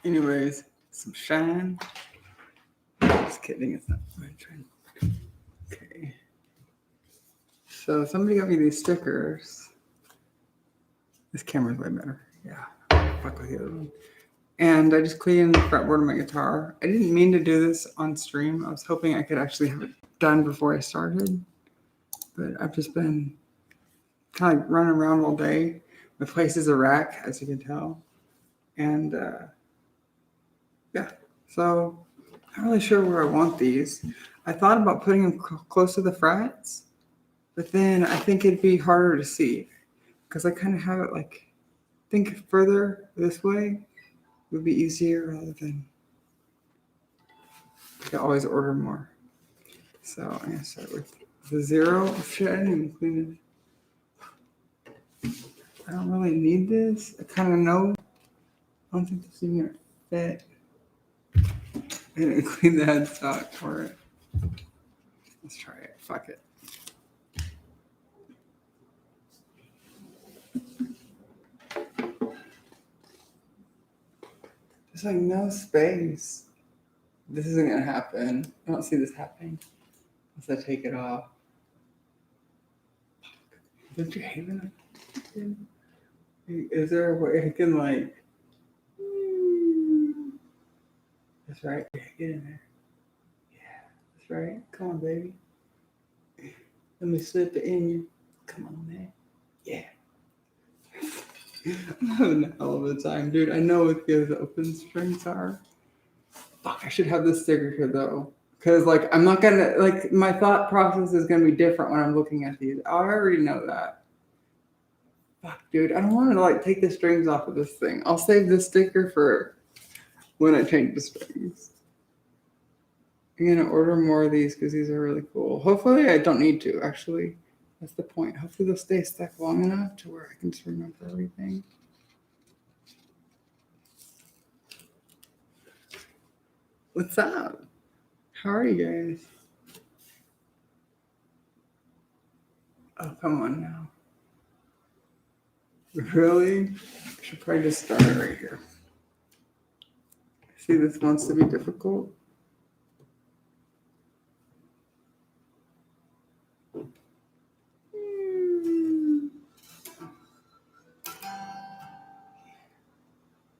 Anyways, some shine. Just kidding, it's not really shine. Okay. So somebody got me these stickers. This camera's way better. Yeah. Fuck with the other one. And I just cleaned the fretboard of my guitar. I didn't mean to do this on stream. I was hoping I could actually have it done before I started. But I've just been kind of like running around all day. My place is a wreck, as you can tell. And yeah, so I'm not really sure where I want these. I thought about putting them close to the frets, but then I think it'd be harder to see because I kind of have it like, think further this way would be easier rather than I can always order more. So I'm gonna start with the 0. Oh, shit, I didn't even clean it. I don't really need this. I kind of know. I don't think this is even gonna fit. I didn't clean the headstock for it. Let's try it. Fuck it. There's like no space. This isn't gonna happen. I don't see this happening unless I take it off. Don't you hate it? Is there a way I can like? That's right. Yeah, get in there. Yeah, that's right. Come on, baby. Let me slip it in you. Come on, man. Yeah. I'm having a hell of a time, dude. I know what the open strings are. Fuck, I should have this sticker here though. Because like I'm not gonna like my thought process is gonna be different when I'm looking at these. I already know that. Fuck, dude, I don't want to like take the strings off of this thing. I'll save this sticker for when I change the strings. I'm gonna order more of these because these are really cool. Hopefully I don't need to, actually. That's the point. Hopefully they'll stay stuck long enough to where I can just remember everything. What's up? How are you guys? Oh, come on now. Really? I should probably just start it right here. See, this wants to be difficult.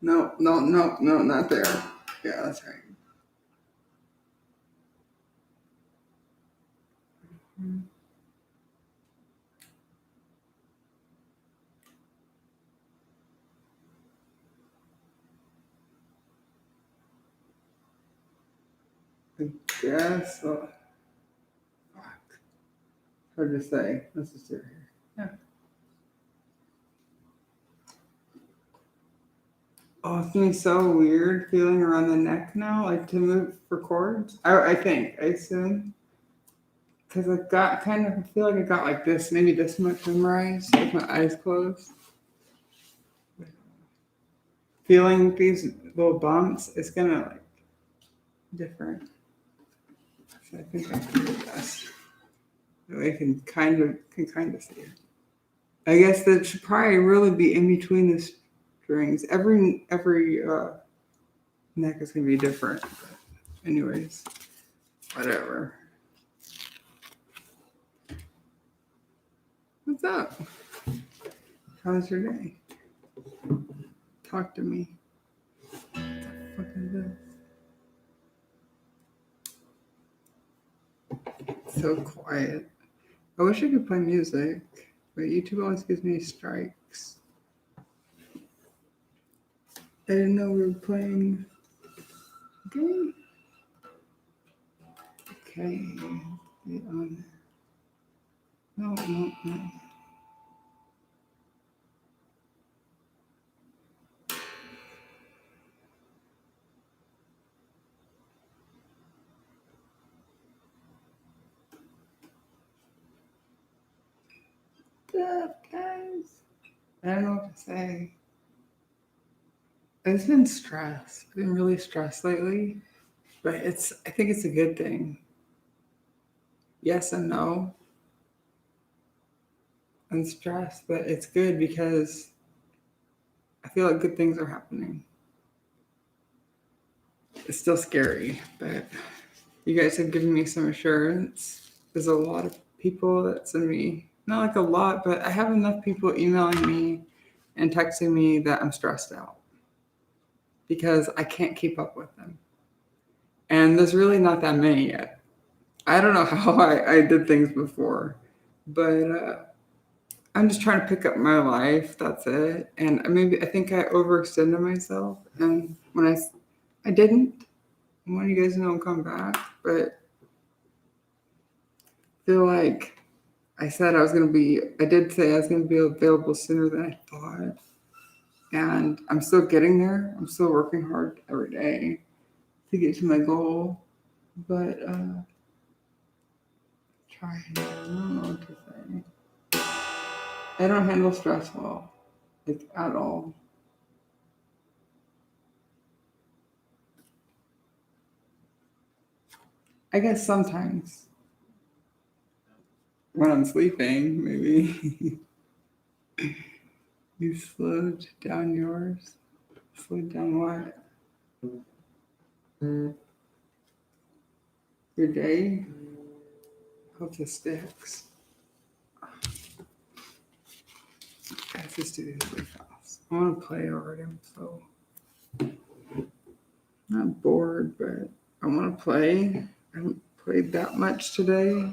No, not there. Yeah, that's right. I guess. Oh, fuck. Hard to say. Let's just do it here. Yeah. Oh, it's gonna be so weird feeling around the neck now, like to move for chords. I think, I assume. Because I got kind of, I feel like I got like this, maybe this much memorized with my eyes closed. Feeling these little bumps, it's gonna like different. So I think I can do this. So I can kind of see it. I guess that should probably really be in between the strings. Every neck is gonna be different. But anyways, whatever. What's up? How's your day? Talk to me. What the fuck is this? So quiet. I wish I could play music, but YouTube always gives me strikes. I didn't know we were playing a game. Okay. Get on there. No. What's up, guys? I don't know what to say. I've been stressed. I've been really stressed lately, but I think it's a good thing. Yes and no. I'm stressed, but it's good because I feel like good things are happening. it's still scary, but you guys have given me some assurance. There's a lot of people that send me, not like a lot, but I have enough people emailing me and texting me that I'm stressed out because I can't keep up with them. And there's really not that many yet. I don't know how I did things before, but I'm just trying to pick up my life. That's it. And I think I overextended myself. And when I didn't, I want you guys to know I'm coming back, but I feel like I did say I was going to be available sooner than I thought. And I'm still getting there. I'm still working hard every day to get to my goal. But, I don't know what to say. I don't handle stress well, like at all. I guess sometimes when I'm sleeping, maybe you slowed down yours. Slowed down what? Your day? Hope this sticks. Let's just do this really fast. I want to play already. I'm so not bored, but I want to play. I haven't played that much today.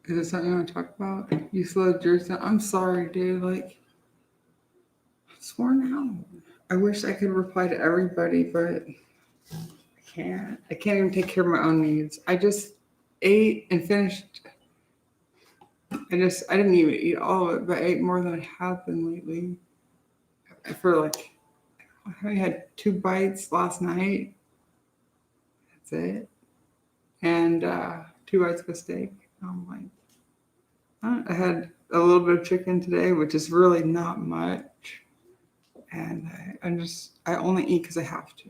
Is it something you want to talk about? You slowed yours down. I'm sorry, dude. Like, it's worn out. I wish I could reply to everybody, but I can't. I can't even take care of my own needs. I just ate and finished. I didn't even eat all of it, but I ate more than I have been lately. For like, I had 2 bites last night. That's it. And 2 bites of a steak. I'm like, I had a little bit of chicken today, which is really not much. And I only eat because I have to.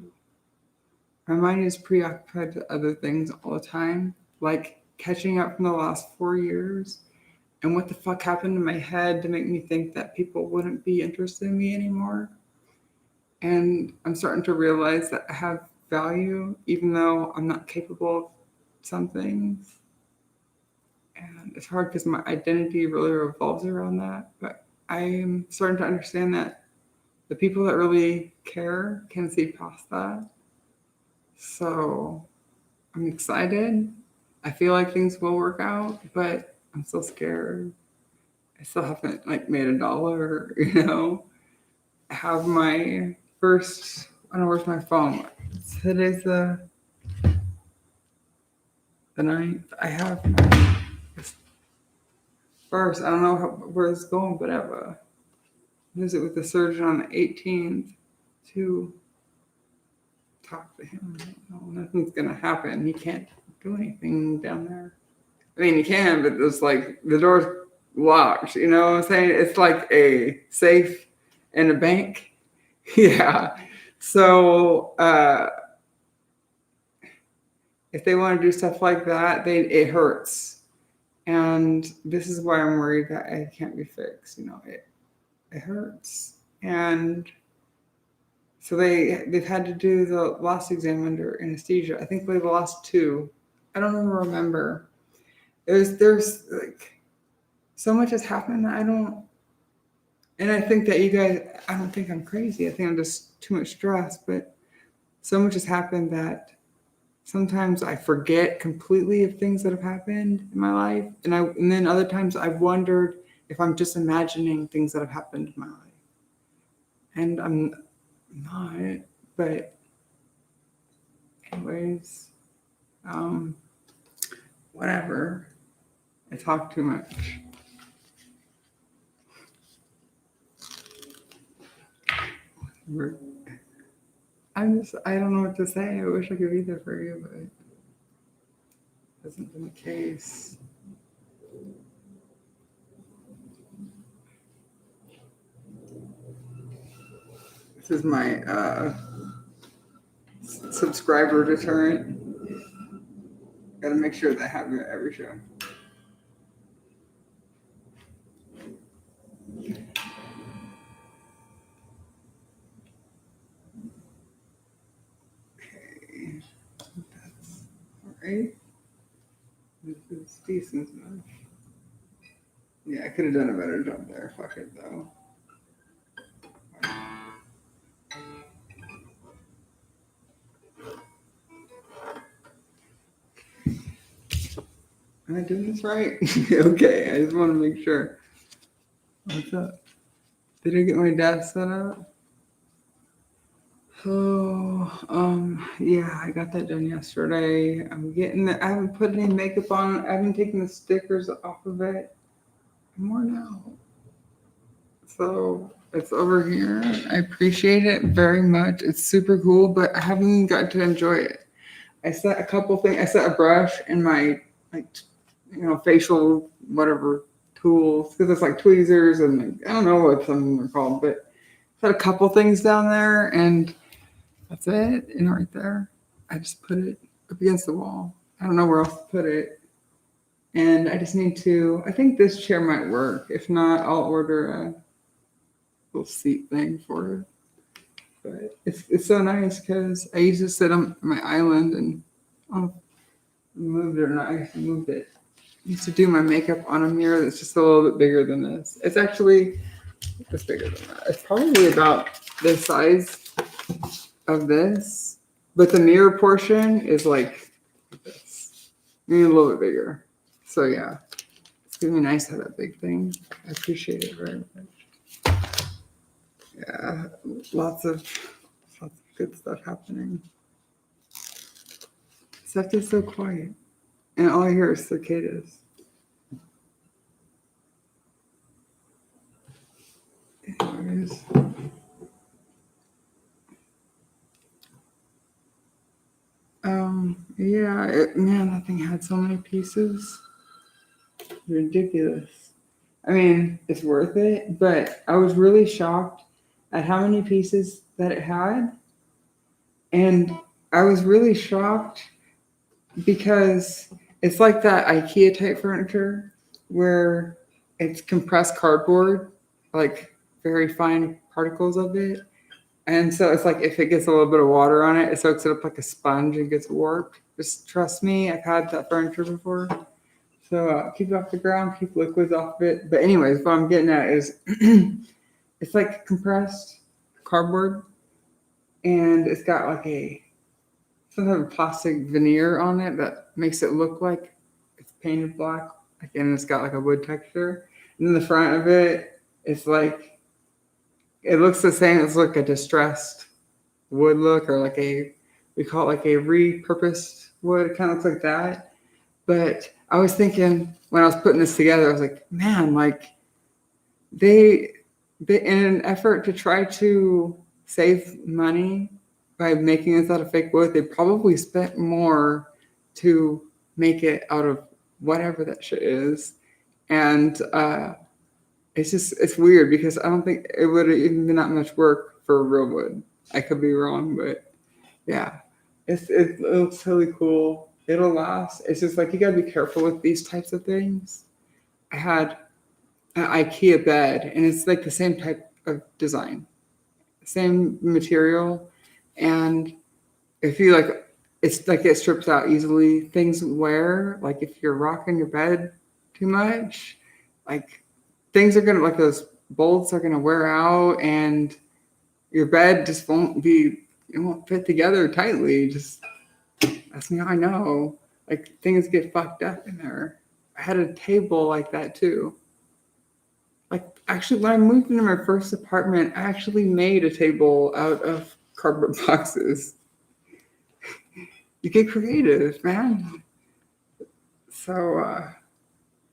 My mind is preoccupied with other things all the time, like catching up from the last 4 years and what the fuck happened in my head to make me think that people wouldn't be interested in me anymore. And I'm starting to realize that I have value, even though I'm not capable of some things. And it's hard because my identity really revolves around that. But I'm starting to understand that the people that really care can see past that. So I'm excited. I feel like things will work out, but I'm still scared. I still haven't like made $1, I have my first, I don't know, where's my phone? Today's the 9th. I have my first, I don't know where it's going, but I have a visit with the surgeon on the 18th to talk to him. No, nothing's going to happen. He can't do anything down there. I mean, he can, but it's like the door's locked. You know what I'm saying? It's like a safe in a bank. Yeah. So if they want to do stuff like that, it hurts. And this is why I'm worried that it can't be fixed. It hurts. And so they've had to do the last exam under anesthesia. I think the last 2. I don't even remember. There's like so much has happened. And I think that you guys, I don't think I'm crazy. I think I'm just too much stress, but so much has happened that sometimes I forget completely of things that have happened in my life. And then other times I've wondered if I'm just imagining things that have happened in my life. And I'm not, but anyways, whatever. I talk too much. I don't know what to say. I wish I could be there for you, but it hasn't been the case. This is my subscriber deterrent. Gotta make sure that I have it at every show. Okay, that's all right. This is decent enough. Yeah, I could have done a better job there. Fuck it though. Am I doing this right? Okay, I just want to make sure. What's up? Did I get my desk set up? Oh, yeah, I got that done yesterday. I haven't put any makeup on. I haven't taken the stickers off of it. More now. So it's over here. I appreciate it very much. It's super cool, but I haven't got to enjoy it. I set a couple things. I set a brush and my facial whatever tools because it's like tweezers and I don't know what some of them are called, but I set a couple things down there and that's it. And right there, I just put it up against the wall. I don't know where else to put it. And I just need to. I think this chair might work. If not, I'll order a little seat thing for it. But it's so nice because I used to sit on my island and moved it or not. I moved it. I used to do my makeup on a mirror that's just a little bit bigger than this. It's actually just bigger than that. It's probably about the size of this, but the mirror portion is like this, maybe a little bit bigger. So yeah, it's gonna be nice to have that big thing. I appreciate it very much. Yeah, lots of good stuff happening. Except it's so quiet, and all I hear is cicadas. Anyways. Yeah, man, that thing had so many pieces. Ridiculous. I mean, it's worth it, but I was really shocked at how many pieces that it had. And I was really shocked because it's like that IKEA type furniture where it's compressed cardboard, like very fine particles of it. And so it's like if it gets a little bit of water on it, it soaks it up like a sponge and gets warped. Just trust me, I've had that furniture before. So keep it off the ground, keep liquids off of it. But anyways, what I'm getting at is it's like compressed cardboard and it's got like some type of plastic veneer on it that makes it look like it's painted black. And it's got like a wood texture. And then the front of it, it's like, it looks the same as like a distressed wood look or like we call it like a repurposed wood. It kind of looks like that. But I was thinking when I was putting this together, I was like, man, like they in an effort to try to save money by making this out of fake wood, they probably spent more to make it out of whatever that shit is. And it's weird because I don't think it would have even been that much work for real wood. I could be wrong, but yeah, it looks really cool. It'll last. It's just like you gotta be careful with these types of things. I had an IKEA bed, and it's like the same type of design, same material, and if you like, it's like it strips out easily. Things wear, like if you're rocking your bed too much, like things are gonna, like those bolts are gonna wear out, and your bed just won't fit together tightly. Just that's me. I know, like things get fucked up in there. I had a table like that too. Like actually, when I moved into my first apartment, I actually made a table out of cardboard boxes. You get creative, man. So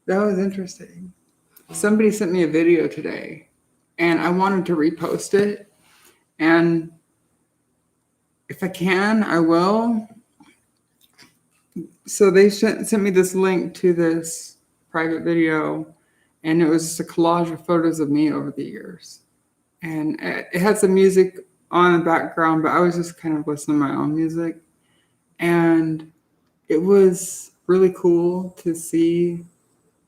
that was interesting. Somebody sent me a video today, and I wanted to repost it. And if I can, I will. So they sent me this link to this private video, and it was just a collage of photos of me over the years. And it had some music on in the background, but I was just kind of listening to my own music. And it was really cool to see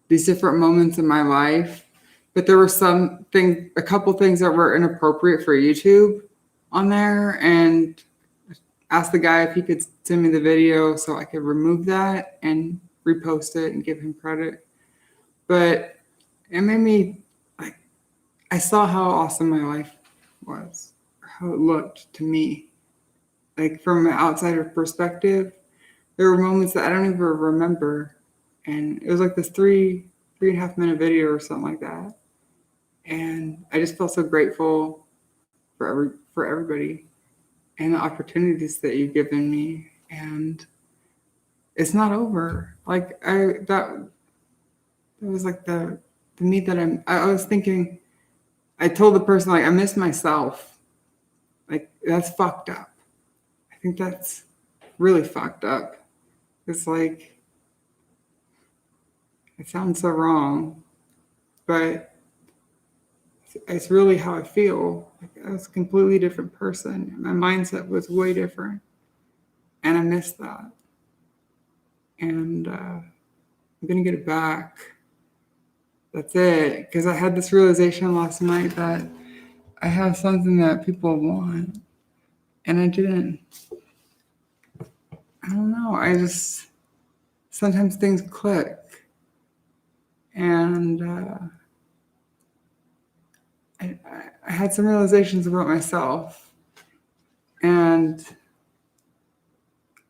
these different moments in my life. But there were a couple things that were inappropriate for YouTube on there, and asked the guy if he could send me the video so I could remove that and repost it and give him credit. But it made me, like, I saw how awesome my life was, how it looked to me. Like, from an outsider perspective, there were moments that I don't even remember. And it was like this 3.5 minute video or something like that. And I just felt so grateful for everybody and the opportunities that you've given me. And it's not over. Like, that was like the me that I was thinking, I told the person, like, I miss myself. Like, that's fucked up. I think that's really fucked up. It's like, it sounds so wrong, but it's really how I feel. Like, I was a completely different person. My mindset was way different. And I miss that. And I'm going to get it back. That's it. Because I had this realization last night that I have something that people want. And I didn't. I don't know. Sometimes things click. And I had some realizations about myself. And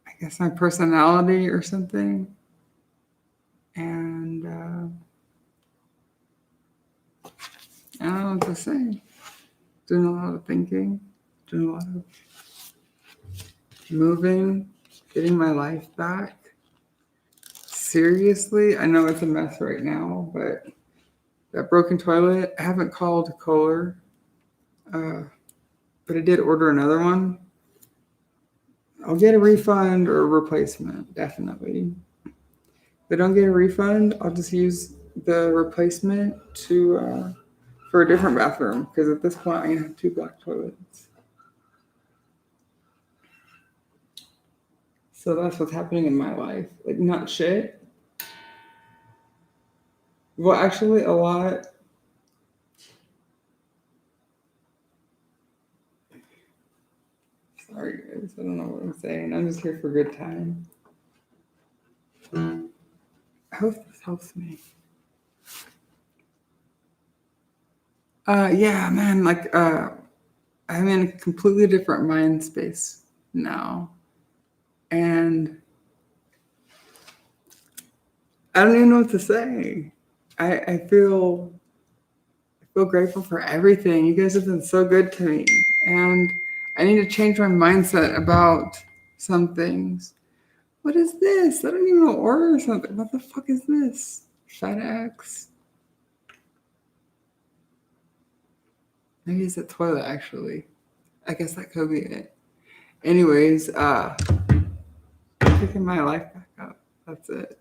I guess my personality or something. And I don't know what to say. Doing a lot of thinking, doing a lot of moving, getting my life back. Seriously, I know it's a mess right now, but that broken toilet, I haven't called Kohler, but I did order another one. I'll get a refund or a replacement, definitely. If I don't get a refund, I'll just use the replacement for a different bathroom, because at this point I have 2 black toilets. So that's what's happening in my life. Like, not shit. Well, actually, a lot. Sorry, guys. I don't know what I'm saying. I'm just here for a good time. I hope this helps me. Yeah, man. Like, I'm in a completely different mind space now. And I don't even know what to say. I feel grateful for everything. You guys have been so good to me. And I need to change my mindset about some things. What is this? I don't even know, order something. What the fuck is this? FedEx? Maybe it's a toilet, actually. I guess that could be it. Anyways, picking my life back up. That's it.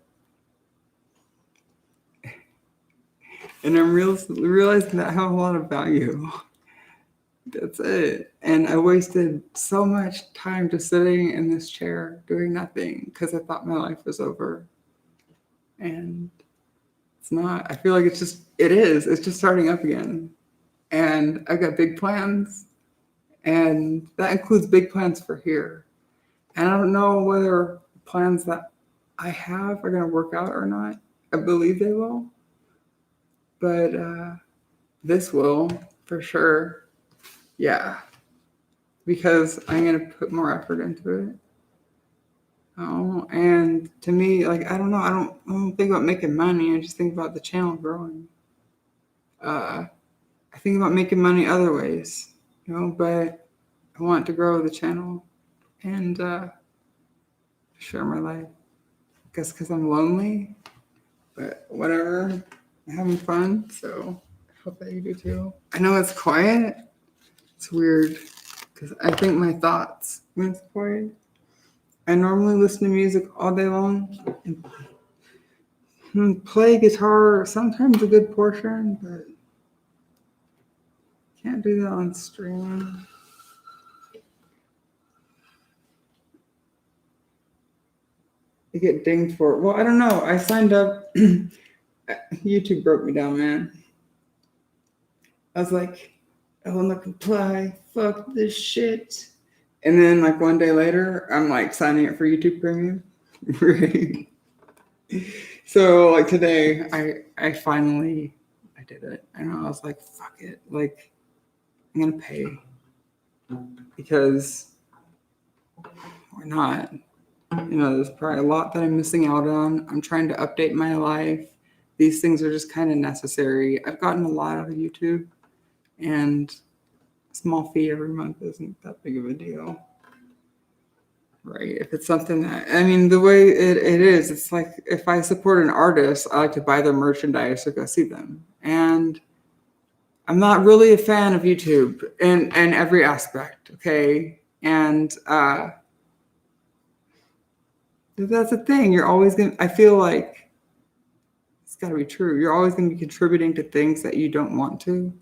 And I'm realizing that I have a lot of value. That's it. And I wasted so much time just sitting in this chair doing nothing because I thought my life was over. And it's not. I feel like it is. It's just starting up again. And I've got big plans. And that includes big plans for here. And I don't know whether plans that I have are going to work out or not. I believe they will. But this will, for sure. Yeah. Because I'm going to put more effort into it. Oh, and to me, like, I don't know. I don't think about making money. I just think about the channel growing. I think about making money other ways, but I want to grow the channel and share my life. I guess because I'm lonely, but whatever. I'm having fun, so I hope that you do too. I know it's quiet. It's weird because I think my thoughts when it's quiet. I normally listen to music all day long and play guitar sometimes a good portion, but can't do that on stream. I get dinged for it. Well, I don't know. I signed up. YouTube broke me down, man. I was like, I will not comply. Fuck this shit. And then like one day later, I'm like signing up for YouTube Premium. Right. So like today, I finally I did it. And I was like, fuck it. Like I'm gonna pay because why not? You know, there's probably a lot that I'm missing out on. I'm trying to update my life. These things are just kind of necessary. I've gotten a lot out of YouTube, and a small fee every month isn't that big of a deal. Right. If it's something that, I mean, the way it is, it's like if I support an artist, I like to buy their merchandise or go see them. And I'm not really a fan of YouTube in every aspect. Okay. And that's the thing. You're always going to, I feel like it's got to be true. You're always going to be contributing to things that you don't want to,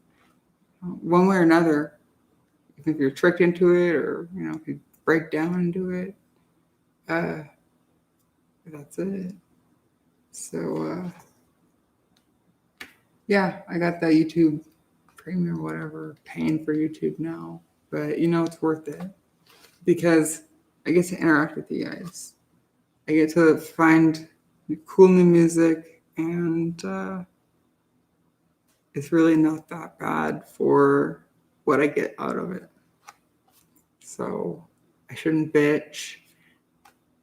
one way or another. If you're tricked into it or, you know, if you break down into it, that's it. So, yeah, I got that YouTube Premium or whatever, paying for YouTube now. But, you know, it's worth it because I get to interact with you guys. I get to find cool new music, and it's really not that bad for what I get out of it. So I shouldn't bitch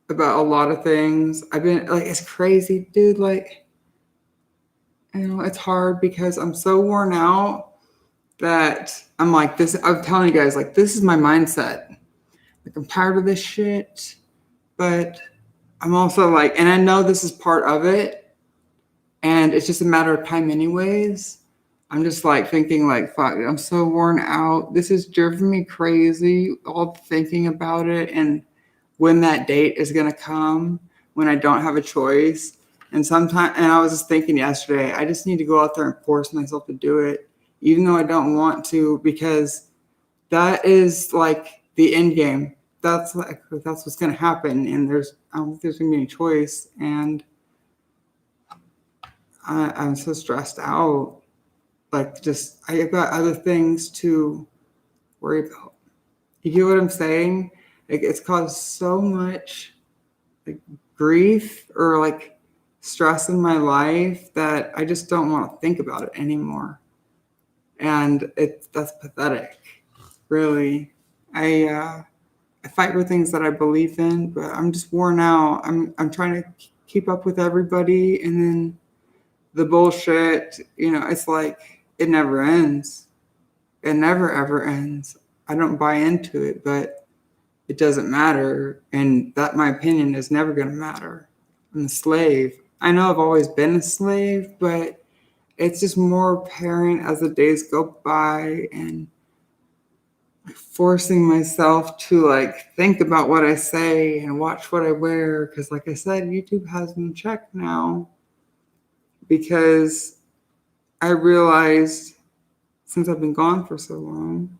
about a lot of things. I've been like, it's crazy, dude. Like, you know, it's hard because I'm so worn out that I'm like this. I'm telling you guys, like, this is my mindset. Like, I'm tired of this shit, but I'm also like, and I know this is part of it, and it's just a matter of time, anyways. I'm just like thinking, like, fuck, I'm so worn out. This has driven me crazy, all thinking about it, and when that date is gonna come, when I don't have a choice. And sometimes, and I was just thinking yesterday, I just need to go out there and force myself to do it, even though I don't want to, because that is like the end game. That's what's gonna happen, and I don't think there's gonna be any choice. And I'm so stressed out. Like, just I've got other things to worry about. You get what I'm saying? Like, it's caused so much like grief or like stress in my life that I just don't want to think about it anymore. And that's pathetic, really. I fight for things that I believe in, but I'm just worn out. I'm trying to keep up with everybody, and then the bullshit, you know, it's like it never ends. It never ever ends. I don't buy into it, but it doesn't matter, and that, my opinion, is never going to matter. I'm a slave. I know I've always been a slave, but it's just more apparent as the days go by, and forcing myself to like think about what I say and watch what I wear, because like I said, YouTube has me in check now, because I realized since I've been gone for so long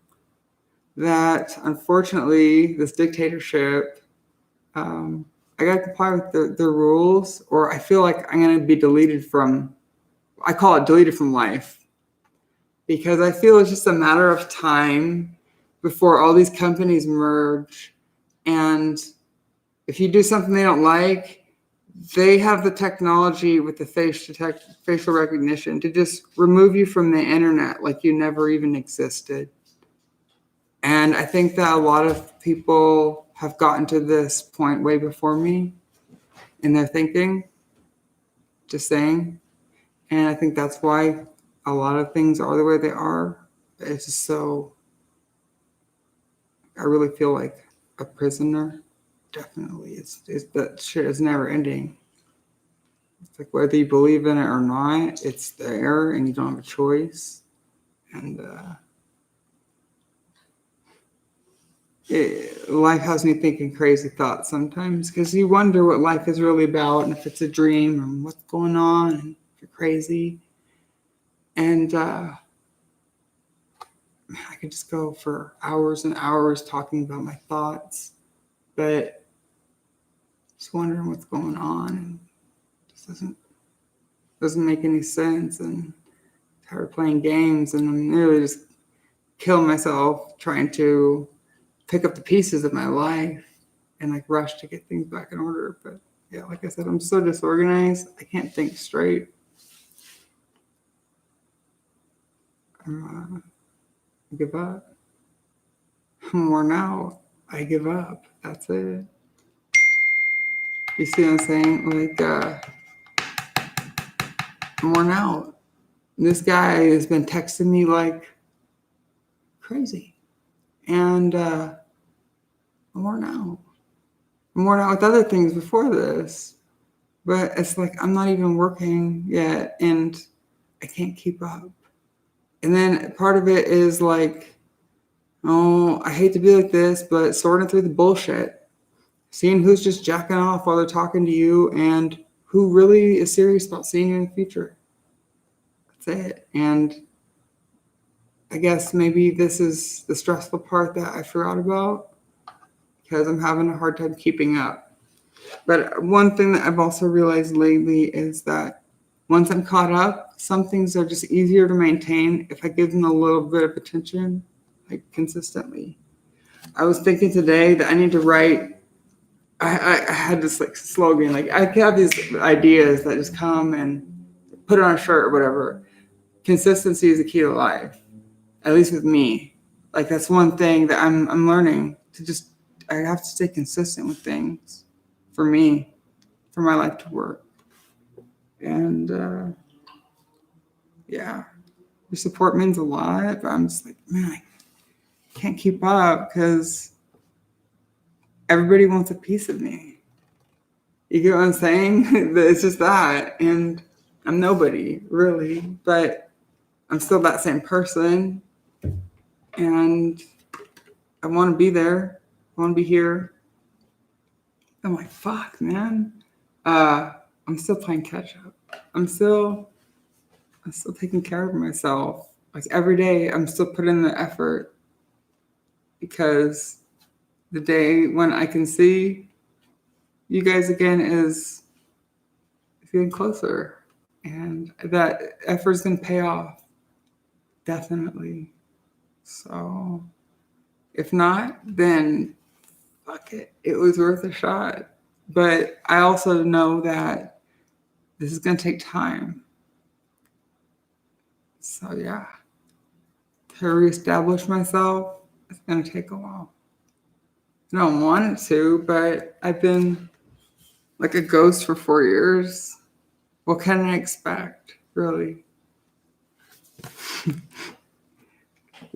that unfortunately this dictatorship, I got to comply with the rules, or I feel like I'm going to be deleted from, I call it deleted from life, because I feel it's just a matter of time before all these companies merge. And if you do something they don't like, they have the technology with the facial recognition to just remove you from the internet like you never even existed. And I think that a lot of people have gotten to this point way before me in their thinking, just saying. And I think that's why a lot of things are the way they are. It's just so, I really feel like a prisoner. Definitely. It's that shit is never ending. It's like whether you believe in it or not, it's there and you don't have a choice. And life has me thinking crazy thoughts sometimes, because you wonder what life is really about and if it's a dream and what's going on and if you're crazy. And I could just go for hours and hours talking about my thoughts, but just wondering what's going on, and it just doesn't make any sense, and tired of playing games, and I'm nearly just killing myself trying to pick up the pieces of my life and like rush to get things back in order. But yeah, like I said, I'm so disorganized. I can't think straight. I give up. I'm worn out. I give up. That's it. You see what I'm saying? Like, I'm worn out. This guy has been texting me like crazy. And I'm worn out. I'm worn out with other things before this. But it's like I'm not even working yet, and I can't keep up. And then part of it is like, oh, I hate to be like this, but sorting through the bullshit, seeing who's just jacking off while they're talking to you and who really is serious about seeing you in the future. That's it. And I guess maybe this is the stressful part that I forgot about because I'm having a hard time keeping up. But one thing that I've also realized lately is that once I'm caught up, some things are just easier to maintain if I give them a little bit of attention, like consistently. I was thinking today that I need to write. I had this like slogan, like I have these ideas that just come and put it on a shirt or whatever. Consistency is the key to life, at least with me. Like that's one thing that I'm learning to just. I have to stay consistent with things for me, for my life to work. And yeah, your support means a lot, but I'm just like, man, I can't keep up because everybody wants a piece of me. You get what I'm saying? It's just that. And I'm nobody, really, but I'm still that same person. And I want to be there. I want to be here. I'm like, fuck, man. I'm still playing catch up. I'm still taking care of myself. Like every day, I'm still putting in the effort because the day when I can see you guys again is getting closer, and that effort's gonna pay off, definitely. So, if not, then fuck it. It was worth a shot. But I also know that this is gonna take time. So yeah, to reestablish myself, it's gonna take a while. I don't want it to, but I've been like a ghost for 4 years. What can I expect, really?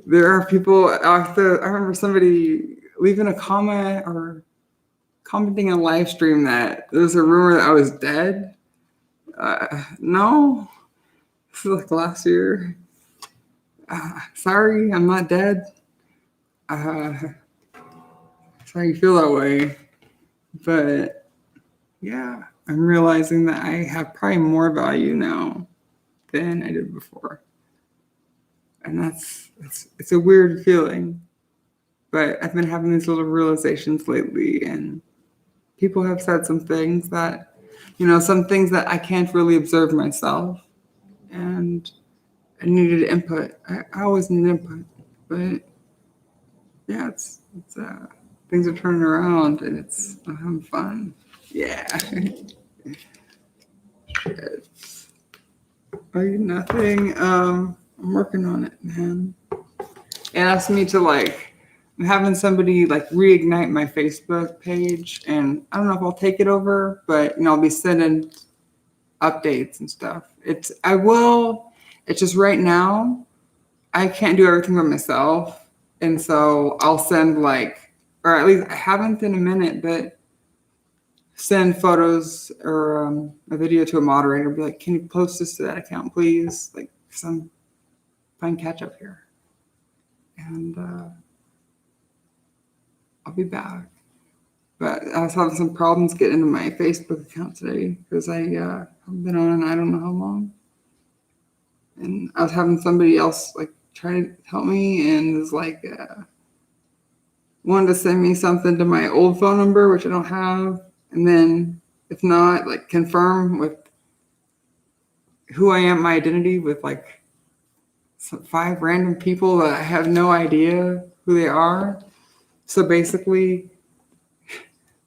There are people out there. I remember somebody leaving a comment or commenting on a live stream that there's a rumor that I was dead. No, this is like last year. Sorry, I'm not dead. Sorry you feel that way. But yeah, I'm realizing that I have probably more value now than I did before. And it's a weird feeling. But I've been having these little realizations lately, and people have said some things that, some things that I can't really observe myself. And I needed input. I always need input. But yeah, it's things are turning around, and I'm having fun. Yeah. Shit. Are you nothing? I'm working on it, man. It asked me to I'm having somebody reignite my Facebook page, and I don't know if I'll take it over, but I'll be sending updates and stuff. I will. It's just right now I can't do everything by myself, and so I'll send or at least I haven't in a minute, but send photos or a video to a moderator. Be like, can you post this to that account, please? Because I'm playing catch up here. And I'll be back. But I was having some problems getting into my Facebook account today because I haven't been on I don't know how long. And I was having somebody else try to help me, and was wanted to send me something to my old phone number, which I don't have. And then if not, like confirm with who I am, my identity with like 5 random people that I have no idea who they are. So basically,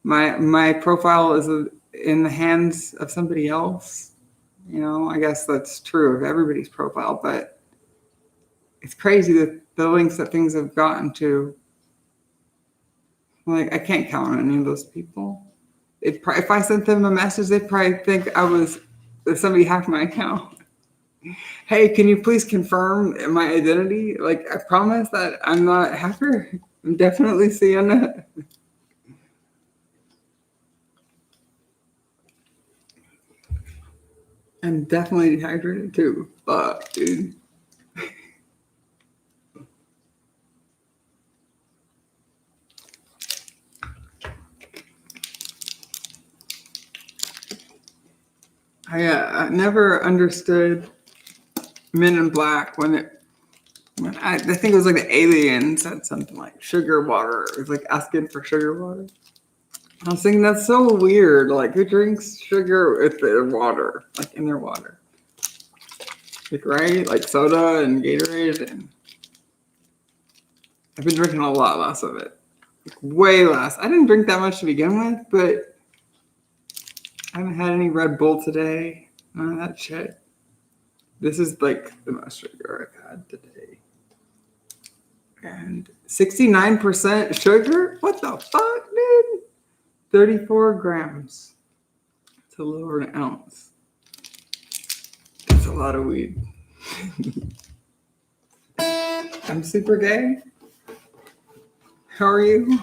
my profile is in the hands of somebody else. You know, I guess that's true of everybody's profile, but it's crazy that the links that things have gotten to. Like, I can't count on any of those people. If I sent them a message, they'd probably think that somebody hacked my account. Hey, can you please confirm my identity? Like, I promise that I'm not a hacker. I'm definitely Sienna. I'm definitely dehydrated too. Fuck, dude. I never understood Men in Black when I think it was like the alien said something like sugar water. It was like asking for sugar water. I was thinking that's so weird. Like, who drinks sugar with their water, like in their water? Like, right? Like soda and Gatorade. And I've been drinking a lot less of it. Like, way less. I didn't drink that much to begin with, but I haven't had any Red Bull today. None of that shit. This is like the most sugar I've had today. And 69% sugar? What the fuck, dude? 34 grams. It's a little over an ounce. That's a lot of weed. I'm super gay. How are you?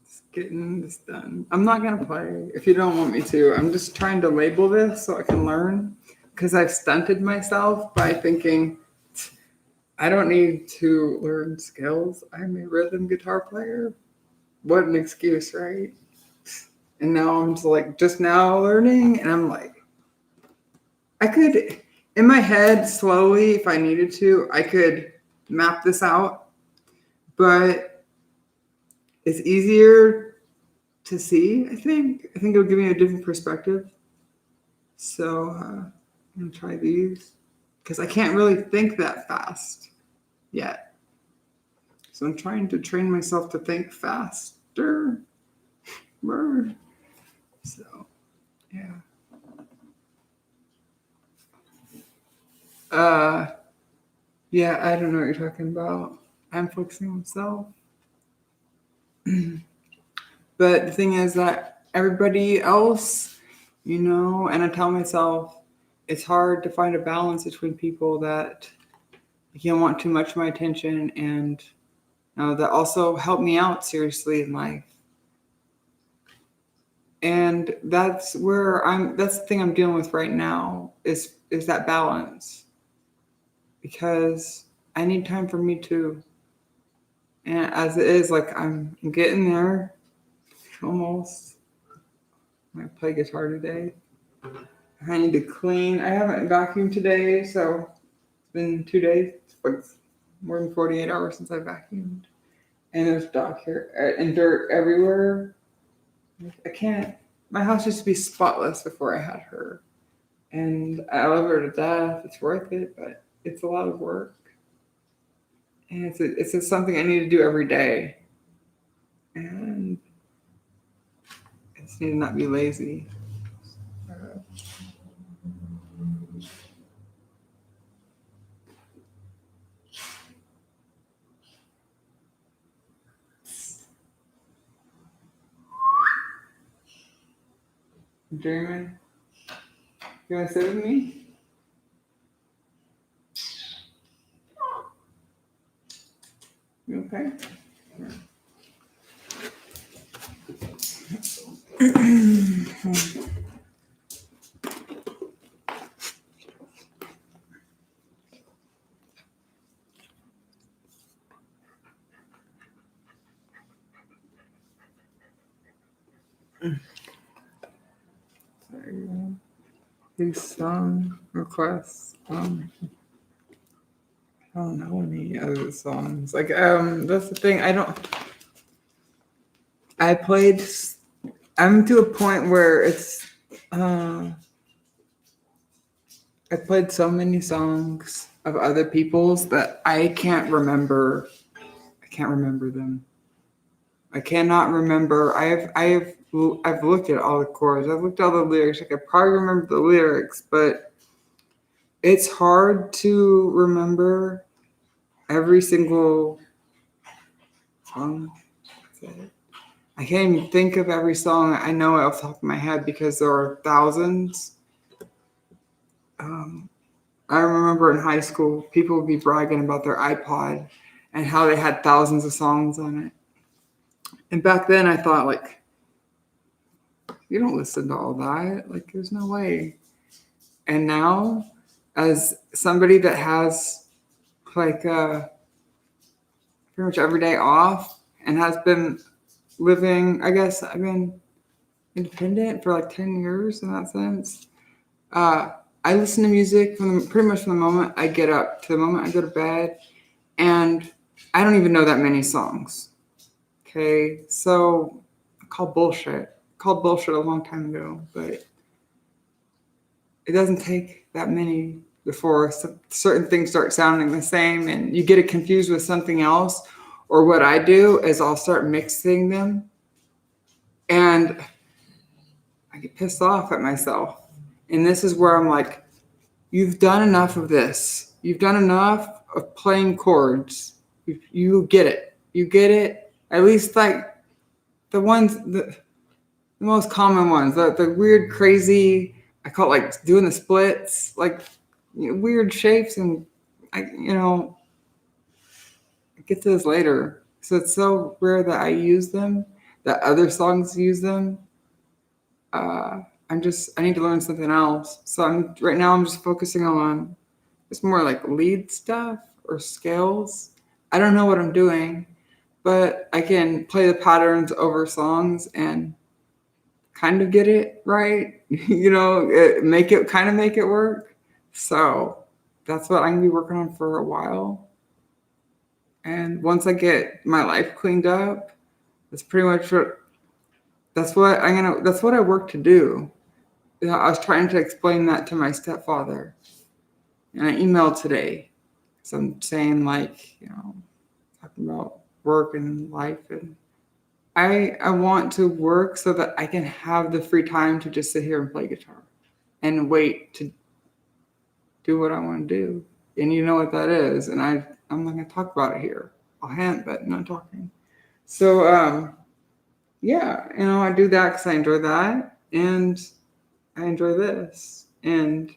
Just getting this done. I'm not going to play if you don't want me to. I'm just trying to label this so I can learn because I've stunted myself by thinking I don't need to learn skills. I'm a rhythm guitar player. What an excuse, right? And now I'm just now learning, and I'm like, I could, in my head, slowly, if I needed to, I could map this out, but it's easier to see, I think. I think it'll give me a different perspective. So I'm going to try these because I can't really think that fast yet. So I'm trying to train myself to think faster. So, yeah. Yeah, I don't know what you're talking about. I'm focusing on myself. But the thing is that everybody else, and I tell myself it's hard to find a balance between people that can't want too much of my attention and that also help me out seriously in life. And that's the thing I'm dealing with right now is that balance. Because I need time for me too. And as it is, like I'm getting there. Almost. I might play guitar today. I need to clean. I haven't vacuumed today, so it's been 2 days. It's more than 48 hours since I vacuumed. And there's dog hair and dirt everywhere. I can't. My house used to be spotless before I had her. And I love her to death. It's worth it, but it's a lot of work. And it's just something I need to do every day. And I just need to not be lazy. Dreaming? You want to sit with me? You okay? These song requests. I don't know any other songs. Like, that's the thing. I'm to a point where I played so many songs of other people's that I can't remember. I can't remember them. I cannot remember. I've looked at all the chords. I've looked at all the lyrics. I could probably remember the lyrics, but it's hard to remember every single song. I can't even think of every song I know off the top of my head because there are thousands. I remember in high school, people would be bragging about their iPod and how they had thousands of songs on it. And back then I thought, like, you don't listen to all that. Like, there's no way. And now, as somebody that has, like, pretty much every day off and has been living, I guess I've been independent for like 10 years in that sense. I listen to music pretty much from the moment I get up to the moment I go to bed, and I don't even know that many songs. Okay, so I called bullshit. Called bullshit a long time ago, but it doesn't take that many before certain things start sounding the same, and you get it confused with something else. Or what I do is I'll start mixing them, and I get pissed off at myself. And this is where I'm like, you've done enough of this. You've done enough of playing chords. You get it. You get it. At least like the most common ones, the weird, crazy, I call it like doing the splits, like weird shapes. And I get to this later. So it's so rare that I use them, that other songs use them. I need to learn something else. So right now I'm just focusing on it's more like lead stuff or scales. I don't know what I'm doing, but I can play the patterns over songs and kind of get it right. Make it work. So that's what I'm gonna be working on for a while. And once I get my life cleaned up, that's pretty much that's what I work to do. I was trying to explain that to my stepfather, and I emailed today. So I'm saying, like, talking about work and life, and I want to work so that I can have the free time to just sit here and play guitar and wait to do what I want to do. And you know what that is. And I'm not going to talk about it here. I'll hint, but I'm not talking. So, yeah, I do that because I enjoy that. And I enjoy this. And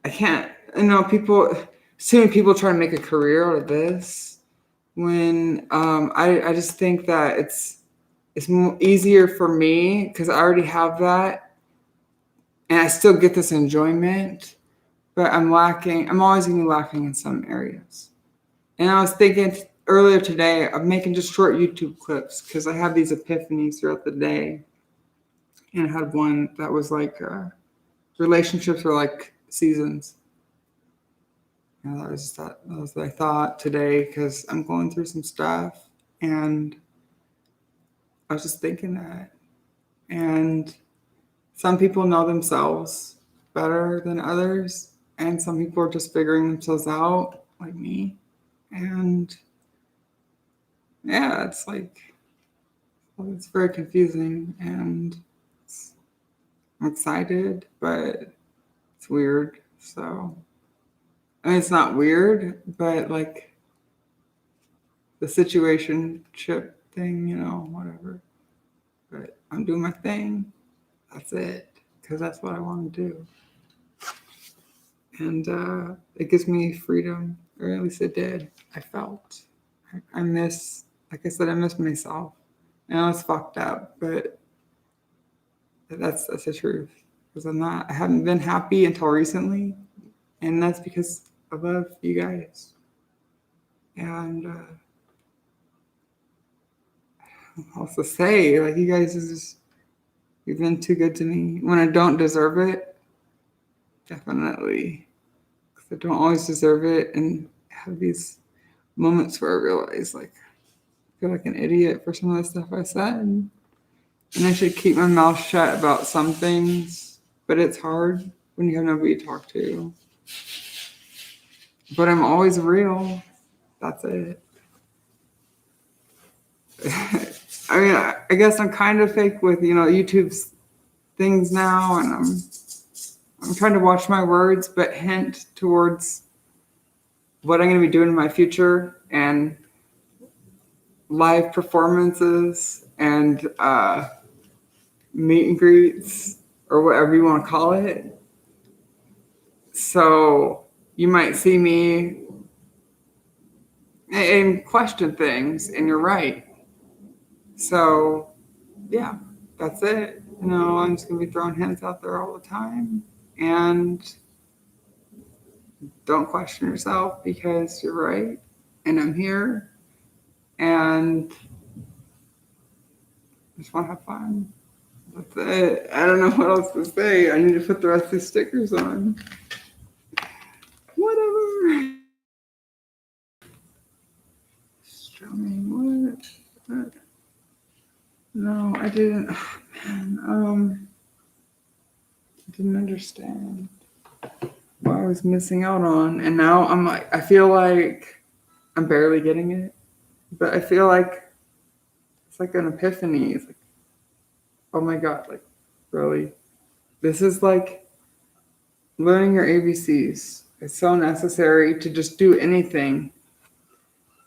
I can't, so many people try to make a career out of this when I just think that it's easier for me because I already have that and I still get this enjoyment, but I'm always going to be lacking in some areas. And I was thinking earlier today of making just short YouTube clips because I have these epiphanies throughout the day. And I had one that was like relationships are like seasons. That was what I thought today because I'm going through some stuff and I was just thinking that. And some people know themselves better than others, and some people are just figuring themselves out, like me. And yeah, it's very confusing, and I'm excited, but it's weird. So, I mean, it's not weird, but like the situationship thing, whatever. But I'm doing my thing. That's it, because that's what I want to do. And it gives me freedom, or at least it did. I felt. I miss, like I said, I miss myself. I know it's fucked up, but that's the truth. Because I haven't been happy until recently, and that's because I love you guys. And I'll also say, like, you guys you've been too good to me. When I don't deserve it, definitely. I don't always deserve it, and have these moments where I realize like I feel like an idiot for some of the stuff I said, and I should keep my mouth shut about some things. But it's hard when you have nobody to talk to. But I'm always real. That's it. I mean, I guess I'm kind of fake with YouTube's things now, and I'm trying to watch my words, but hint towards what I'm going to be doing in my future and live performances and meet and greets or whatever you want to call it. So you might see me and question things, and you're right. So yeah, that's it. I'm just going to be throwing hints out there all the time. And don't question yourself because you're right. And I'm here. And I just want to have fun. That's it. I don't know what else to say. I need to put the rest of these stickers on. Whatever. Strumming. What? No, I didn't. Oh, man. I didn't understand what I was missing out on. And now I'm like, I feel like I'm barely getting it. But I feel like it's like an epiphany. It's like, oh my God, like, really? This is like learning your ABCs. It's so necessary to just do anything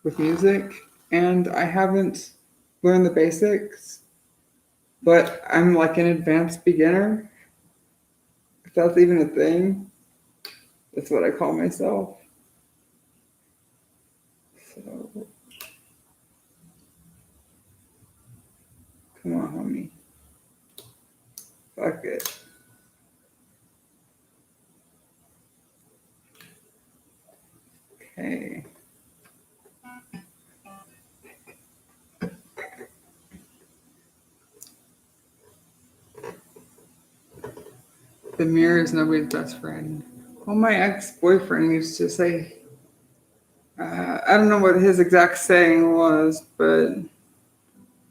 with music. And I haven't learned the basics, but I'm like an advanced beginner. If that's even a thing, that's what I call myself. So, come on, homie. Fuck it. Okay. The mirror is nobody's best friend. Well, my ex-boyfriend used to say, I don't know what his exact saying was, but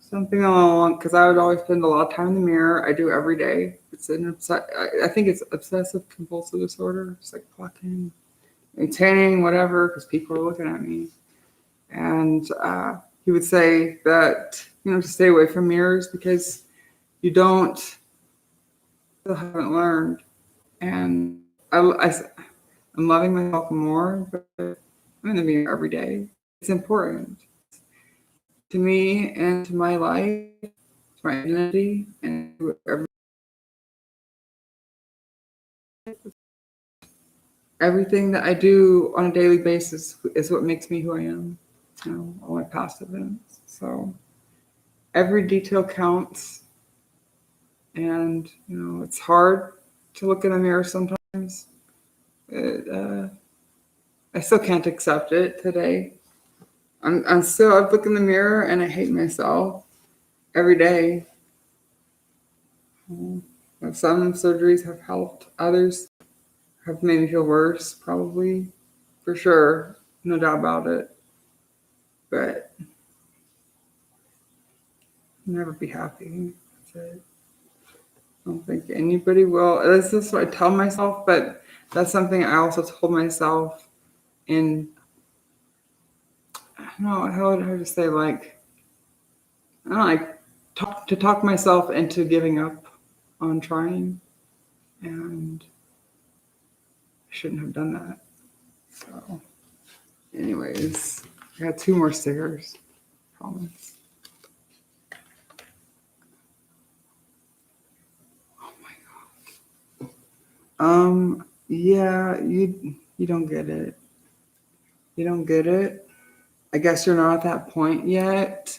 something along, because I would always spend a lot of time in the mirror. I do every day. It's I think it's obsessive compulsive disorder. It's like plotting, maintaining, whatever, because people are looking at me. And he would say that, to stay away from mirrors because you still haven't learned. And I'm loving myself more, but I'm in the mirror every day. It's important to me and to my life, to my identity, and to everything that I do on a daily basis is what makes me who I am. All my past events. So every detail counts. And, it's hard to look in a mirror sometimes. I still can't accept it today. I look in the mirror and I hate myself every day. Some surgeries have helped. Others have made me feel worse, probably. For sure. No doubt about it. But I'll never be happy. That's it. I don't think anybody will. This is what I tell myself, but that's something I also told myself in, I don't know, how to say, like, I don't know, like, talk myself into giving up on trying. And I shouldn't have done that. So, anyways, I got 2 more stickers. Promise. Yeah, you don't get it. You don't get it. I guess you're not at that point yet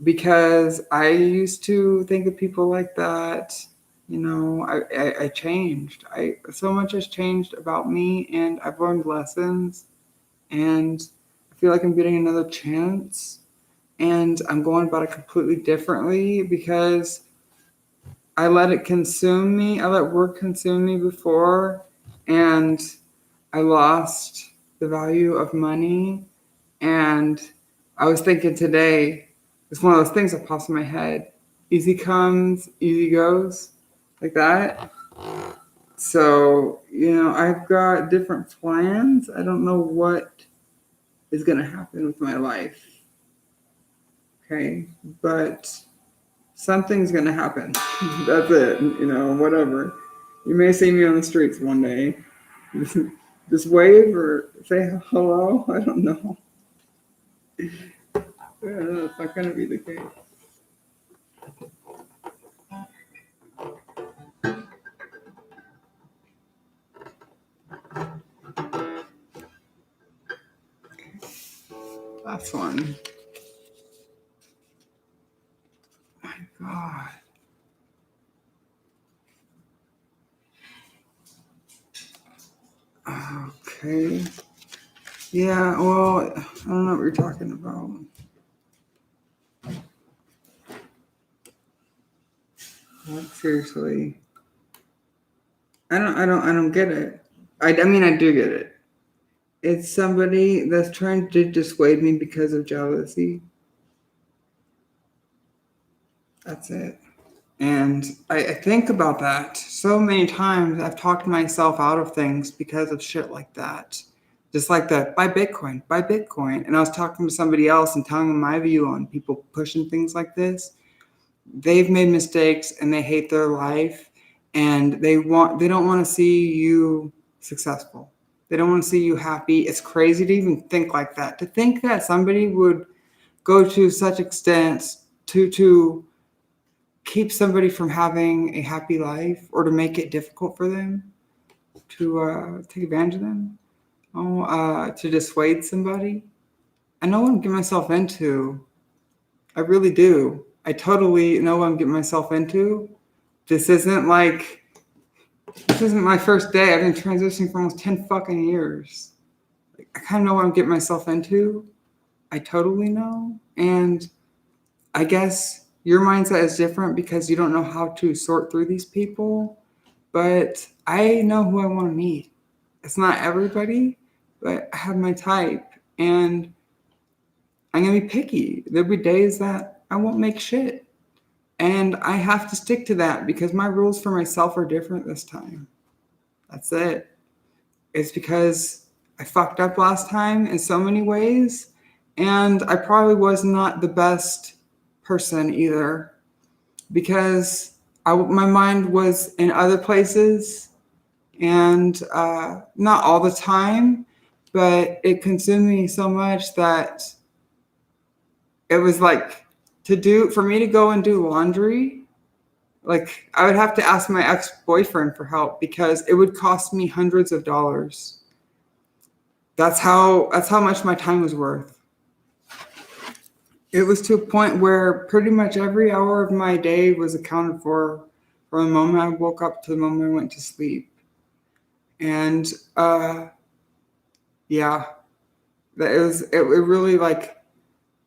because I used to think of people like that. I changed. So much has changed about me, and I've learned lessons, and I feel like I'm getting another chance, and I'm going about it completely differently because I let it consume me. I let work consume me before, and I lost the value of money. And I was thinking today, it's one of those things that pops in my head. Easy comes, easy goes, like that. So, I've got different plans. I don't know what is going to happen with my life. Okay. But something's going to happen. That's it. Whatever. You may see me on the streets one day. Just wave or say hello. I don't know. It's not going to be the case. Last one. My God. Okay. Yeah, well, I don't know what you're talking about. Like, seriously. I don't get it. I mean, I do get it. It's somebody that's trying to dissuade me because of jealousy. That's it. And I think about that so many times. I've talked myself out of things because of shit like that. Just like that, buy Bitcoin, buy Bitcoin. And I was talking to somebody else and telling them my view on people pushing things like this. They've made mistakes and they hate their life, and they don't want to see you successful. They don't want to see you happy. It's crazy to even think like that. To think that somebody would go to such extents to keep somebody from having a happy life, or to make it difficult for them, to take advantage of them, to dissuade somebody. I know what I'm getting myself into. I really do. I totally know what I'm getting myself into. This isn't my first day. I've been transitioning for almost 10 fucking years. I kind of know what I'm getting myself into. I totally know. And I guess your mindset is different because you don't know how to sort through these people. But I know who I want to meet. It's not everybody, but I have my type. And I'm going to be picky. There'll be days that I won't make shit. And I have to stick to that because my rules for myself are different this time. That's it. It's because I fucked up last time in so many ways. And I probably was not the best person either, because my mind was in other places, and not all the time, but it consumed me so much that it was like for me to go and do laundry, like I would have to ask my ex-boyfriend for help because it would cost me hundreds of dollars. That's how much my time was worth. It was to a point where pretty much every hour of my day was accounted for from the moment I woke up to the moment I went to sleep. And yeah, it really, like,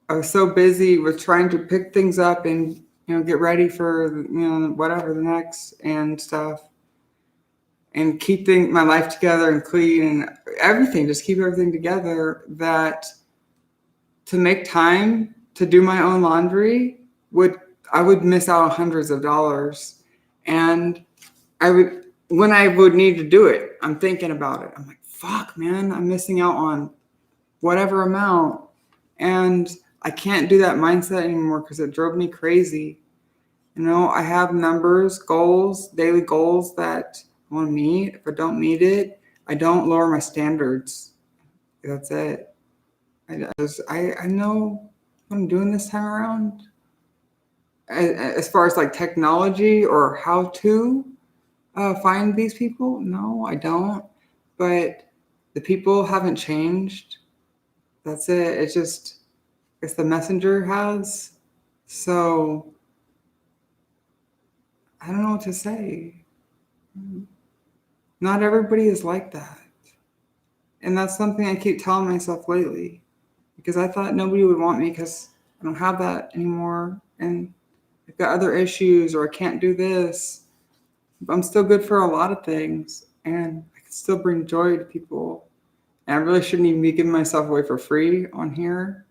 I was so busy with trying to pick things up and get ready for whatever the next and stuff, and keeping my life together and clean and everything, just keep everything together, that to make time to do my own laundry I would miss out on hundreds of dollars. And when I would need to do it, I'm thinking about it. I'm like, fuck, man, I'm missing out on whatever amount. And I can't do that mindset anymore because it drove me crazy. I have numbers, goals, daily goals that I want to meet. If I don't meet it, I don't lower my standards. That's it. I know what I'm doing this time around. As far as like technology or how to find these people, no, I don't. But the people haven't changed. That's it. It's the messenger has. So I don't know what to say. Not everybody is like that. And that's something I keep telling myself lately, because I thought nobody would want me because I don't have that anymore. And I've got other issues, or I can't do this. But I'm still good for a lot of things. And I can still bring joy to people. And I really shouldn't even be giving myself away for free on here.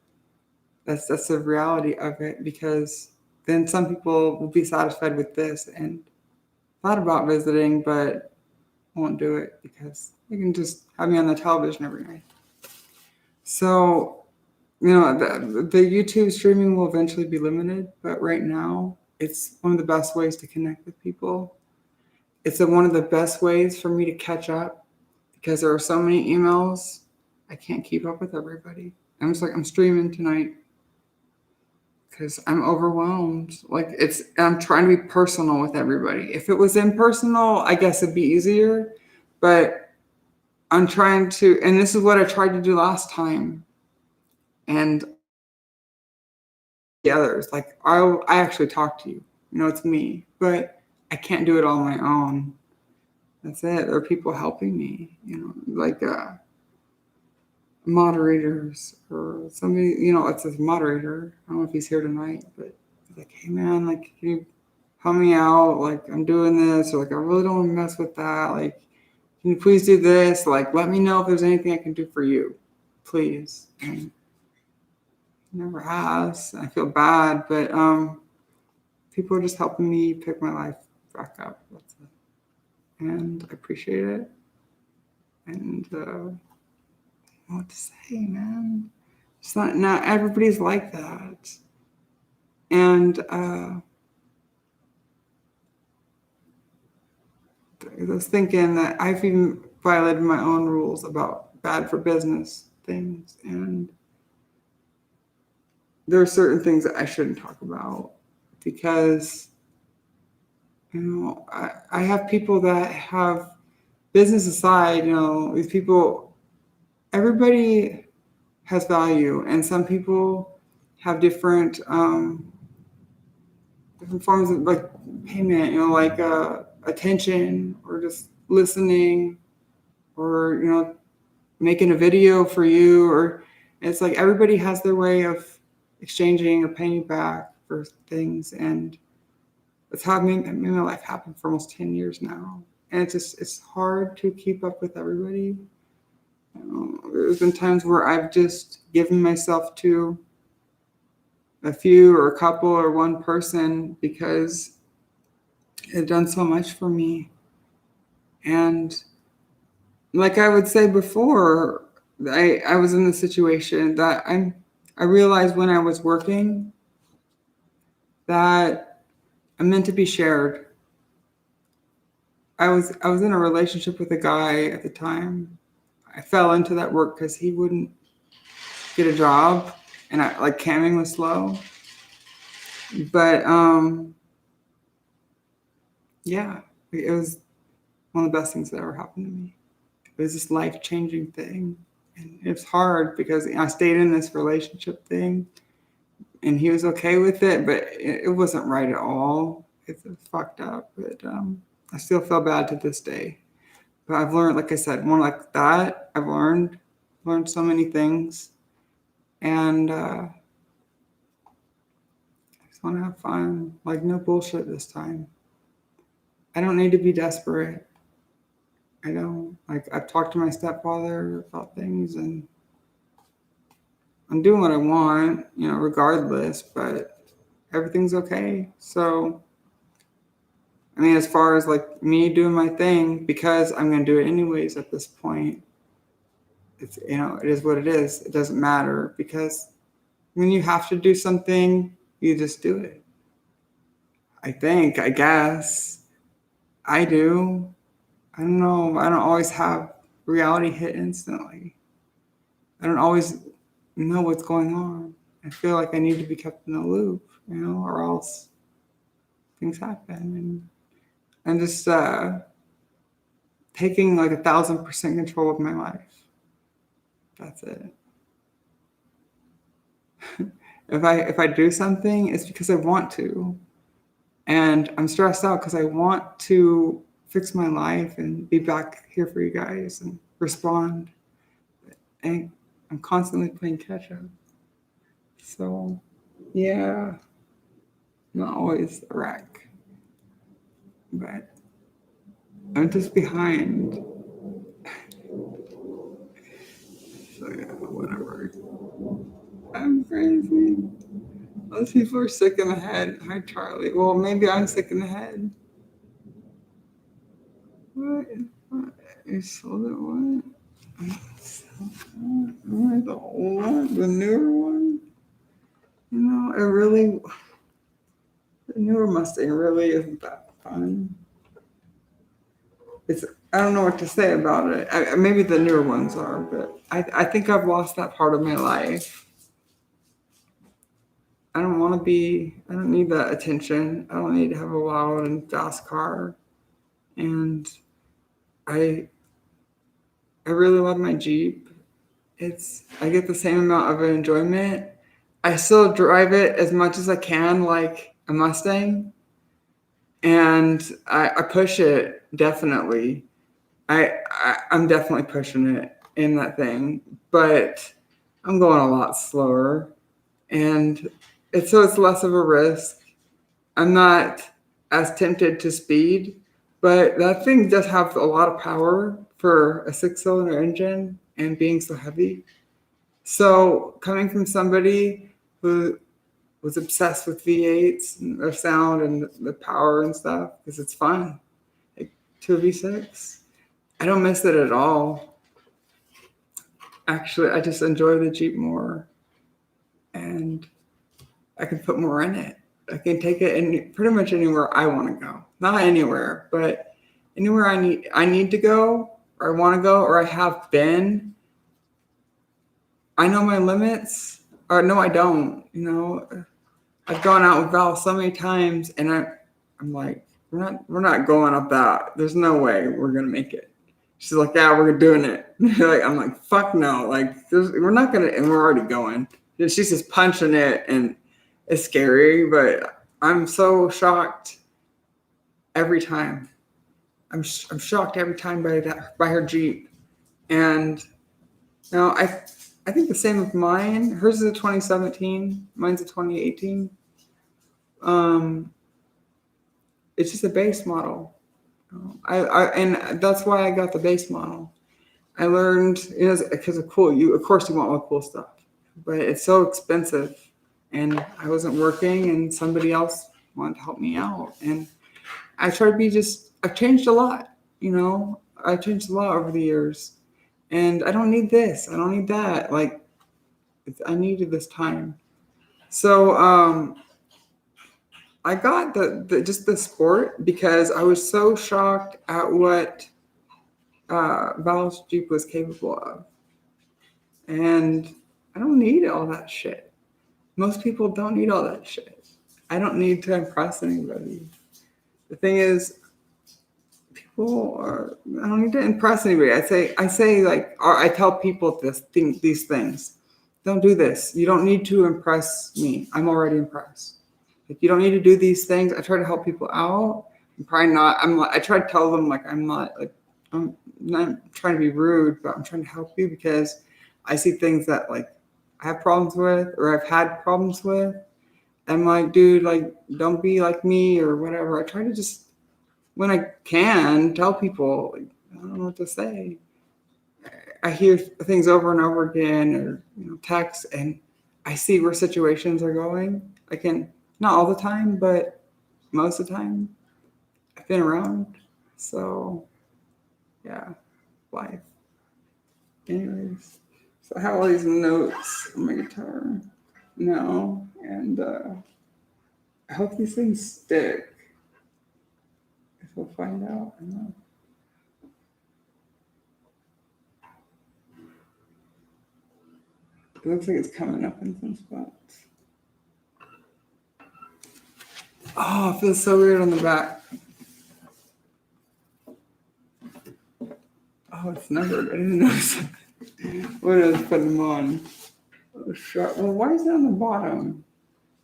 That's the reality of it, because then some people will be satisfied with this and thought about visiting, but won't do it because they can just have me on the television every night. So, the YouTube streaming will eventually be limited, but right now it's one of the best ways to connect with people. It's one of the best ways for me to catch up because there are so many emails. I can't keep up with everybody. I'm just like, I'm streaming tonight because I'm overwhelmed. I'm trying to be personal with everybody. If it was impersonal, I guess it'd be easier, but I'm trying to, and this is what I tried to do last time. And the others, like I actually talk to you, it's me, but I can't do it all on my own. That's it. There are people helping me, like moderators or somebody, it's a moderator. I don't know if he's here tonight, but he's like, hey man, like, can you help me out? Like, I'm doing this, or like, I really don't want to mess with that. Like, can you please do this? Like, let me know if there's anything I can do for you, please. And never has. I feel bad, but people are just helping me pick my life back up. That's it. And I appreciate it. And what to say, man? It's not everybody's like that. And I was thinking that I've even violated my own rules about bad for business things, and there are certain things that I shouldn't talk about because I have people that have business aside, these people, everybody has value, and some people have different forms of like payment, like attention or just listening or making a video for you, or it's like everybody has their way of exchanging or paying you back for things, and it's how made my life happen for almost 10 years now, and it's hard to keep up with everybody. There's been times where I've just given myself to a few or a couple or one person because it done so much for me. And like I would say before, I was in the situation that I realized when I was working that I'm meant to be shared. I was in a relationship with a guy at the time. I fell into that work because he wouldn't get a job, and camming was slow. But yeah, it was one of the best things that ever happened to me. It was this life-changing thing, and it's hard because I stayed in this relationship thing, and he was okay with it, but it wasn't right at all. It's fucked up, but I still feel bad to this day. But I've learned, like I said, more like that. I've learned so many things, and I just want to have fun. Like, no bullshit this time. I don't need to be desperate. I don't. Like, I've talked to my stepfather about things, and I'm doing what I want, regardless, but everything's okay. So, I mean, as far as like me doing my thing, because I'm going to do it anyways at this point, it's, it is what it is. It doesn't matter, because when you have to do something, you just do it. I guess. I do. I don't know. I don't always have reality hit instantly. I don't always know what's going on. I feel like I need to be kept in the loop, or else things happen. And I'm just taking like 1,000% control of my life. That's it. If I do something, it's because I want to. And I'm stressed out because I want to fix my life and be back here for you guys and respond. And I'm constantly playing catch up. So, yeah, not always a wreck. But I'm just behind. So yeah, whatever. I'm crazy. Those people are sick in the head. Hi, Charlie. Well, maybe I'm sick in the head. What? You sold it? What? The old one? The newer one? You know, the newer Mustang really isn't that fun. I don't know what to say about it. Maybe the newer ones are, but I think I've lost that part of my life. I don't need that attention. I don't need to have a loud and fast car. And I really love my Jeep. I get the same amount of enjoyment. I still drive it as much as I can, like a Mustang, and I push it definitely. I'm definitely pushing it in that thing, but I'm going a lot slower, and it's less of a risk. I'm not as tempted to speed, but that thing does have a lot of power for a 6-cylinder engine and being so heavy. So coming from somebody who was obsessed with V8s and their sound and the power and stuff, because it's fun, like to a V6, I don't miss it at all. Actually, I just enjoy the Jeep more, and I can put more in it. I can take it in pretty much anywhere I want to go. Not anywhere, but anywhere I need to go, or I want to go, or I have been. I know my limits, or no, I don't. You know, I've gone out with Val so many times, and I'm like, we're not going up that. There's no way we're gonna make it. She's like, yeah, we're doing it. Like, I'm like, fuck no. Like, we're not gonna, and we're already going. And she's just punching it, and it's scary, but I'm so shocked every time. I'm shocked every time by her Jeep, and you know, I think the same with mine. Hers is a 2017. Mine's a 2018. It's just a base model. And that's why I got the base model. I learned because of cool. Of course you want all the cool stuff, but it's so expensive, and I wasn't working, and somebody else wanted to help me out, and I try to be I've changed a lot. You know, I've changed a lot over the years, and I don't need this. I don't need that. Like, I needed this time. So I got just the sport because I was so shocked at what Val's Jeep was capable of. And I don't need all that shit. Most people don't need all that shit. I don't need to impress anybody. The thing is, I don't need to impress anybody. I say like, or I tell people these things. Don't do this. You don't need to impress me. I'm already impressed. Like, you don't need to do these things. I try to help people out. I try to tell them, like, I'm not trying to be rude, but I'm trying to help you because I see things that, like, I have problems with, or I've had problems with. I'm like, dude, like, don't be like me or whatever. I try to just, when I can, tell people, like, I don't know what to say. I hear things over and over again, or text, and I see where situations are going. I can, not all the time, but most of the time, I've been around. So, yeah, life. Anyways, so I have all these notes on my guitar now, and I hope these things stick. Guess we'll find out. I don't know. It looks like it's coming up in some spots. Oh, it feels so weird on the back. Oh, it's numbered. I didn't notice when I was putting them on. Oh, sharp. Well, why is it on the bottom?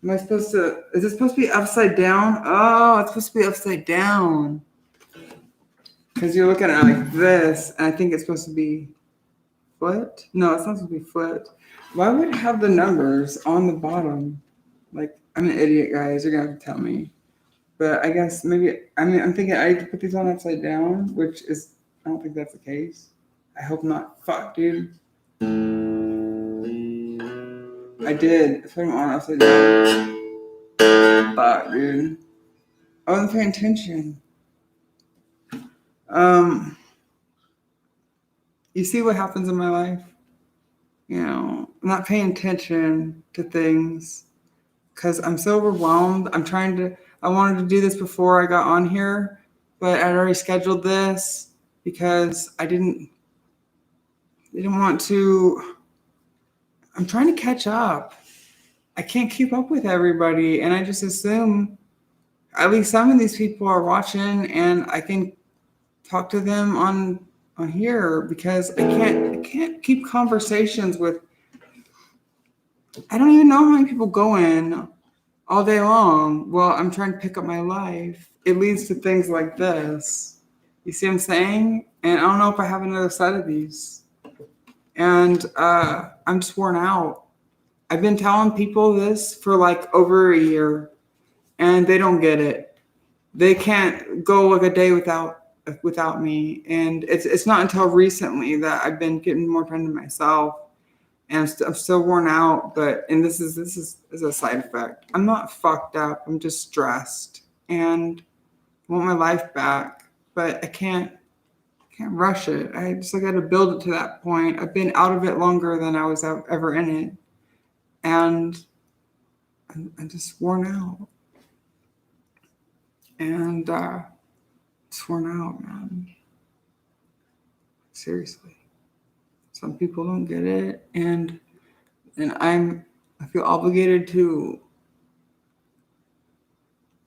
Am I supposed to? Is it supposed to be upside down? Oh, it's supposed to be upside down. Because you're looking at it like this, and I think it's supposed to be foot. No, it's not supposed to be foot. Why would it have the numbers on the bottom? Like, I'm an idiot, guys. You're gonna have to tell me. But I guess maybe, I'm thinking I have to put these on upside down, which is, I don't think that's the case. I hope not. Fuck, dude. I did. If I'm honest, I did. But, dude, I wasn't paying attention. You see what happens in my life? You know, I'm not paying attention to things because I'm so overwhelmed. I wanted to do this before I got on here, but I'd already scheduled this because I didn't want to. I'm trying to catch up. I can't keep up with everybody, and I just assume at least some of these people are watching, and I can talk to them on here because I can't keep conversations with. I don't even know how many people go in all day long. Well, I'm trying to pick up my life. It leads to things like this. You see what I'm saying? And I don't know if I have another set of these. And I'm just worn out. I've been telling people this for like over a year, and they don't get it. They can't go like a day without me. And it's not until recently that I've been getting more time to myself. And I'm still worn out, and this is a side effect. I'm not fucked up. I'm just stressed and I want my life back, but I can't rush it. I just got to build it to that point. I've been out of it longer than I was ever in it, and I'm just worn out. And it's worn out, man. Seriously, some people don't get it, and I feel obligated to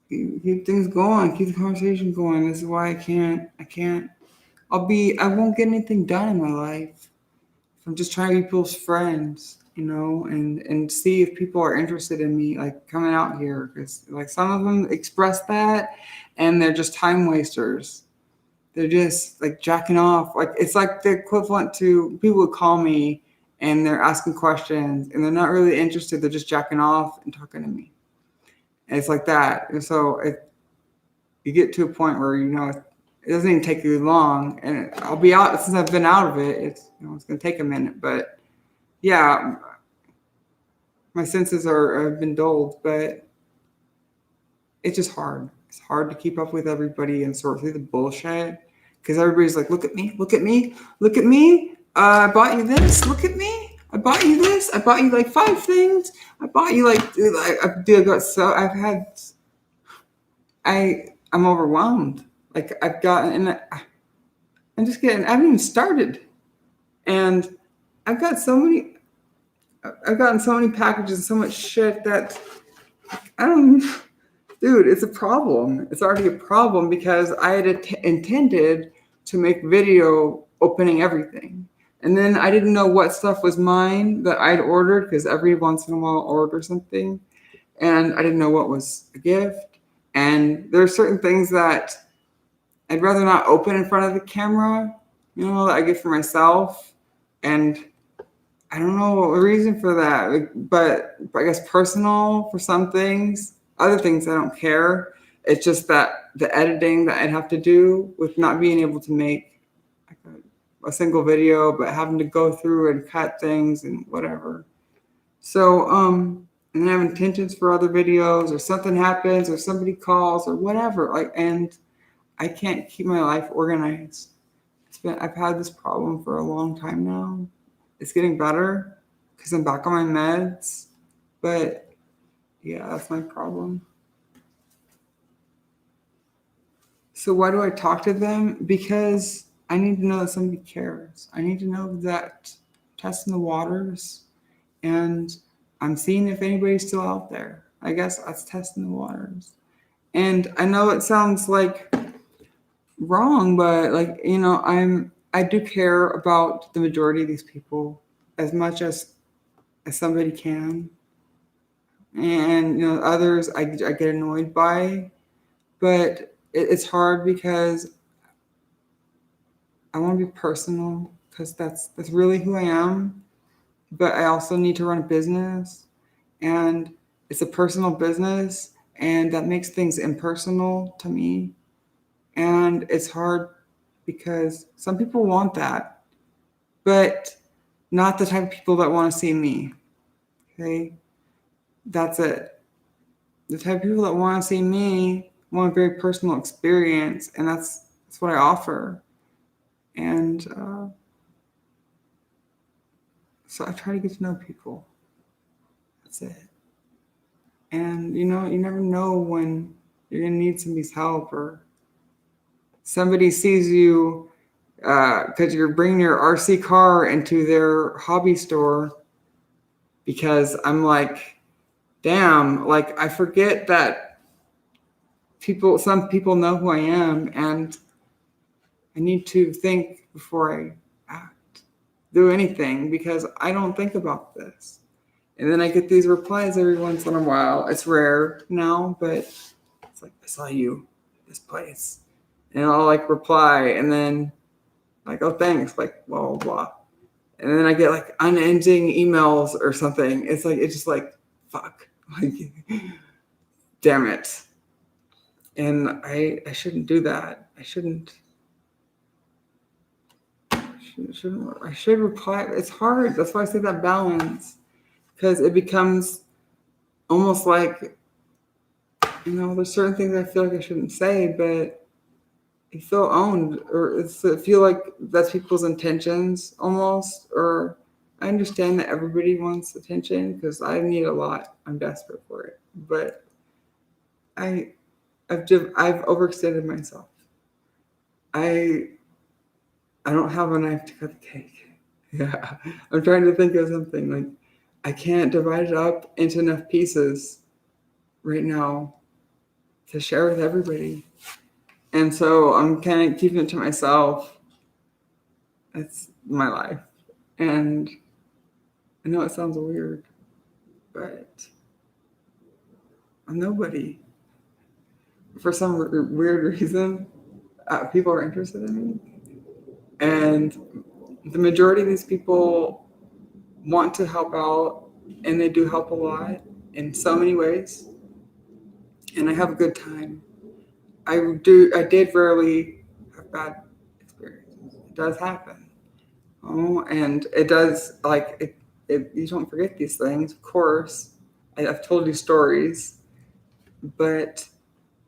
keep things going, keep the conversation going. This is why I won't get anything done in my life. I'm just trying to be people's friends, and see if people are interested in me, like coming out here. Because like some of them express that, and they're just time wasters. They're just like jacking off. Like it's like the equivalent to people would call me and they're asking questions and they're not really interested. They're just jacking off and talking to me. And it's like that. And so you get to a point where, it doesn't even take you long. And I'll be out, since I've been out of it, it's going to take a minute. But yeah, my senses have been dulled, but it's just hard. It's hard to keep up with everybody and sort through the bullshit. Because everybody's like, look at me, look at me, look at me. I bought you this. Look at me. I bought you this. I bought you like 5 things. I bought you I'm overwhelmed. Like I haven't even started. And I've gotten so many packages, so much shit that dude, it's a problem. It's already a problem because I had intended to make video opening everything. And then I didn't know what stuff was mine that I'd ordered because every once in a while I'll order something. And I didn't know what was a gift. And there are certain things that I'd rather not open in front of the camera, that I get for myself. And I don't know the reason for that, but I guess personal for some things. Other things I don't care. It's just that the editing that I'd have to do with not being able to make like a single video, but having to go through and cut things and whatever. So, and I have intentions for other videos, or something happens, or somebody calls, or whatever. And I can't keep my life organized. I've had this problem for a long time now. It's getting better because I'm back on my meds, but yeah, that's my problem. So why do I talk to them? Because I need to know that somebody cares. I need to know that I'm testing the waters and I'm seeing if anybody's still out there. I guess that's testing the waters. And I know it sounds like wrong, but I do care about the majority of these people as much as somebody can. And others I get annoyed by, but it's hard because I want to be personal because that's really who I am. But I also need to run a business, and it's a personal business, and that makes things impersonal to me. And it's hard because some people want that, but not the type of people that want to see me. Okay? That's it. The type of people that want to see me want a very personal experience, and that's what I offer. And so I try to get to know people. That's it. And you never know when you're gonna need somebody's help, or somebody sees you because you're bringing your RC car into their hobby store. Because I'm like, damn, like I forget that some people know who I am, and I need to think before I do anything, because I don't think about this. And then I get these replies every once in a while. It's rare now, but it's like, I saw you this place. And I'll like reply, and then like, oh, thanks, like blah, blah, blah. And then I get like unending emails or something. It's just like, fuck, like, damn it. And I shouldn't do that. I should reply. It's hard. That's why I say that balance, because it becomes almost like, there's certain things I feel like I shouldn't say, but I feel owned, or I feel like that's people's intentions almost. Or I understand that everybody wants attention, because I need a lot. I'm desperate for it, but I've overextended myself. I don't have a knife to cut the cake. Yeah, I'm trying to think of something. Like, I can't divide it up into enough pieces right now to share with everybody. And so I'm kind of keeping it to myself. That's my life. And I know it sounds weird, but I'm nobody. For some weird reason, people are interested in me. And the majority of these people want to help out, and they do help a lot in so many ways. And I have a good time. I did rarely have bad experiences. It does happen. And it does, like, you don't forget these things, of course. I've told you stories, but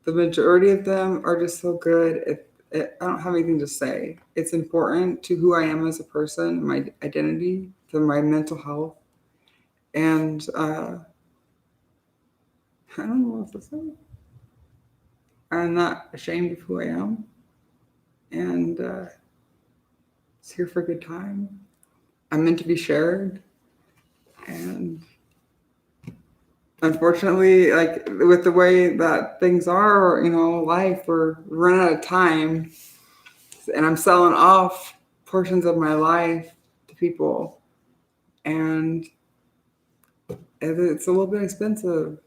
the majority of them are just so good. I don't have anything to say. It's important to who I am as a person, my identity, to my mental health. And I don't know what else to say. I'm not ashamed of who I am. And it's here for a good time. I'm meant to be shared. And unfortunately, like with the way that things are, life, we're running out of time. And I'm selling off portions of my life to people. And it's a little bit expensive.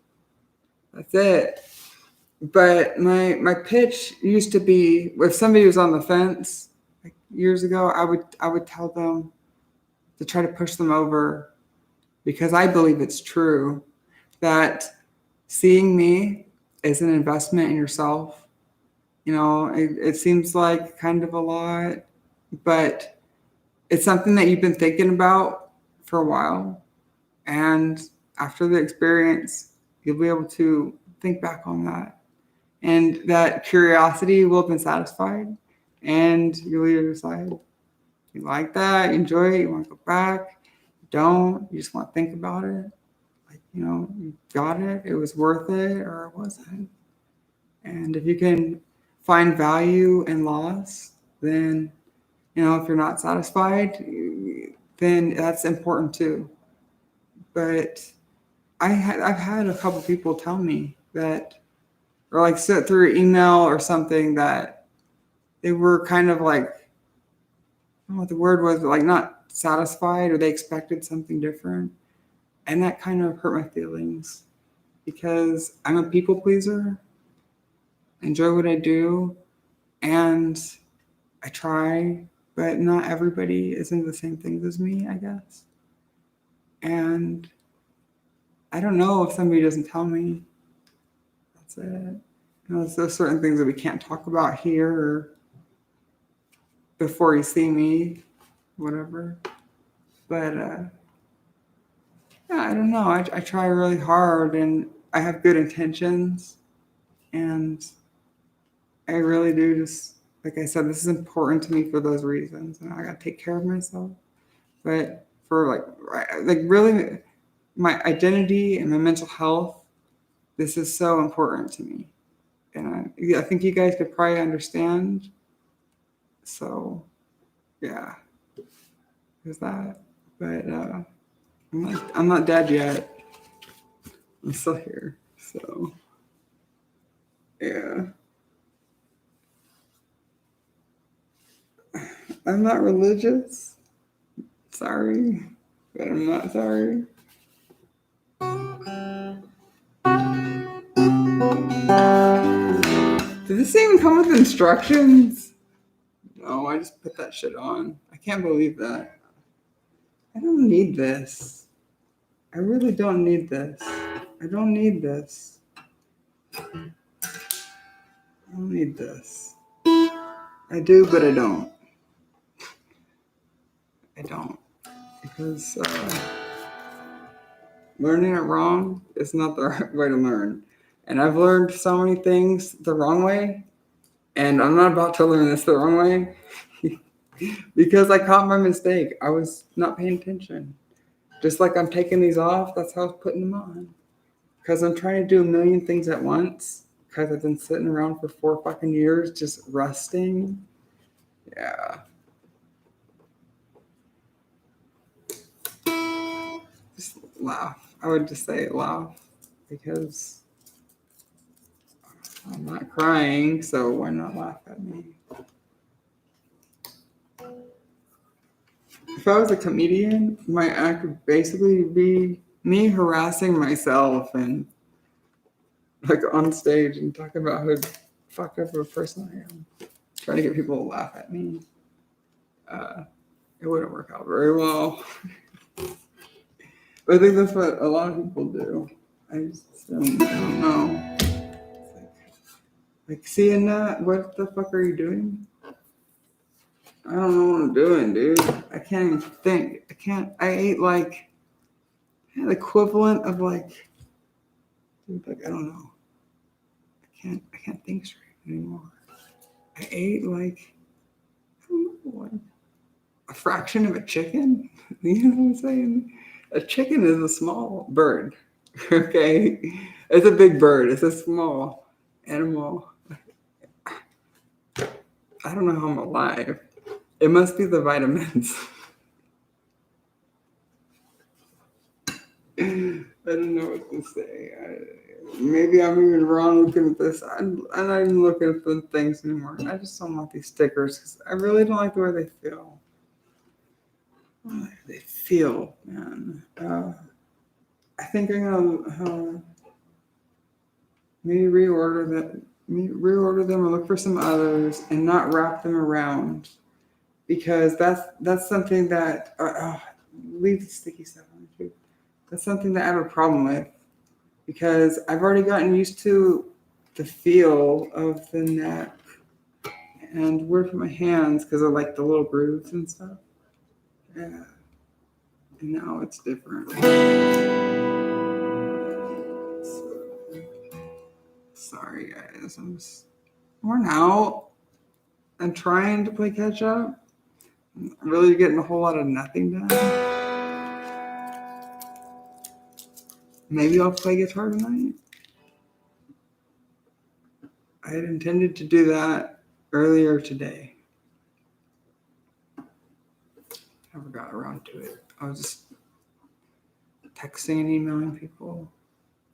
That's it. But my pitch used to be, if somebody was on the fence like years ago, I would tell them to try to push them over, because I believe it's true that seeing me is an investment in yourself. It seems like kind of a lot, but it's something that you've been thinking about for a while. And after the experience, you'll be able to think back on that. And that curiosity will have been satisfied. And you'll either decide you like that, you enjoy it, you want to go back. You don't, you just want to think about it. Like, you got it, it was worth it, or it wasn't. And if you can find value in loss, then, if you're not satisfied, then that's important too. But I've had a couple people tell me that, or like sit through email or something, that they were kind of like, I don't know what the word was, but like not satisfied, or they expected something different. And that kind of hurt my feelings, because I'm a people pleaser. I enjoy what I do, and I try, but not everybody is into the same things as me, I guess. And I don't know if somebody doesn't tell me. That's it. There's certain things that we can't talk about here, or before you see me, whatever. But yeah, I don't know. I try really hard and I have good intentions. And I really do just, like I said, this is important to me for those reasons. And I got to take care of myself. But for like really my identity and my mental health, this is so important to me. And I think you guys could probably understand. So, yeah, there's that. But I'm not dead yet. I'm still here. So, yeah. I'm not religious. Sorry. But I'm not sorry. Did this even come with instructions? No, I just put that shit on. I can't believe that. I don't need this. I really don't need this. I don't need this. I don't need this. I do, but I don't. I don't. Because learning it wrong is not the right way to learn. And I've learned so many things the wrong way, and I'm not about to learn this the wrong way because I caught my mistake. I was not paying attention. Just like I'm taking these off, that's how I was putting them on. Because I'm trying to do a million things at once. Because I've been sitting around for 4 fucking years just resting. Yeah. Just laugh. I would just say laugh. Because I'm not crying, so why not laugh at me? If I was a comedian, my act would basically be me harassing myself and like on stage and talking about how fucked up of a person I am. Trying to get people to laugh at me. It wouldn't work out very well. But I think that's what a lot of people do. I just I don't know. Like seeing that, what the fuck are you doing? I don't know what I'm doing, dude. I can't even think. I ate like the equivalent of like, dude, like I don't know. I can't think straight anymore. I ate like, I don't know, like a fraction of a chicken. You know what I'm saying? A chicken is a small bird. Okay? It's a big bird. It's a small animal. I don't know how I'm alive. It must be the vitamins. I don't know what to say. Maybe I'm even wrong looking at this. I'm not even looking at the things anymore. I just don't want these stickers because I really don't like the way they feel. They feel, man. I think I'm gonna maybe reorder them or look for some others and not wrap them around because that's something that leave the sticky stuff on too. That's something that I have a problem with because I've already gotten used to the feel of the neck and where to put my hands because of like the little grooves and stuff. Yeah. And now it's different. Sorry guys, I'm just worn out. I'm trying to play catch up. I'm really getting a whole lot of nothing done. Maybe I'll play guitar tonight. I had intended to do that earlier today. Never got around to it. I was just texting and emailing people.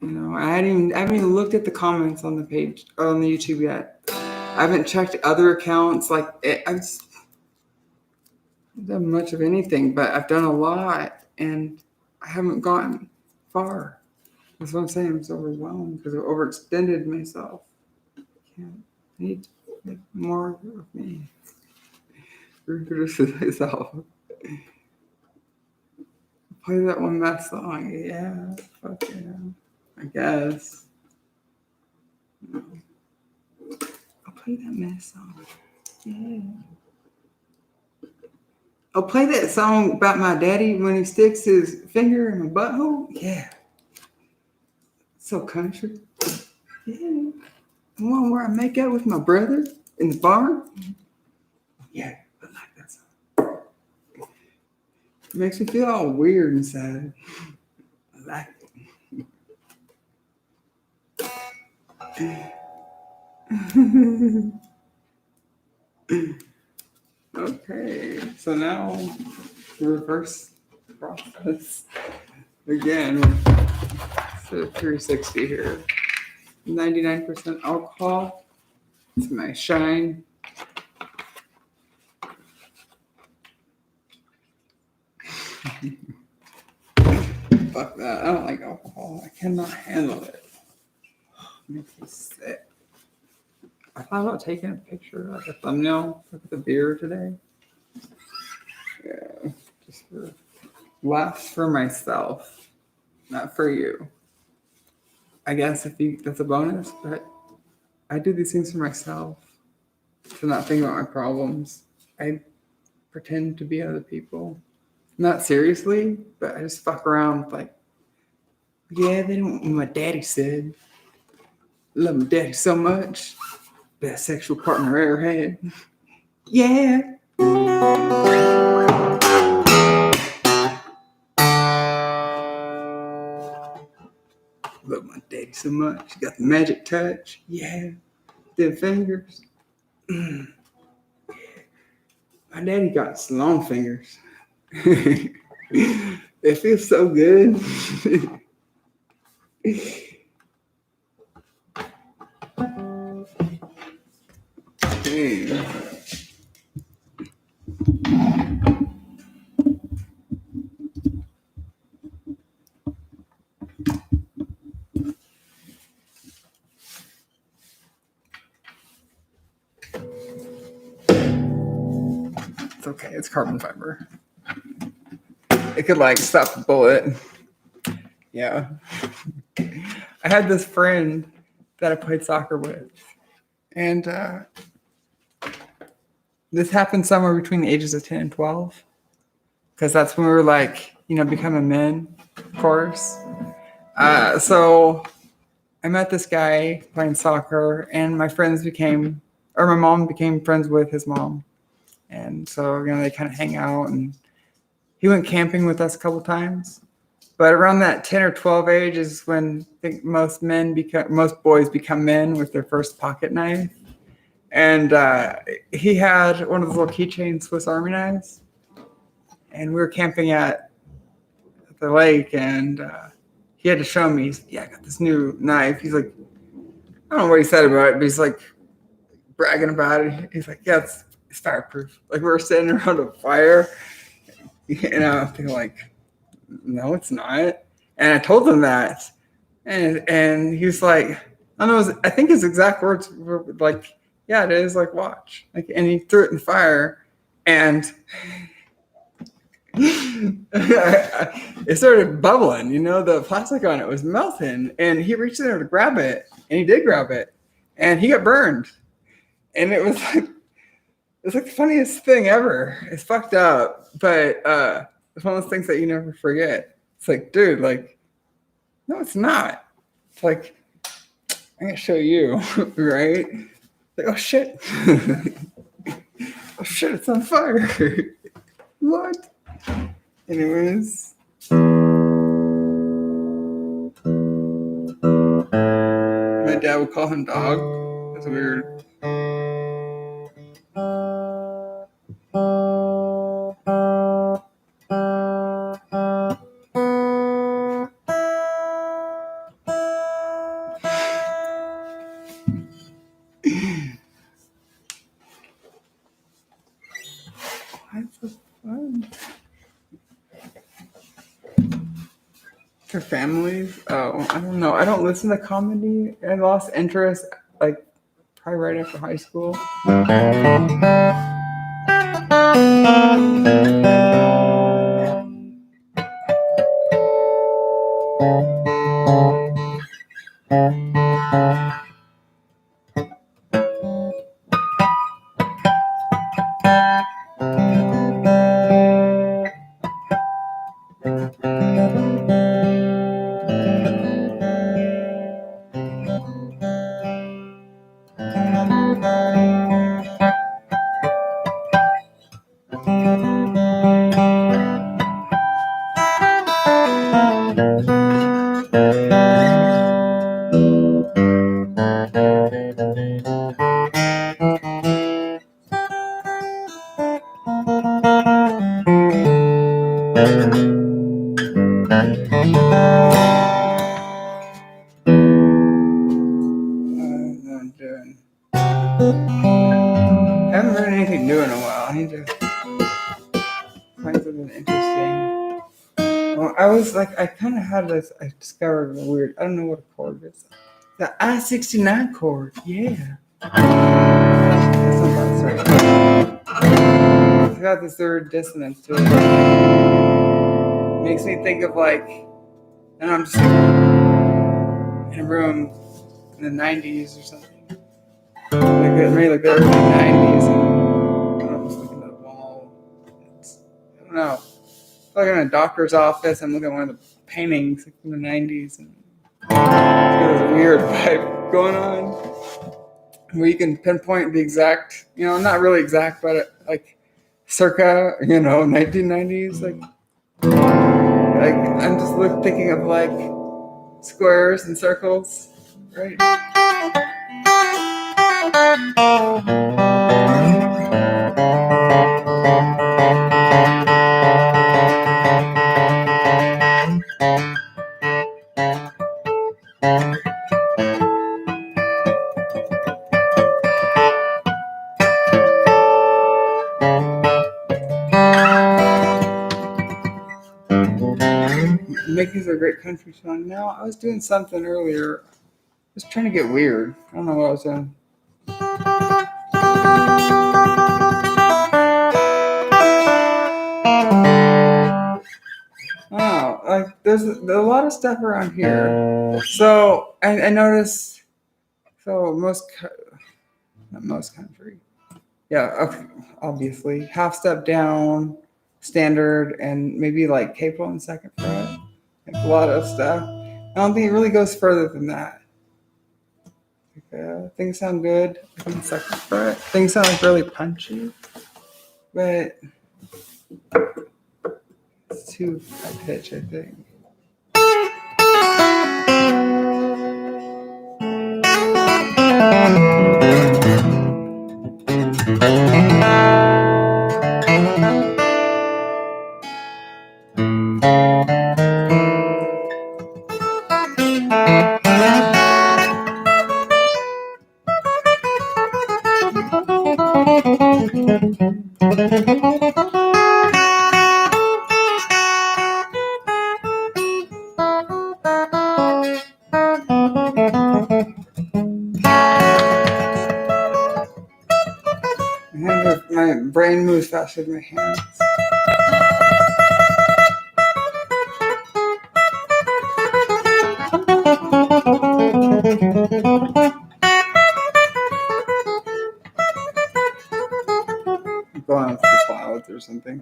You know, I haven't even looked at the comments on the page on the YouTube yet. I haven't checked other accounts. Like I've just done much of anything, but I've done a lot, and I haven't gotten far. That's what I'm saying. I'm so overwhelmed because I've overextended myself. I need to make more of me. Reproduce myself. Play that one last song. Yeah, fuck yeah. I guess. I'll play that mess song. Yeah. I'll play that song about my daddy when he sticks his finger in my butthole. Yeah. So country. Yeah. The one where I make out with my brother in the barn. Yeah, I like that song. It makes me feel all weird inside. I like it. Okay, so now reverse process again. So 360 here. 99% alcohol. It's my shine. Fuck that. I don't like alcohol. I cannot handle it. It makes me sick. I thought about taking a picture, like a thumbnail, with the beer today. Yeah, just for laughs for myself, not for you. I guess that's a bonus, but I do these things for myself to not think about my problems. I pretend to be other people. Not seriously, but I just fuck around with like, yeah, they don't want what my daddy said. Love my daddy so much. Best sexual partner I ever had. Yeah. Love my daddy so much. He got the magic touch. Yeah. Them fingers. My daddy got long fingers. They feel so good. Hey. It's okay. It's carbon fiber. It could like stop a bullet. Yeah. I had this friend that I played soccer with, and this happened somewhere between the ages of 10 and 12, because that's when we were like, becoming men, of course. So I met this guy playing soccer, and my mom became friends with his mom. And so, they kind of hang out, and he went camping with us a couple times. But around that 10 or 12 age is when I think most boys become men with their first pocket knife. And he had one of those little keychain Swiss Army knives. And we were camping at the lake, and he had to show me. He's like, yeah, I got this new knife. He's like, I don't know what he said about it, but he's like bragging about it. He's like, yeah, it's fireproof. Like, we were sitting around a fire, I'm thinking like, no, it's not. And I told him that, and he was like, I don't know, I think his exact words were like, yeah, it is, like, watch. Like, and he threw it in the fire, and it started bubbling, the plastic on it was melting, and he reached in there to grab it, and he did grab it, and he got burned. And it was like the funniest thing ever. It's fucked up, but it's one of those things that you never forget. It's like, dude, like, no, it's not. It's like, I'm gonna show you, right? Like, oh shit. Oh shit, it's on fire. What? Anyways. My dad would call him dog. That's weird. That's so fun. For families? Oh, I don't know. I don't listen to comedy. I lost interest, like, probably right after high school. I'm doing. I haven't read anything new in a while. I need to find something interesting. Well, I kind of had this. I discovered a weird. I don't know what a chord is. The I-69 chord. Yeah. That's not bad, sorry. It's got this third dissonance to it. Makes me think of and I'm just in a room in the 90s or something. Maybe like the early 90s. And I'm just looking at the wall. I don't know. Like in a doctor's office, I'm looking at one of the paintings from the 90s. And there's a weird vibe going on where you can pinpoint the exact, not really exact, but like circa, 1990s. Like I'm just thinking of squares and circles, right? Mickey's a great country song. Now, I was doing something earlier. I was trying to get weird. I don't know what I was doing. Oh, there's a lot of stuff around here. So I noticed. So not most country. Yeah, okay, obviously half step down, standard, and maybe like capo and second fret. Like a lot of stuff. I don't think it really goes further than that. Things sound good. I think second fret. Things sound really punchy, but it's too high pitch, I think. My brain moves faster than my hands. I'm going with the clouds or something.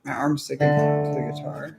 My arm's sticking to the guitar.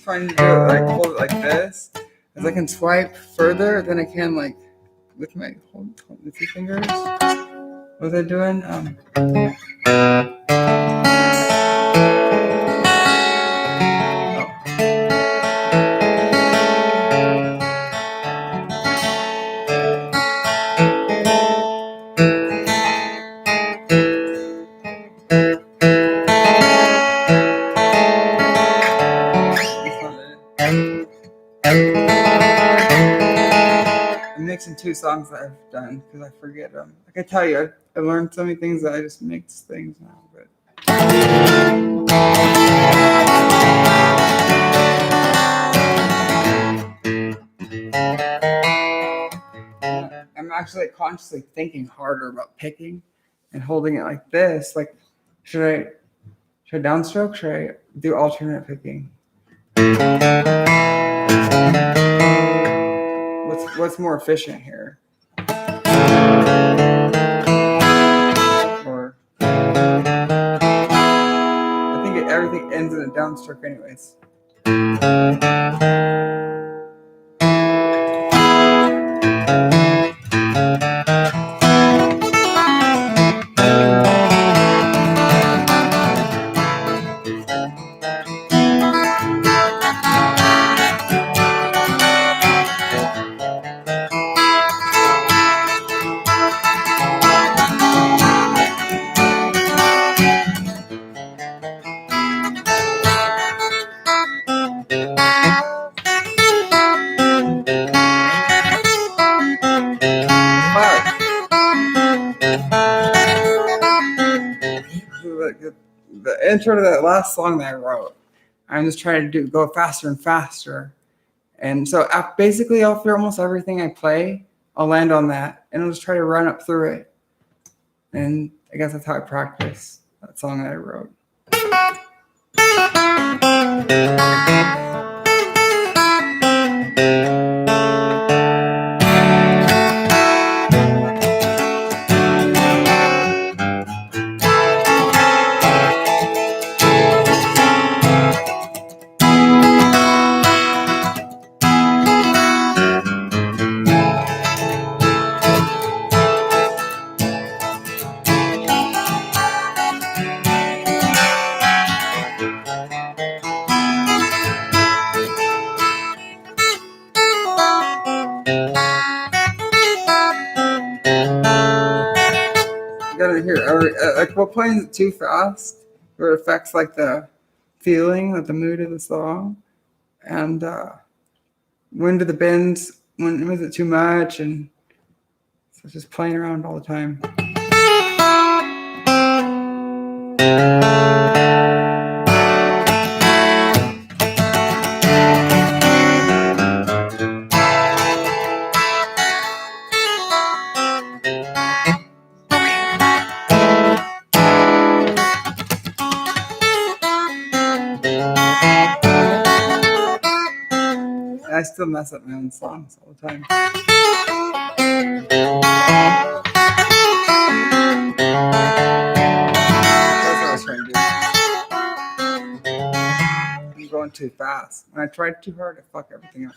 Trying to do it hold it like this, as I can swipe further than I can with my hold the two fingers. What was I doing? mixing 2 songs that I've done because I forget them. Like I tell you, I learned so many things that I just mix things now. But I'm actually consciously thinking harder about picking and holding it like this. Like, should I downstroke? Should I do alternate picking? What's more efficient here? Or I think everything ends in a downstroke anyways. The intro to that last song that I wrote, I'm just trying to go faster and faster. And so basically after almost everything I play, I'll land on that and I'll just try to run up through it. And I guess that's how I practice that song that I wrote. You gotta hear, like, we're playing it too fast, where it affects like the feeling, like the mood of the song, and when do the bends, when was it too much, and so it's just playing around all the time. I still mess up my own songs all the time. That's what I was trying to do. I'm going too fast. When I tried too hard, I fuck everything up.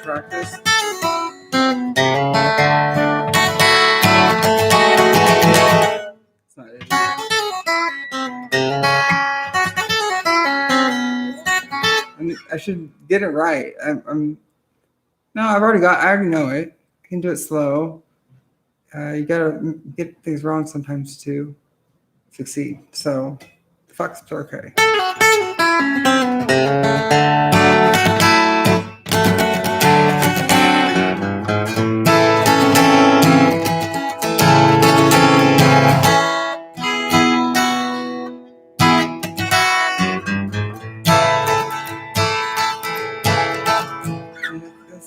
Practice. It's not it. I should get it right. No, I already know it. I can do it slow. You gotta get things wrong sometimes to succeed. So, fuck's okay.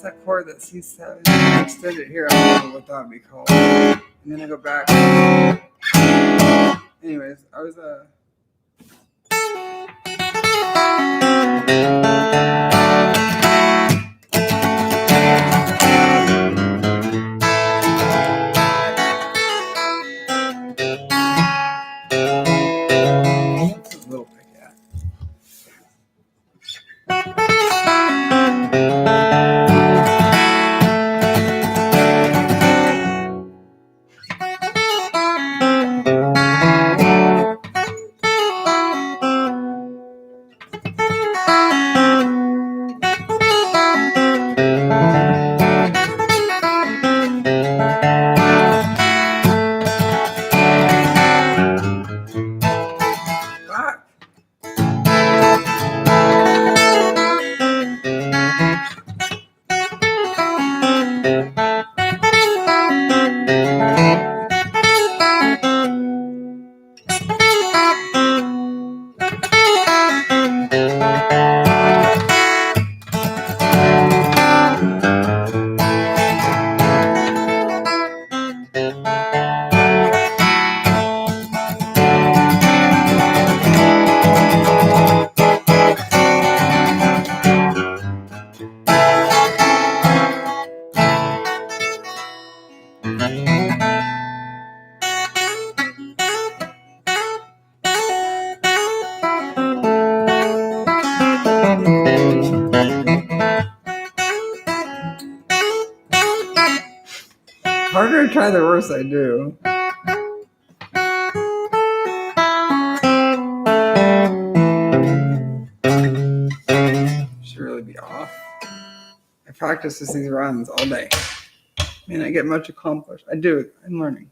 That chord that C7, I extended here, I don't know what that would be called. And then I go back. Anyways, I was a little pick at. try the worst I do. Should really be off. I practice these runs all day. And I get much accomplished. I do. I'm learning.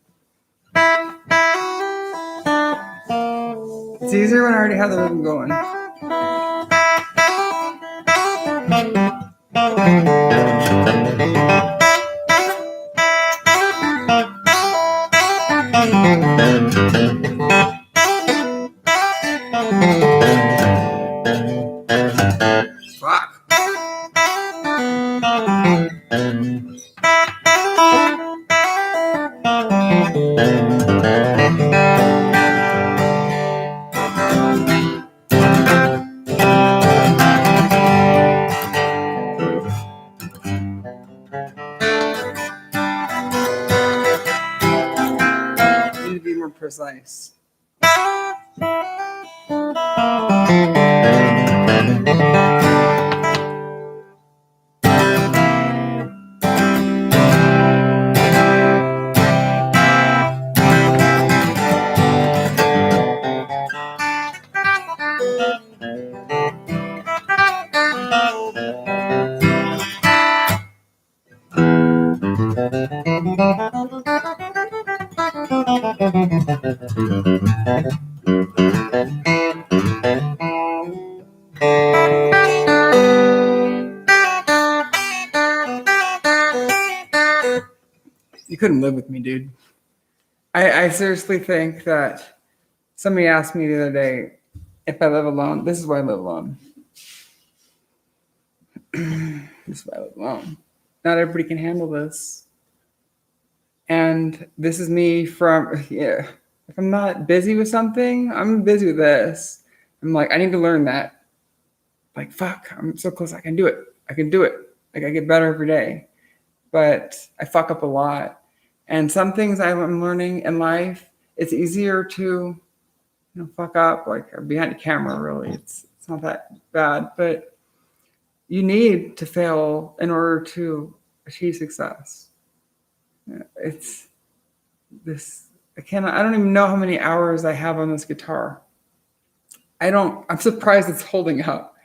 It's easier when I already have the rhythm going. Fuck. Need to be more precise. You couldn't live with me, dude. I seriously think that somebody asked me the other day if I live alone. This is why I live alone. This is why I live alone. Not everybody can handle this. And this is me from, yeah. If I'm not busy with something, I'm busy with this. I'm like, I need to learn that. Like, fuck, I'm so close. I can do it. I can do it. Like, I get better every day. But I fuck up a lot. And some things I'm learning in life, it's easier to, fuck up. Like, behind the camera, really. It's not that bad. But you need to fail in order to achieve success. It's this, I don't even know how many hours I have on this guitar. I'm surprised it's holding up.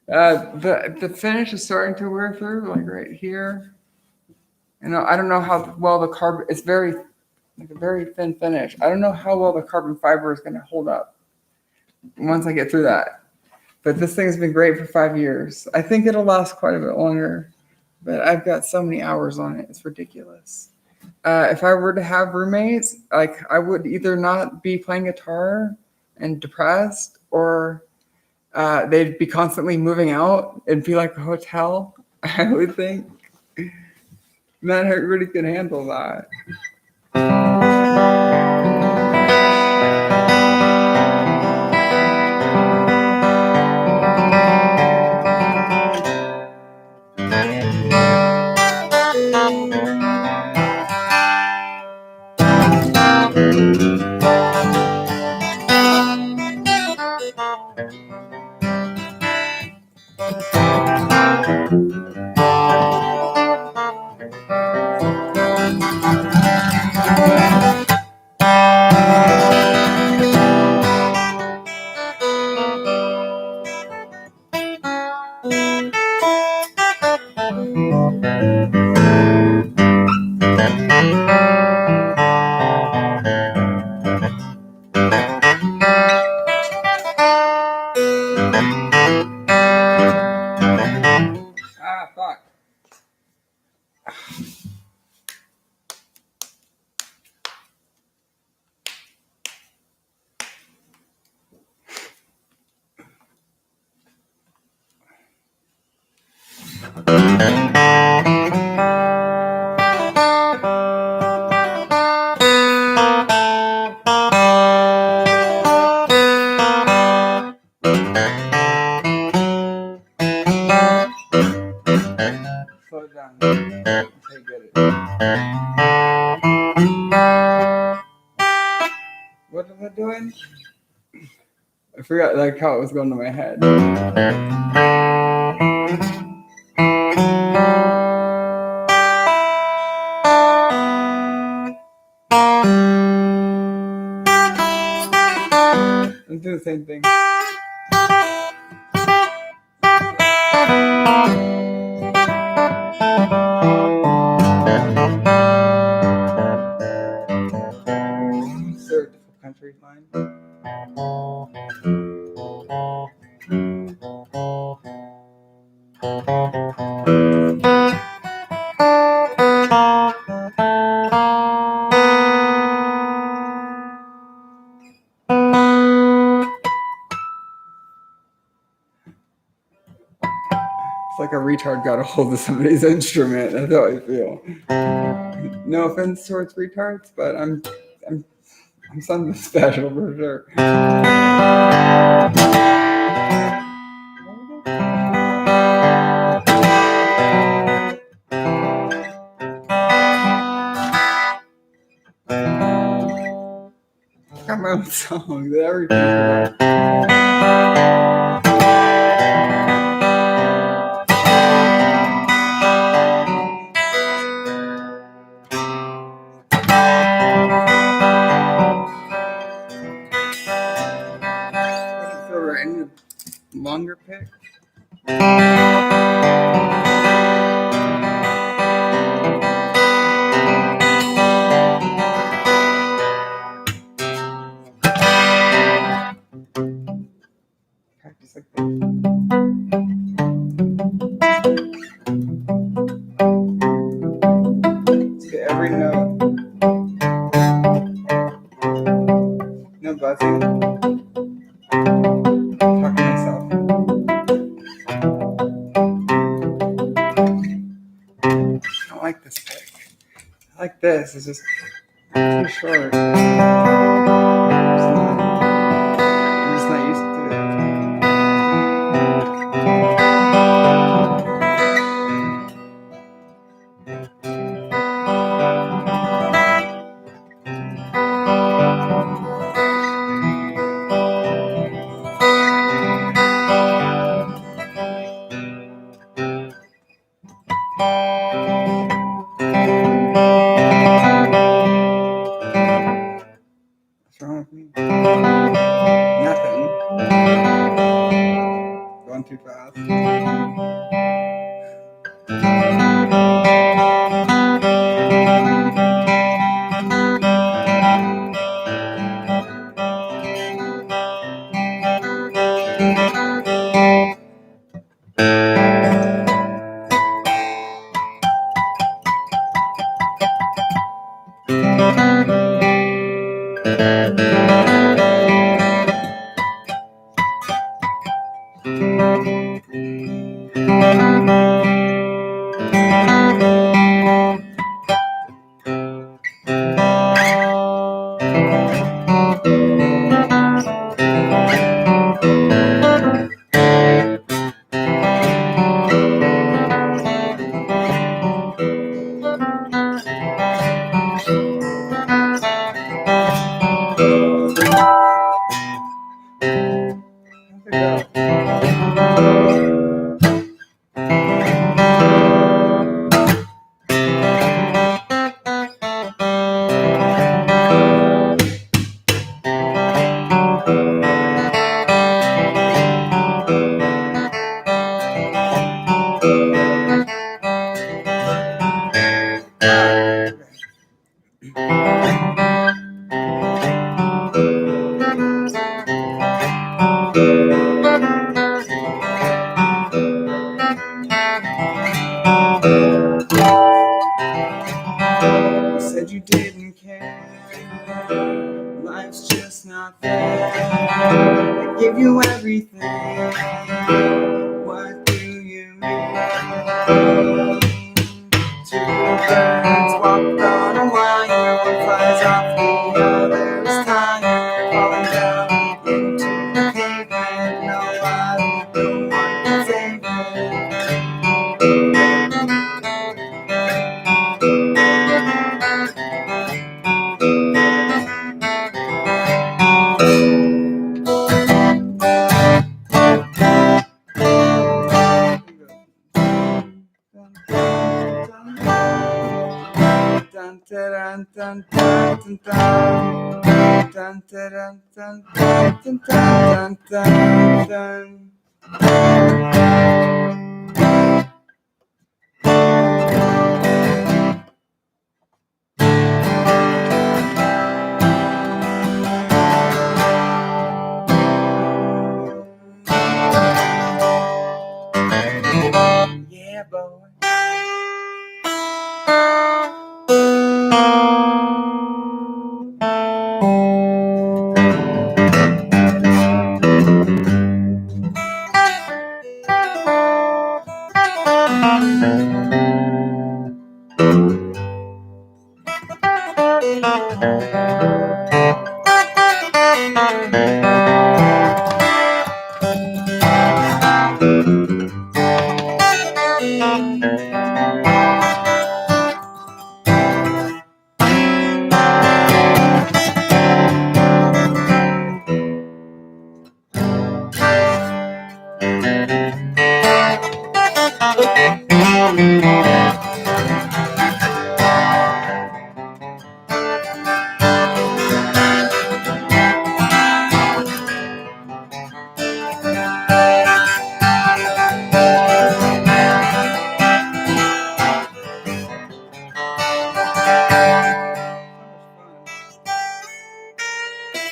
The finish is starting to wear through, like right here. I don't know how well the carbon, it's very, like a very thin finish. I don't know how well the carbon fiber is going to hold up once I get through that. But this thing's been great for 5 years. I think it'll last quite a bit longer, but I've got so many hours on it. It's ridiculous. If I were to have roommates, like I would either not be playing guitar and depressed, or they'd be constantly moving out and be like a hotel. I would think. Not everybody can handle that. Fuck. Slow it down. Okay, get it. What was I doing? I forgot like how it was going to my head. Let's do the same thing. Third country line. It's like a retard got a hold of somebody's instrument. That's how I feel. No offense towards retards, but I'm something special for sure. I got my own song. Everything. Longer pick. Practice like this. Let's get every note. No buzzing. Talking to myself. I don't like this pick. I like this. It's just too short. I'm just not used to it. What's wrong with me? Nothing. Going too fast. You said you didn't care. Life's just not fair. I give you everything. What do you mean? Two birds walked on a wire. One flies off the other is tired. Falling down into the pavement. Nobody, no one can save it. dun, dun, dun, dun, dun, dun, dun. Yeah, boy.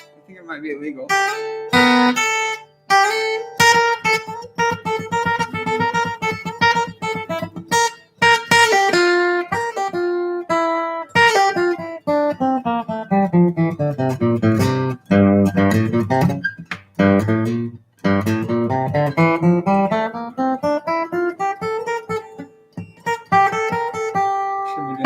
I think it might be illegal. Should be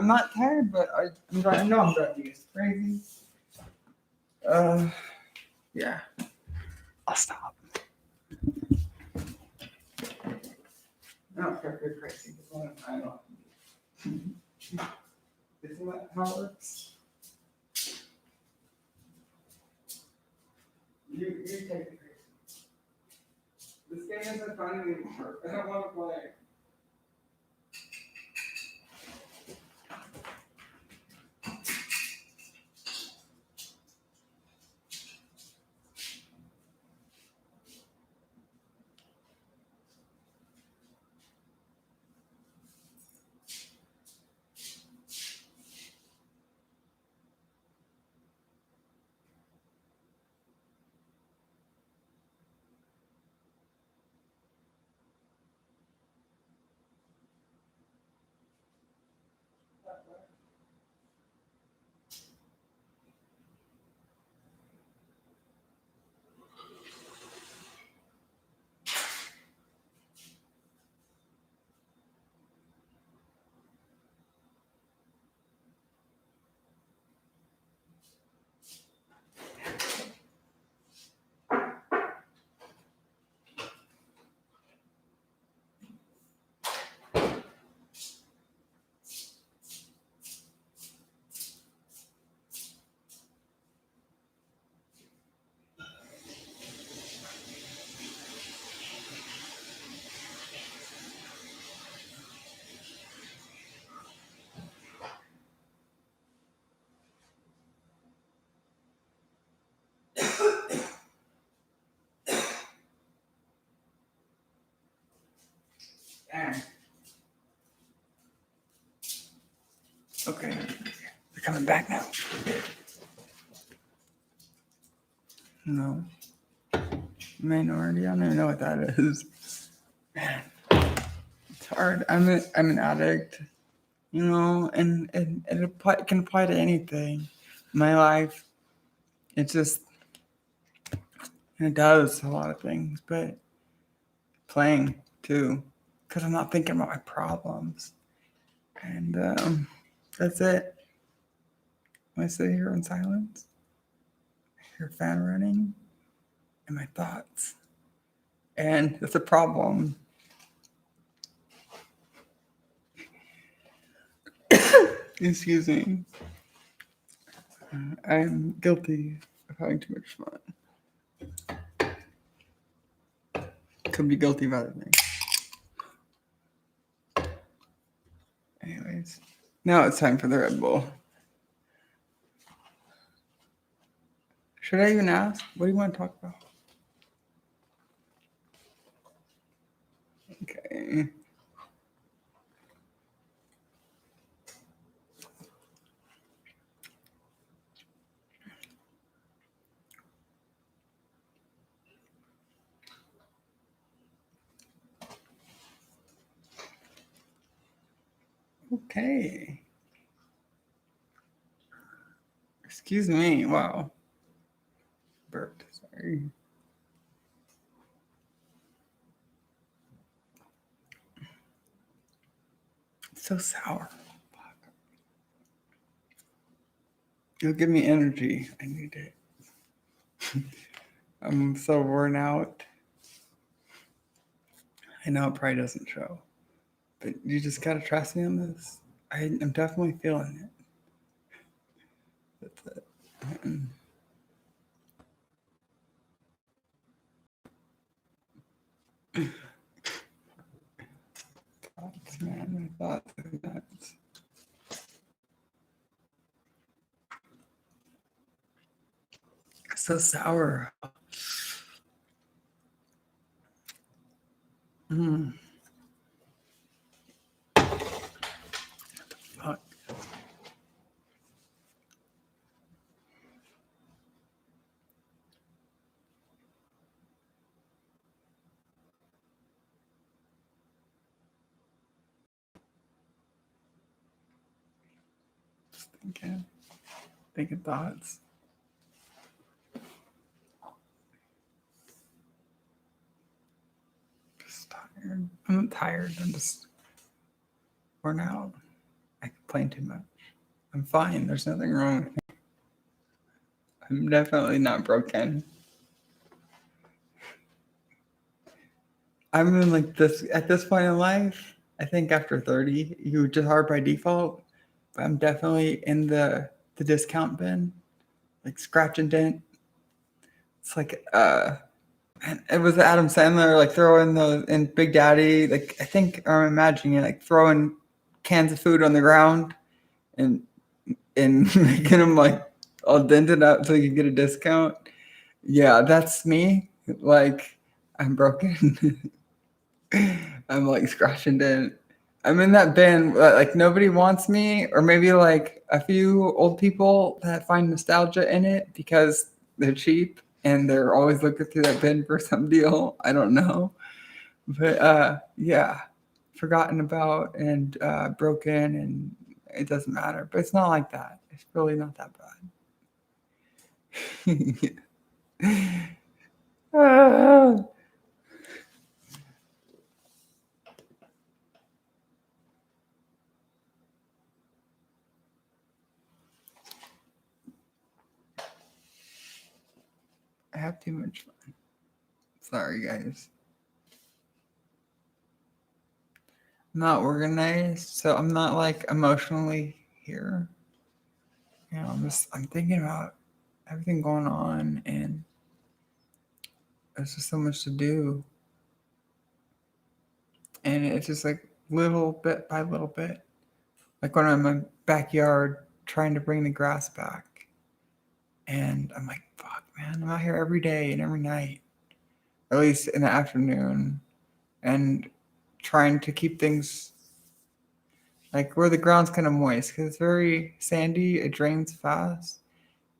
I'm not tired, but I know I'm driving you crazy. Yeah. I'll stop. I don't care if you're crazy. I don't. Isn't that how it works? You take it crazy. This game isn't fun anymore. I don't want to play. Damn. Okay. They're coming back now. No. Minority. I don't even know what that is. Man, it's hard. I'm an addict, you know, and it can apply to anything. My life, it just it does a lot of things, but playing too, because I'm not thinking about my problems, and that's it. When I sit here in silence, I hear a fan running, and my thoughts, and that's a problem. Excuse me. I'm guilty of having too much fun. Could be guilty of other things. Anyways, now it's time for the Red Bull. Should I even ask? What do you want to talk about? Okay. Okay. Excuse me. Wow. Burped. Sorry. It's so sour. Fuck. It'll give me energy. I need it. I'm so worn out. I know it probably doesn't show, but you just gotta trust me on this. I'm definitely feeling it. That's it. Thoughts, man. My thoughts are nuts. So sour. Mm. Fuck. Just thinking thoughts. Just tired. I'm not tired. I'm just worn out. I complain too much. I'm fine. There's nothing wrong with me. I'm definitely not broken. I'm in like this at this point in life. I think after 30, you just are by default. But I'm definitely in the discount bin, like scratch and dent. It's like and it was Adam Sandler like throwing the in Big Daddy. Like I think I'm imagining it like throwing cans of food on the ground and making them like all dented up so you can get a discount. Yeah, that's me. Like I'm broken. I'm like scratching in. I'm in that bin. Like nobody wants me, or maybe like a few old people that find nostalgia in it because they're cheap and they're always looking through that bin for some deal. I don't know, but yeah, forgotten about and broken, and it doesn't matter. But it's not like that. It's really not that bad. Ah. I have too much fun. Sorry, guys. I'm not organized, so I'm not like emotionally here. I'm thinking about everything going on, and there's just so much to do, and it's just like little bit by little bit. Like when I'm in my backyard trying to bring the grass back, and I'm like, fuck, man, I'm out here every day and every night, or at least in the afternoon, and trying to keep things like where the ground's kind of moist because it's very sandy, it drains fast,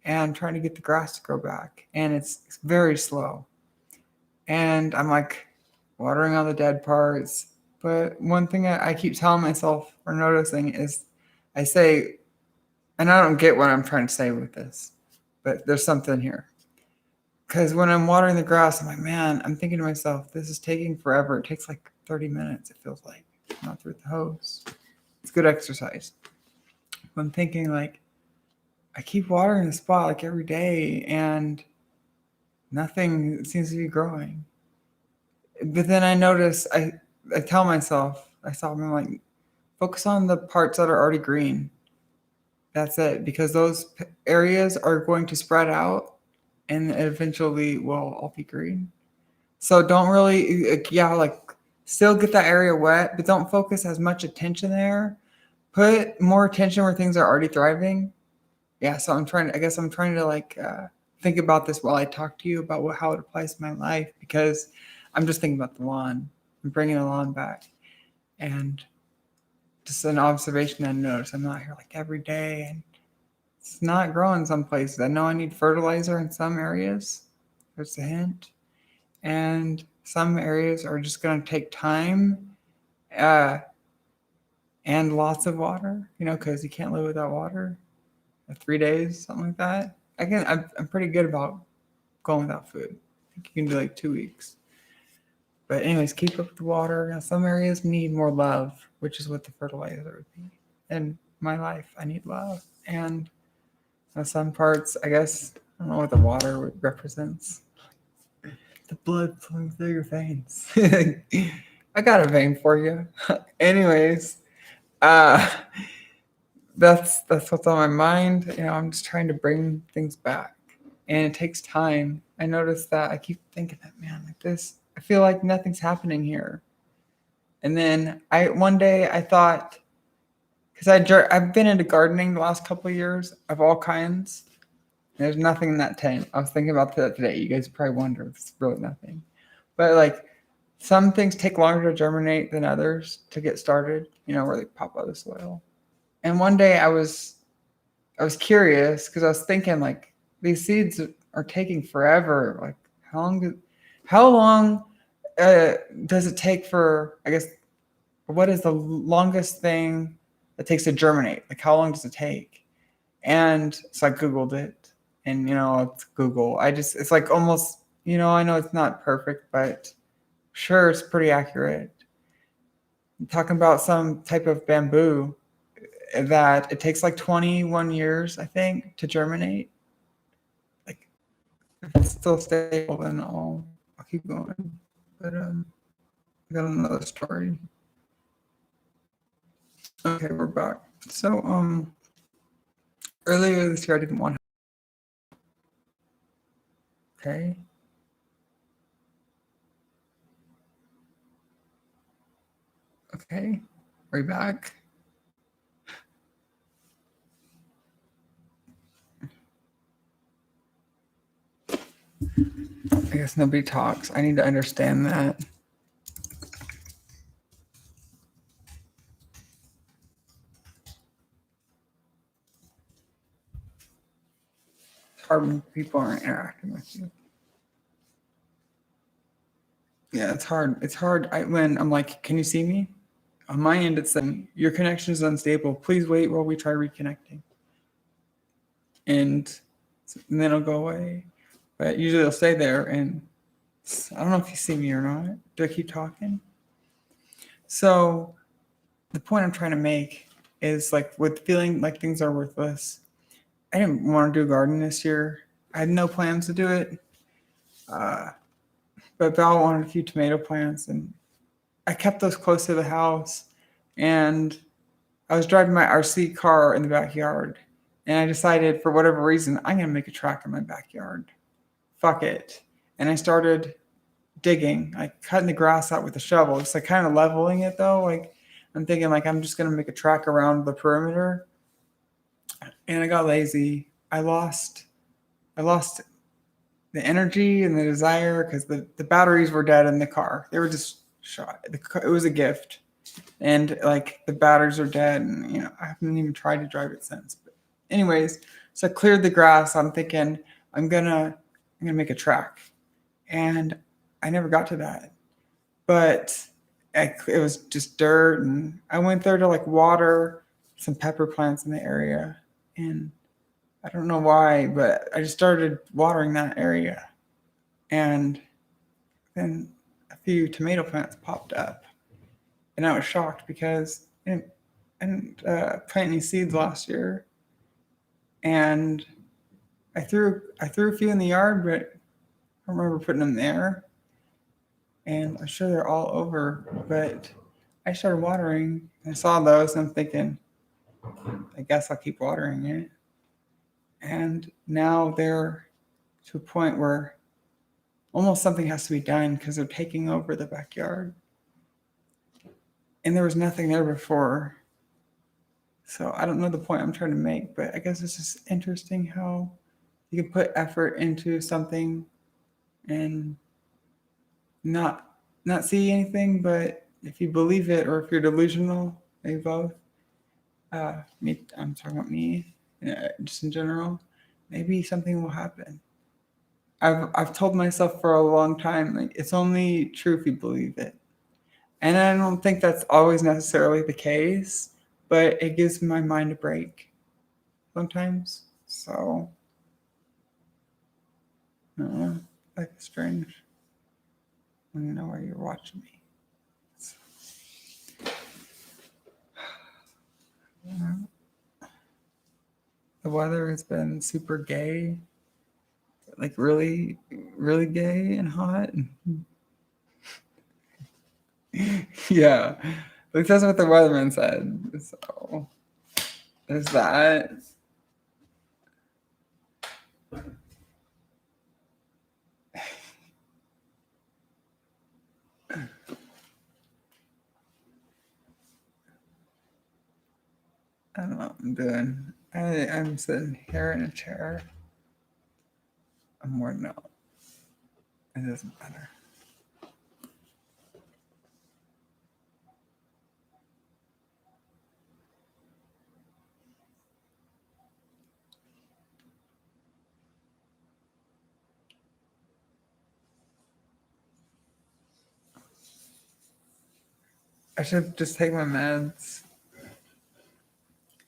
and I'm trying to get the grass to grow back, and it's very slow. And I'm like watering all the dead parts. But one thing I keep telling myself or noticing is I say, and I don't get what I'm trying to say with this, but there's something here. Because when I'm watering the grass, I'm like, man, I'm thinking to myself, this is taking forever. It takes like 30 minutes, it feels like, not through the hose. It's good exercise. I'm thinking like, I keep watering the spot like every day and nothing seems to be growing. But then I notice, I tell myself, I stop and I'm like, focus on the parts that are already green. That's it. Because those areas are going to spread out and eventually will all be green. So don't really, yeah, like still get that area wet, but don't focus as much attention there. Put more attention where things are already thriving. Yeah, so I guess I'm trying to like think about this while I talk to you about how it applies to my life because I'm just thinking about the lawn. I'm bringing the lawn back. And just an observation I noticed. I'm not here like every day and it's not growing some places. I know I need fertilizer in some areas. There's a hint. And some areas are just going to take time and lots of water, because you can't live without water. 3 days, something like that. I'm pretty good about going without food. I think you can do like 2 weeks. But anyways, keep up with the water. Now, some areas need more love, which is what the fertilizer would be. In my life, I need love. And some parts, I guess, I don't know what the water represents. The blood flowing through your veins. I got a vein for you. Anyways, that's what's on my mind. I'm just trying to bring things back, and it takes time. I notice that I keep thinking that, man, like this. I feel like nothing's happening here. And then one day I thought, because I've been into gardening the last couple of years of all kinds. There's nothing in that tent. I was thinking about that today. You guys probably wonder if it's really nothing. But like some things take longer to germinate than others to get started, where they pop out of the soil. And one day I was curious because I was thinking like these seeds are taking forever. Like how long does it take for, I guess, what is the longest thing that takes to germinate? Like how long does it take? And so I Googled it, and it's Google. It's like almost, I know it's not perfect, but sure, it's pretty accurate. I'm talking about some type of bamboo. that it takes like 21 years, I think, to germinate. Like, if it's still stable, then I'll keep going. But I got another story. Okay, we're back. So earlier this year I didn't want. Okay. Okay. Are we back? I guess nobody talks. I need to understand that. It's hard when people aren't interacting with you. Yeah, it's hard. It's hard when I'm like, can you see me? On my end, it's saying, your connection is unstable. Please wait while we try reconnecting. And then it'll go away. But usually it'll stay there. And I don't know if you see me or not. Do I keep talking? So the point I'm trying to make is like with feeling like things are worthless. I didn't want to do a garden this year. I had no plans to do it. But Val wanted a few tomato plants, and I kept those close to the house. And I was driving my RC car in the backyard, and I decided for whatever reason, I'm going to make a track in my backyard. Fuck it. And I started digging, like cutting the grass out with a shovel. It's like kind of leveling it though. Like I'm thinking like I'm just going to make a track around the perimeter. And I got lazy. I lost the energy and the desire because the batteries were dead in the car. They were just shot. It was a gift. And like the batteries are dead, and I haven't even tried to drive it since. But anyways, so I cleared the grass. I'm thinking I'm gonna make a track, and I never got to that. But it was just dirt, and I went there to like water some pepper plants in the area, and I don't know why, but I just started watering that area, and then a few tomato plants popped up. And I was shocked because I didn't plant any seeds last year, and I threw a few in the yard, but I don't remember putting them there. And I'm sure they're all over. But I started watering. And I saw those, and I'm thinking, I guess I'll keep watering it. And now they're to a point where almost something has to be done because they're taking over the backyard. And there was nothing there before. So I don't know the point I'm trying to make, but I guess it's just interesting how you can put effort into something and not see anything, but if you believe it or if you're delusional, maybe both. I'm talking about me, just in general. Maybe something will happen. I've told myself for a long time, like it's only true if you believe it. And I don't think that's always necessarily the case, but it gives my mind a break sometimes. So, like strange when you know why you're watching me. So, the weather has been super gay, like really, really gay and hot. Yeah, like that's what the weatherman said. So there's that. I don't know what I'm doing. I'm sitting here in a chair. I'm worn out. It doesn't matter. I should just take my meds.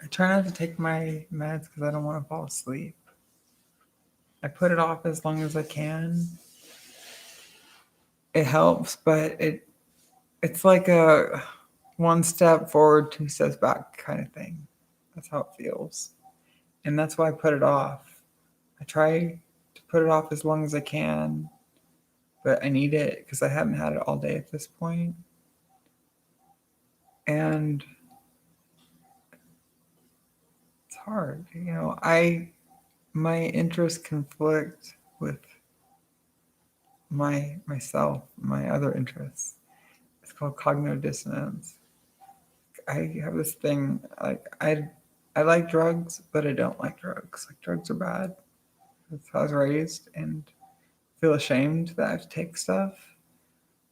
I try not to take my meds because I don't want to fall asleep. I put it off as long as I can. It helps, but it's like a one step forward, two steps back kind of thing. That's how it feels. And that's why I put it off. I try to put it off as long as I can, but I need it because I haven't had it all day at this point. And it's hard. My interests conflict with myself, my other interests. It's called cognitive dissonance. I have this thing, like I like drugs, but I don't like drugs. Like, drugs are bad. That's how I was raised, and feel ashamed that I have to take stuff,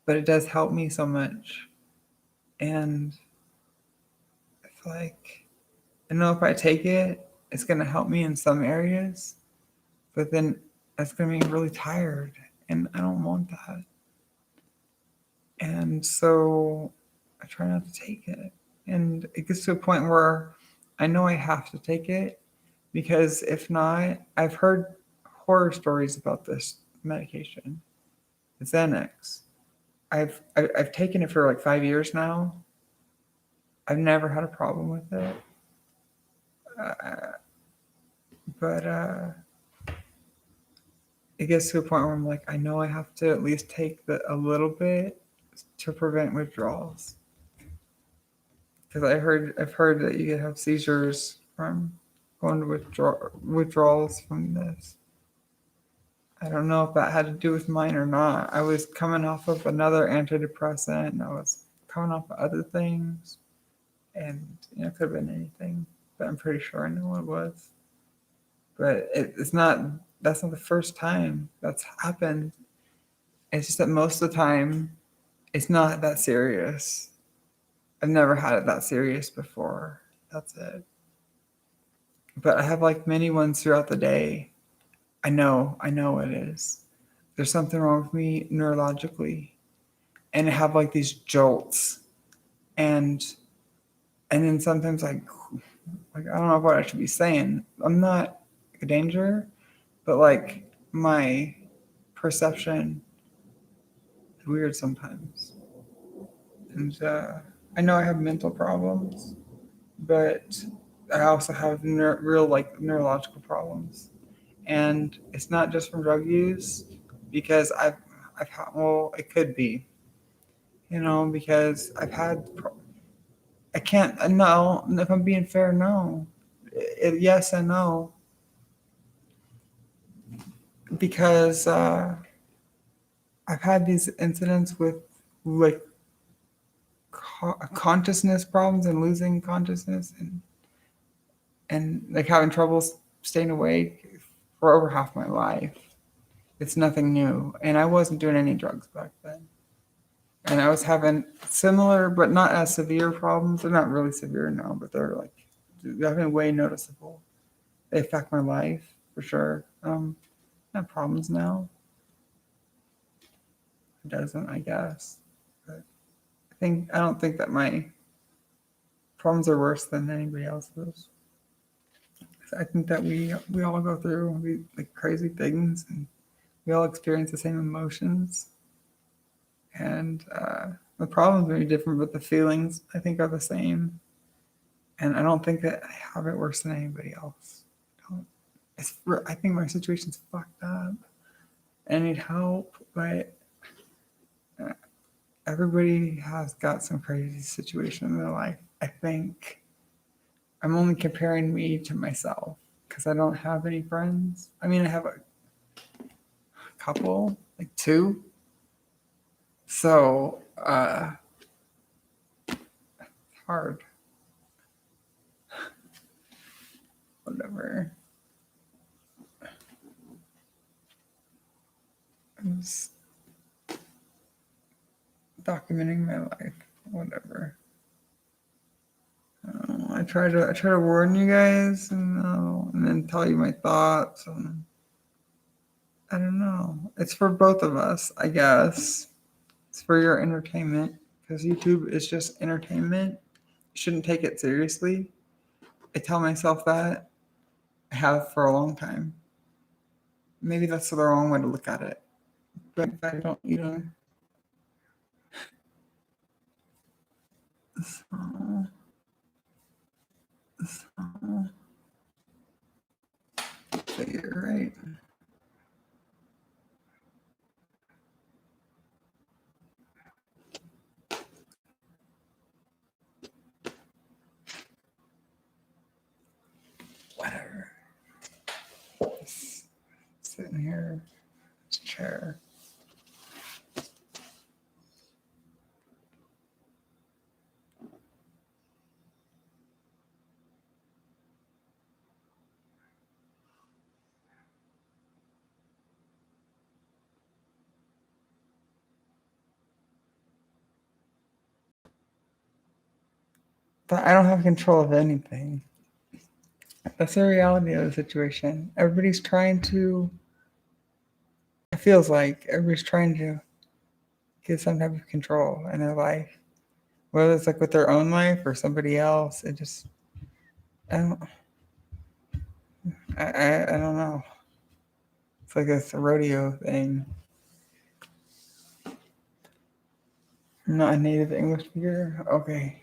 but it does help me so much. And it's like, I know if I take it, it's going to help me in some areas, but then that's going to make me really tired, and I don't want that. And so I try not to take it. And it gets to a point where I know I have to take it, because if not, I've heard horror stories about this medication. It's Xanax. I've taken it for like 5 years now. I've never had a problem with it. But it gets to a point where I'm like, I know I have to at least take a little bit to prevent withdrawals. Because I've heard that you can have seizures from going to withdrawals from this. I don't know if that had to do with mine or not. I was coming off of another antidepressant, and I was coming off of other things, and it could have been anything, but I'm pretty sure I know what it was. But it's not. That's not the first time that's happened. It's just that most of the time, it's not that serious. I've never had it that serious before. That's it. But I have like many ones throughout the day. I know it is. There's something wrong with me neurologically, and I have like these jolts, and then sometimes like I don't know what I should be saying. I'm not a danger, but like my perception is weird sometimes, and I know I have mental problems, but I also have real like neurological problems. And it's not just from drug use, because I've had, well, it could be, because I've had, I can't, no, if I'm being fair, no. Yes and no. Because I've had these incidents with like consciousness problems and losing consciousness, and like having trouble staying awake for over half my life. It's nothing new. And I wasn't doing any drugs back then. And I was having similar, but not as severe problems. They're not really severe now, but they're having way noticeable. They affect my life for sure. I have problems now. It doesn't, I guess. But I don't think that my problems are worse than anybody else's. I think that we all go through like crazy things, and we all experience the same emotions. And the problems may be different, but the feelings, I think, are the same. And I don't think that I have it worse than anybody else. I think my situation's fucked up. I need help, but everybody has got some crazy situation in their life. I think I'm only comparing me to myself because I don't have any friends. I mean, I have a couple, like 2. So, it's hard. Whatever. I'm just documenting my life. Whatever. I try to warn you guys, and then tell you my thoughts. And I don't know. It's for both of us, I guess. It's for your entertainment, because YouTube is just entertainment. You shouldn't take it seriously. I tell myself that. I have for a long time. Maybe that's the wrong way to look at it. But I don't, So So you're right. Whatever. Just sitting here, this chair. But I don't have control of anything. That's the reality of the situation. Everybody's trying to, it feels like everybody's trying to get some type of control in their life. Whether it's like with their own life or somebody else, it just, I don't, I don't know. It's like this rodeo thing. I'm not a native English speaker. Okay.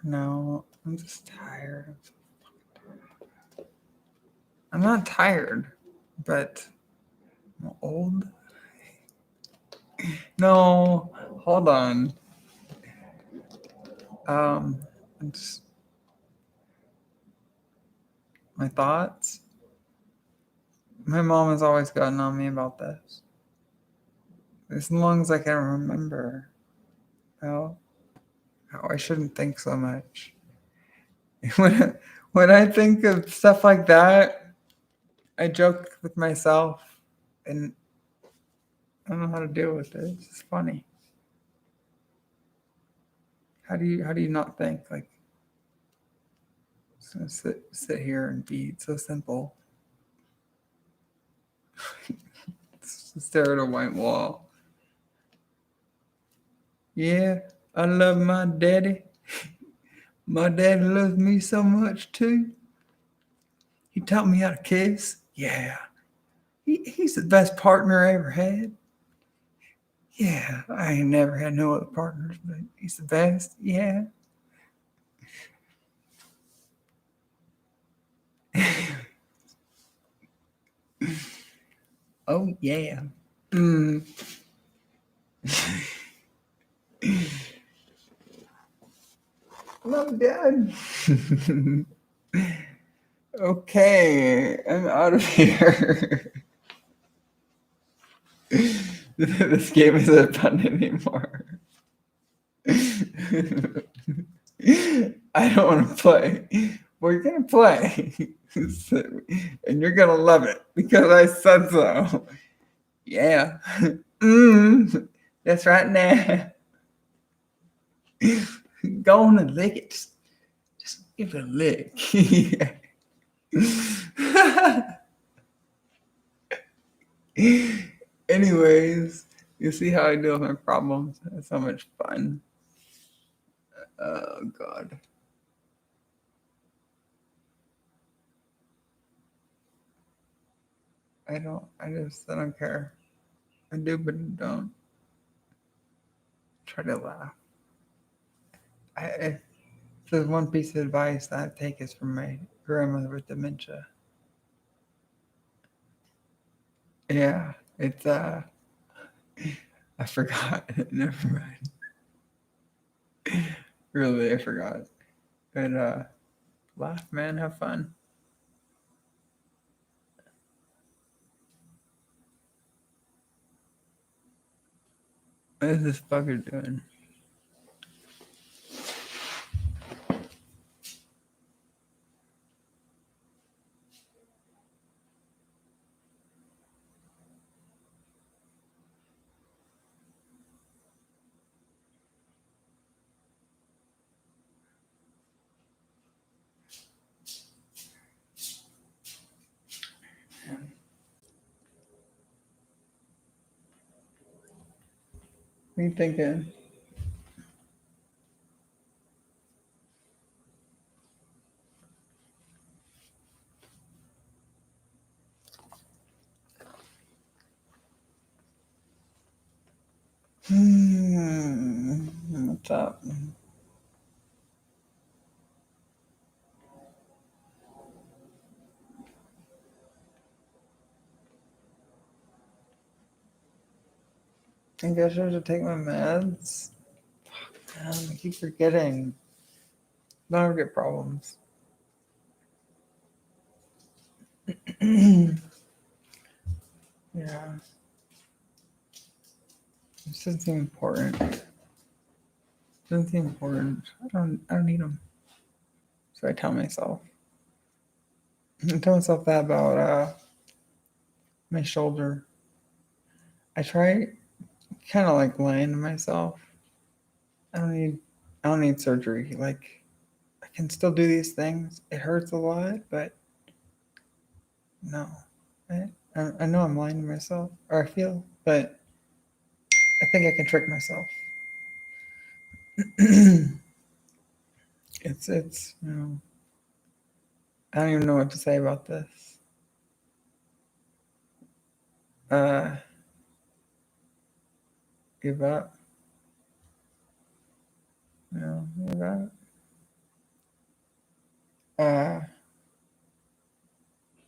No, I'm just tired. I'm not tired, but I'm old. No, hold on. I'm just, my thoughts. My mom has always gotten on me about this. As long as I can remember. How I shouldn't think so much. When I think of stuff like that, I joke with myself, and I don't know how to deal with it. It's just funny. How do you not think like just gonna sit here and be so simple? Just stare at a white wall. Yeah, I love my daddy. My daddy loves me so much too. He taught me how to kiss. Yeah. He's the best partner I ever had. Yeah, I ain't never had no other partners, but he's the best. Yeah. Oh yeah. Mm. Love Dad. Okay, I'm out of here. This game isn't fun anymore. I don't want to play. We're gonna play, and you're gonna love it because I said so. Yeah. That's right now. Go on and lick it. Just give it a lick. Anyways, you see how I deal with my problems. It's so much fun. Oh God. I don't care. I do, but I don't. Try to laugh. If there's one piece of advice that I take is from my grandmother with dementia. Yeah, it's I forgot. Never mind. Really, I forgot. But laugh, man, have fun. What is this fucker doing? What are you thinking? What's up? I guess I should take my meds. Man, I keep forgetting. Don't ever get problems. Yeah. This doesn't seem important. Doesn't seem important. I don't need them. So I tell myself. I tell myself that about my shoulder. I try kind of like lying to myself. I don't need I don't need surgery. Like I can still do these things. It hurts a lot, but no. I know I'm lying to myself, or I feel, but I think I can trick myself. It's I don't even know what to say about this. Uh, give up. Give up. Uh,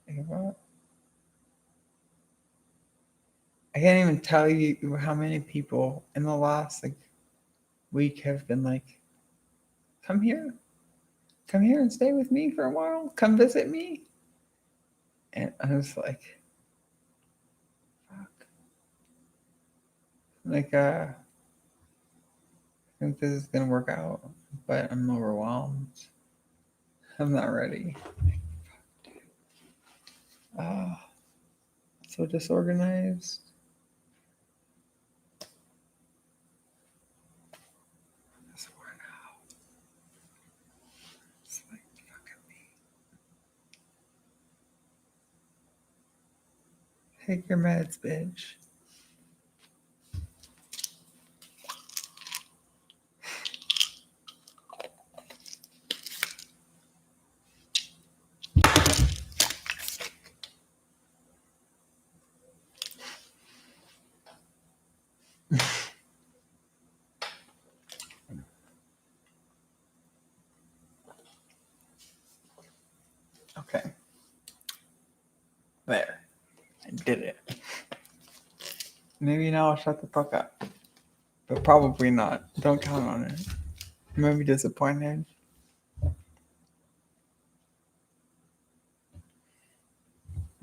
give up. I can't even tell you how many people in the last like week have been like, "Come here, come here and stay with me for a while. Come visit me." And I was like, "Fuck!" Like, I think this is gonna work out, but I'm overwhelmed. I'm not ready. Ah, so disorganized. I swear now. It's like, fucking me. Take your meds, bitch. Okay. There. I did it. Maybe now I'll shut the fuck up. But probably not. Don't count on it. You might be disappointed.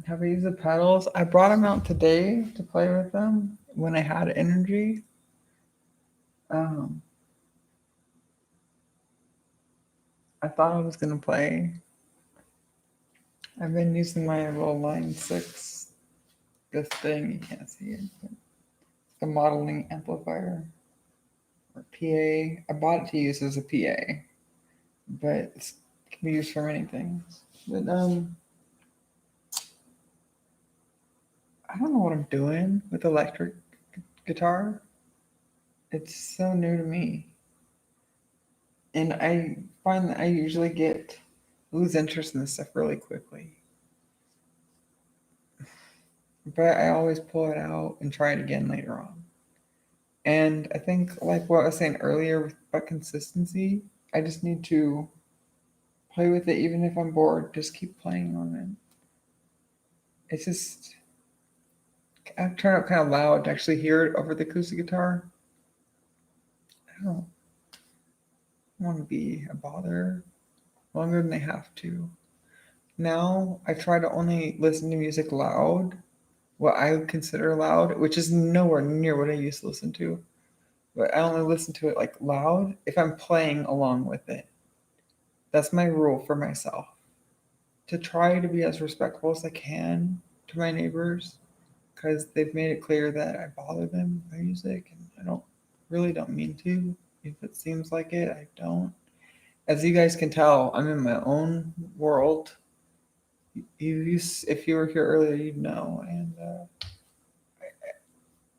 Have I used the pedals? I brought them out today to play with them when I had energy. Um, I thought I was gonna play. I've been using my little Line 6. This thing, you can't see it. But the modeling amplifier or PA. I bought it to use as a PA, but it can be used for many things. But I don't know what I'm doing with electric guitar. It's so new to me. And I find that I usually lose interest in this stuff really quickly. But I always pull it out and try it again later on. And I think like what I was saying earlier about consistency, I just need to play with it even if I'm bored, just keep playing on it. It's just I turn up kind of loud to actually hear it over the acoustic guitar. I don't want to be a bother longer than they have to. Now I try to only listen to music loud, what I would consider loud, which is nowhere near what I used to listen to. But I only listen to it like loud if I'm playing along with it. That's my rule for myself. To try to be as respectful as I can to my neighbors because they've made it clear that I bother them with my music and I don't mean to. If it seems like it, I don't. As you guys can tell, I'm in my own world. If you were here earlier, you'd know. And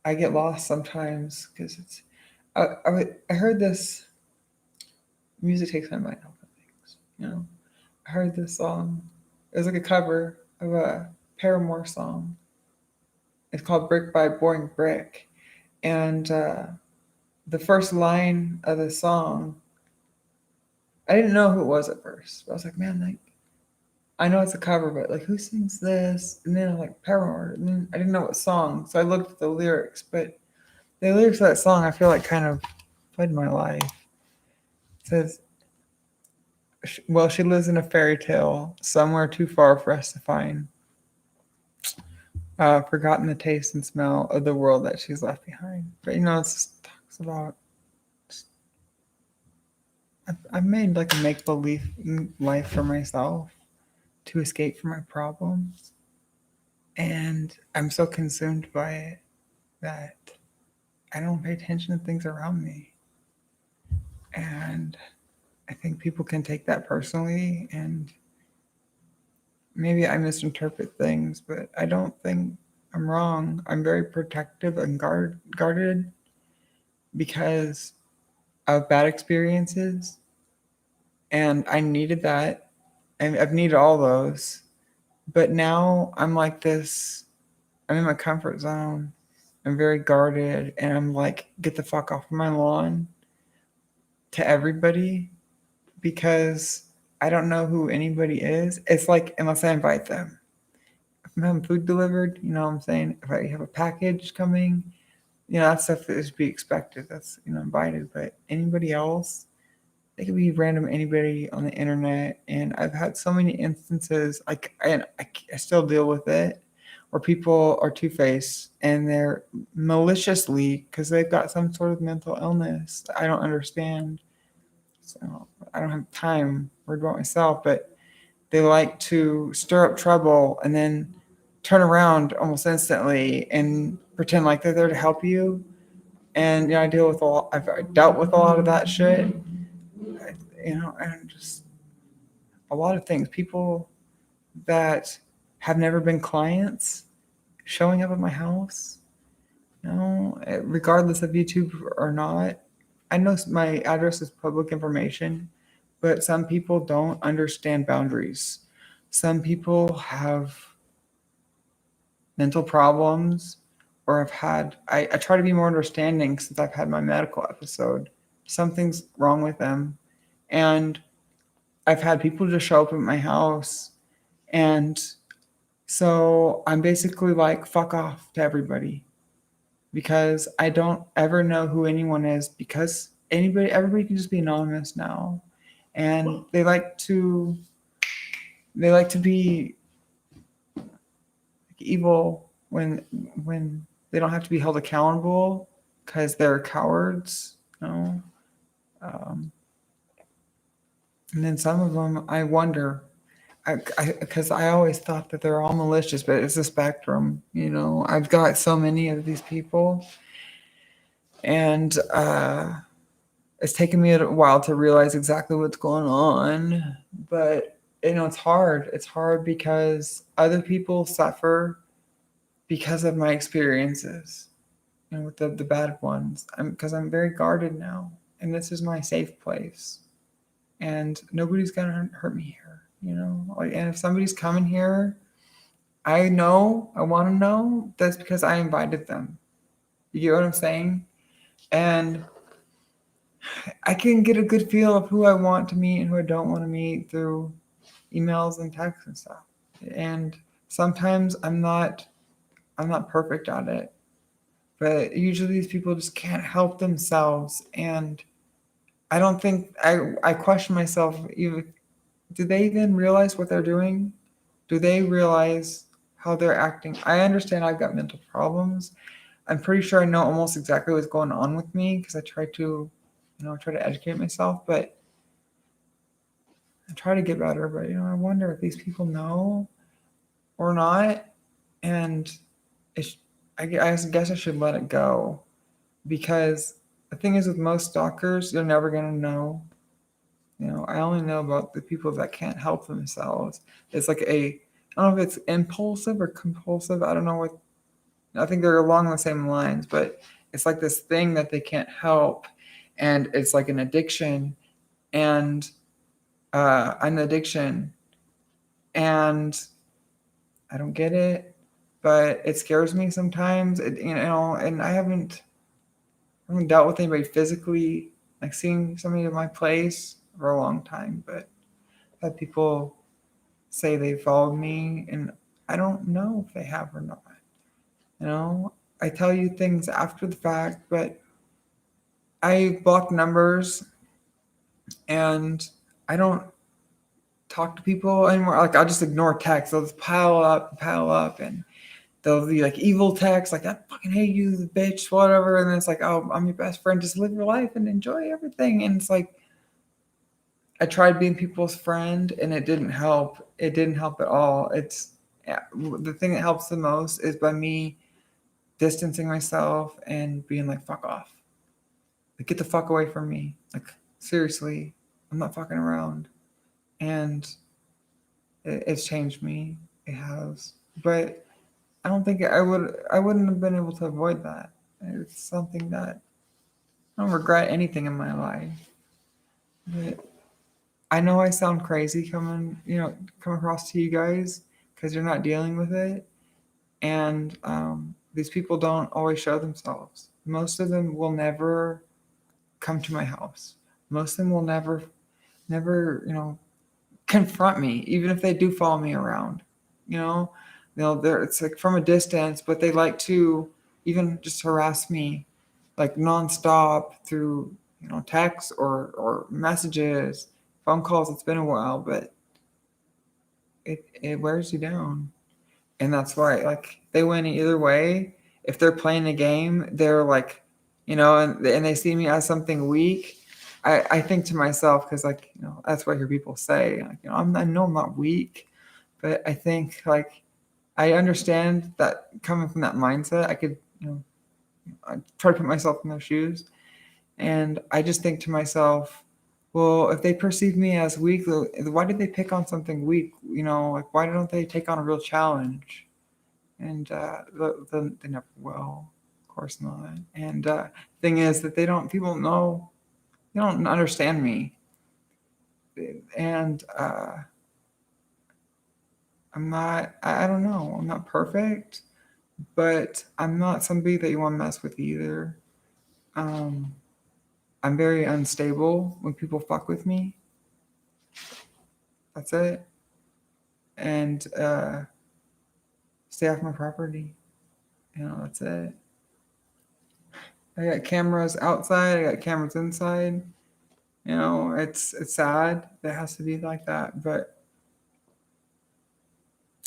I get lost sometimes because it's. I heard this. Music takes my mind off of things. I heard this song. It was like a cover of a Paramore song. It's called "Brick by Boring Brick," and the first line of the song, I didn't know who it was at first. But I was like, man, like, I know it's a cover, but like, who sings this? And then I'm like, Paramore. And then I didn't know what song, so I looked at the lyrics. But the lyrics of that song, I feel like kind of played my life. It says, well, she lives in a fairy tale somewhere too far for us to find. Forgotten the taste and smell of the world that she's left behind. But it just talks about. I've made like a make believe life for myself to escape from my problems, and I'm so consumed by it that I don't pay attention to things around me. And I think people can take that personally, and maybe I misinterpret things, but I don't think I'm wrong. I'm very protective and guarded because of bad experiences, and I needed that. And I've needed all those, but now I'm like this. I'm in my comfort zone. I'm very guarded, and I'm like, get the fuck off of my lawn to everybody because I don't know who anybody is. It's like, unless I invite them. If I'm having food delivered, you know what I'm saying? If I have a package coming, that stuff is to be expected. That's, invited. But anybody else, they could be random anybody on the internet. And I've had so many instances, I still deal with it, where people are two-faced and they're maliciously, because they've got some sort of mental illness I don't understand. So I don't have time worried about myself, but they like to stir up trouble and then turn around almost instantly and pretend like they're there to help you. And I deal with I've dealt with a lot of that shit. And just a lot of things. People that have never been clients showing up at my house, regardless of YouTube or not. I know my address is public information, but some people don't understand boundaries. Some people have mental problems or have had, I try to be more understanding since I've had my medical episode. Something's wrong with them. And I've had people just show up at my house. And so I'm basically like, fuck off to everybody because I don't ever know who anyone is because everybody can just be anonymous now. And they like to be evil when they don't have to be held accountable because they're cowards, Um, and then some of them, I wonder, because I always thought that they're all malicious, but it's a spectrum. I've got so many of these people, and it's taken me a while to realize exactly what's going on. But it's hard. It's hard because other people suffer because of my experiences, with the bad ones. Because I'm very guarded now, and this is my safe place, and nobody's gonna hurt me here. And if somebody's coming here, I want to know that's because I invited them. You get what I'm saying? And I can get a good feel of who I want to meet and who I don't want to meet through emails and texts and stuff. And sometimes I'm not perfect at it, but usually these people just can't help themselves. And I don't think I question myself. Do they even realize what they're doing? Do they realize how they're acting? I understand I've got mental problems. I'm pretty sure I know almost exactly what's going on with me because I try to educate myself, but I try to get better. But I wonder if these people know or not, and I guess I should let it go because the thing is with most stalkers, you're never gonna know. I only know about the people that can't help themselves. It's like I don't know if it's impulsive or compulsive. I don't know what. I think they're along the same lines, but it's like this thing that they can't help, and it's like an addiction, and an addiction, and I don't get it, but it scares me sometimes. And I haven't. I haven't dealt with anybody physically, like seeing somebody at my place for a long time, but I've had people say they followed me, and I don't know if they have or not. You know, I tell you things after the fact, but I block numbers and I don't talk to people anymore. Like I'll just ignore texts. They'll just pile up, and they'll be like evil texts, like I fucking hate you, bitch, whatever. And then it's like, oh, I'm your best friend. Just live your life and enjoy everything. And it's like I tried being people's friend, and it didn't help. It didn't help at all. It's the thing that helps the most is by me distancing myself and being like, fuck off. Like, get the fuck away from me. Like, seriously, I'm not fucking around. And it's changed me. It has. But I don't think I wouldn't have been able to avoid that. It's something that I don't regret anything in my life. But I know I sound crazy come across to you guys because you're not dealing with it. And these people don't always show themselves. Most of them will never come to my house. Most of them will never, confront me, even if they do follow me around. You know, it's like from a distance, but they like to even just harass me, like nonstop through texts or messages, phone calls. It's been a while, but it wears you down. And that's why, like, they win either way. If they're playing a game, they're like, and they see me as something weak. I think to myself, because like, that's what I hear people say. Like, I know I'm not weak, but I think like I understand that coming from that mindset, I could, I try to put myself in their shoes, and I just think to myself, well, if they perceive me as weak, why did they pick on something weak? Like why don't they take on a real challenge? And they never will, of course not. And thing is that they don't understand me, and I don't know, I'm not perfect, but I'm not somebody that you want to mess with either. Um, I'm very unstable when people fuck with me. That's it. And stay off my property. That's it. I got cameras outside. I got cameras inside. It's sad. It has to be like that, but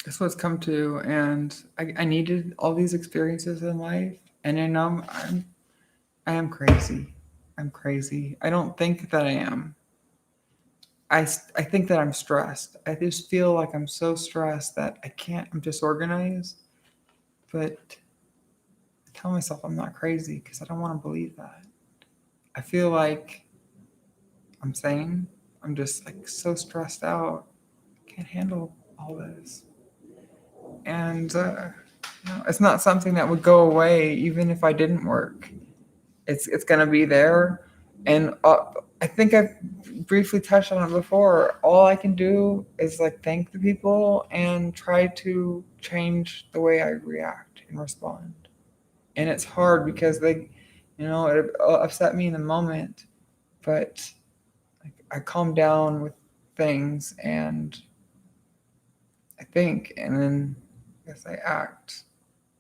that's what it's come to. And I needed all these experiences in life, and then I am crazy. I'm crazy. I don't think that I am. I think that I'm stressed. I just feel like I'm so stressed that I can't. I'm disorganized, but I tell myself I'm not crazy because I don't want to believe that. I feel like I'm sane. I'm just like so stressed out. I can't handle all this. And it's not something that would go away even if I didn't work. It's gonna be there, and I think I've briefly touched on it before. All I can do is like thank the people and try to change the way I react and respond. And it's hard because it upset me in the moment, but I calm down with things and I think, and then I guess I act.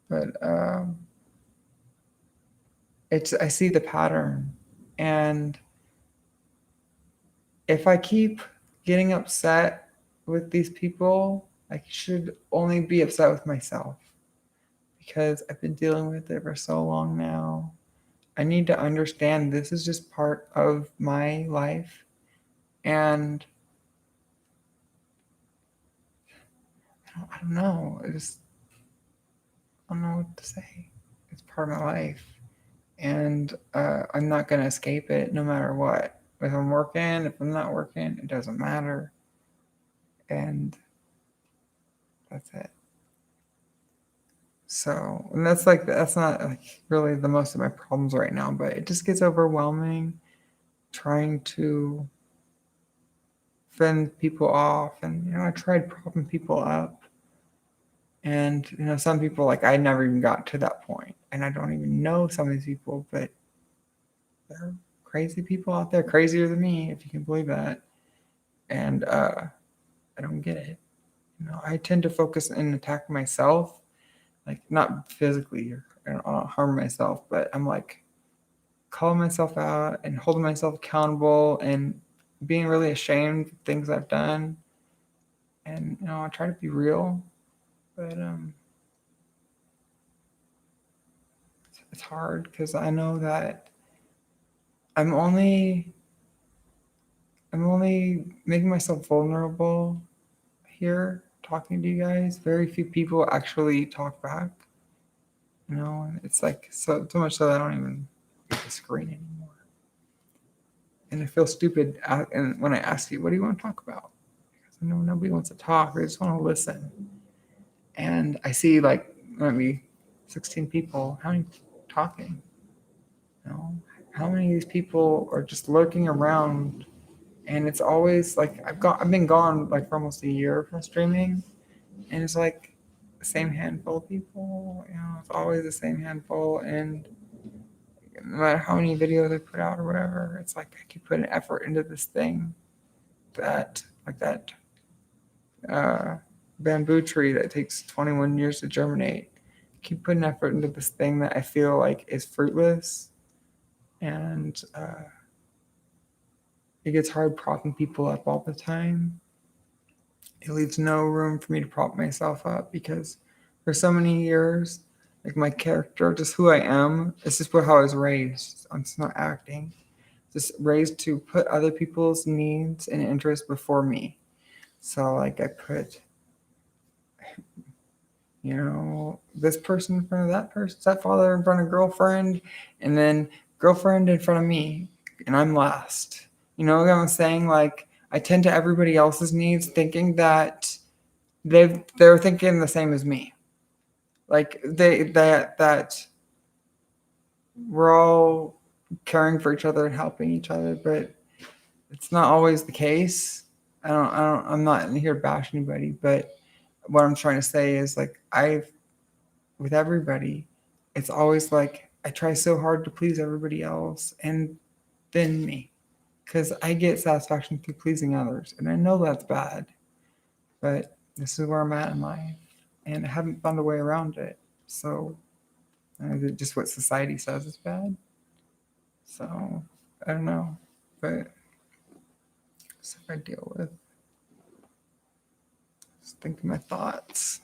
But I see the pattern, and if I keep getting upset with these people, I should only be upset with myself because I've been dealing with it for so long now. I need to understand this is just part of my life, and I don't know. I don't know what to say. It's part of my life, and I'm not gonna escape it no matter what. If I'm working, if I'm not working, it doesn't matter, and that's it. So, and that's not like really the most of my problems right now, but it just gets overwhelming trying to fend people off, and I tried propping people up, and some people, like, I never even got to that point, and I don't even know some of these people, but there are crazy people out there, crazier than me, if you can believe that. And I don't get it. I tend to focus and attack myself, like not physically or I don't harm myself, but I'm like calling myself out and holding myself accountable and being really ashamed of things I've done. And I try to be real, but it's hard because I know that I'm only making myself vulnerable here talking to you guys. Very few people actually talk back. And it's like so much so that I don't even get the screen anymore. And I feel stupid and when I ask you, what do you want to talk about? Because I know nobody wants to talk. They just want to listen. And I see like maybe 16 people. How many talking? How many of these people are just lurking around? And it's always like I've been gone like for almost a year from streaming, and it's like the same handful of people. It's always the same handful, and no matter how many videos I put out or whatever, it's like I keep putting effort into this thing that bamboo tree that takes 21 years to germinate. Keep putting effort into this thing that I feel like is fruitless, and it gets hard propping people up all the time. It leaves no room for me to prop myself up because for so many years, like my character, just who I am, it's just how I was raised. I'm just not acting. Just raised to put other people's needs and interests before me. So like I put, this person in front of that person, stepfather in front of girlfriend, and then girlfriend in front of me, and I'm last. You know what I'm saying? Like I tend to everybody else's needs, thinking that they're thinking the same as me. Like that we're all caring for each other and helping each other, but it's not always the case. I'm not here to bash anybody, but what I'm trying to say is like with everybody, it's always like I try so hard to please everybody else and then me, because I get satisfaction through pleasing others, and I know that's bad, but this is where I'm at in life, and I haven't found a way around it. So just what society says is bad. So I don't know, but stuff I deal with. Just thinking my thoughts.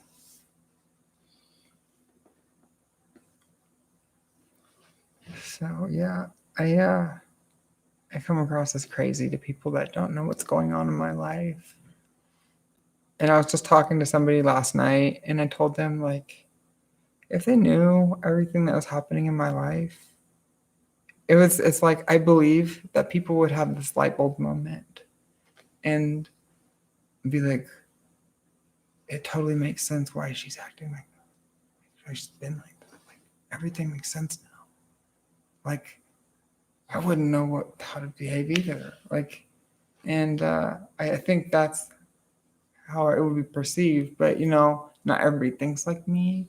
So yeah, I come across as crazy to people that don't know what's going on in my life. And I was just talking to somebody last night, and I told them like, if they knew everything that was happening in my life, it's like I believe that people would have this light bulb moment and be like, it totally makes sense why she's acting like that. She's been like that. Like everything makes sense now. Like I wouldn't know how to behave either. Like, and I think that's how it would be perceived. But not everybody thinks like me,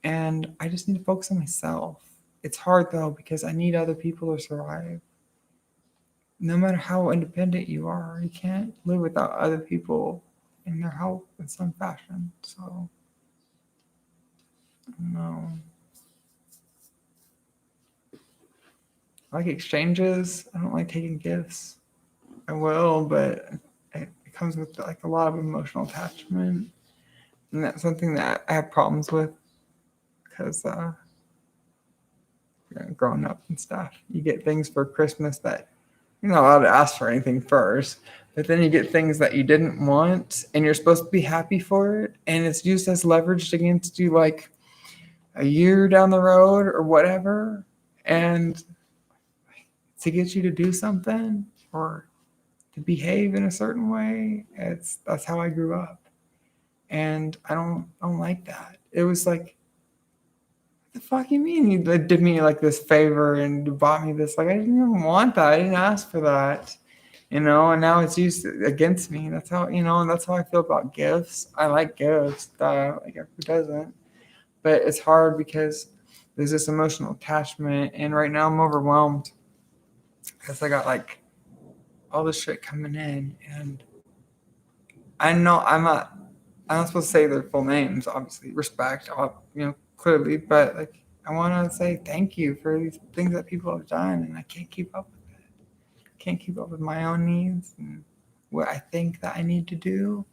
and I just need to focus on myself. It's hard though because I need other people to survive. No matter how independent you are, you can't live without other people in their help in some fashion. So, no. I like exchanges. I don't like taking gifts. I will, but it comes with like a lot of emotional attachment, and that's something that I have problems with because growing up and stuff, you get things for Christmas that you're not allowed to ask for anything first, but then you get things that you didn't want, and you're supposed to be happy for it, and it's used as leverage against you like a year down the road or whatever, and to get you to do something or to behave in a certain way. That's how I grew up, and I don't like that. It was like, what the fuck you mean you did me like this favor and you bought me this? Like I didn't even want that. I didn't ask for that, and now it's used against me. That's how and that's how I feel about gifts. I like gifts, like who doesn't? But it's hard because there's this emotional attachment, and right now I'm overwhelmed. because I got like all this shit coming in, and I know I'm not supposed to say their full names, obviously, respect, clearly, but like I want to say thank you for these things that people have done, and I can't keep up with it. Can't keep up with my own needs and what I think that I need to do,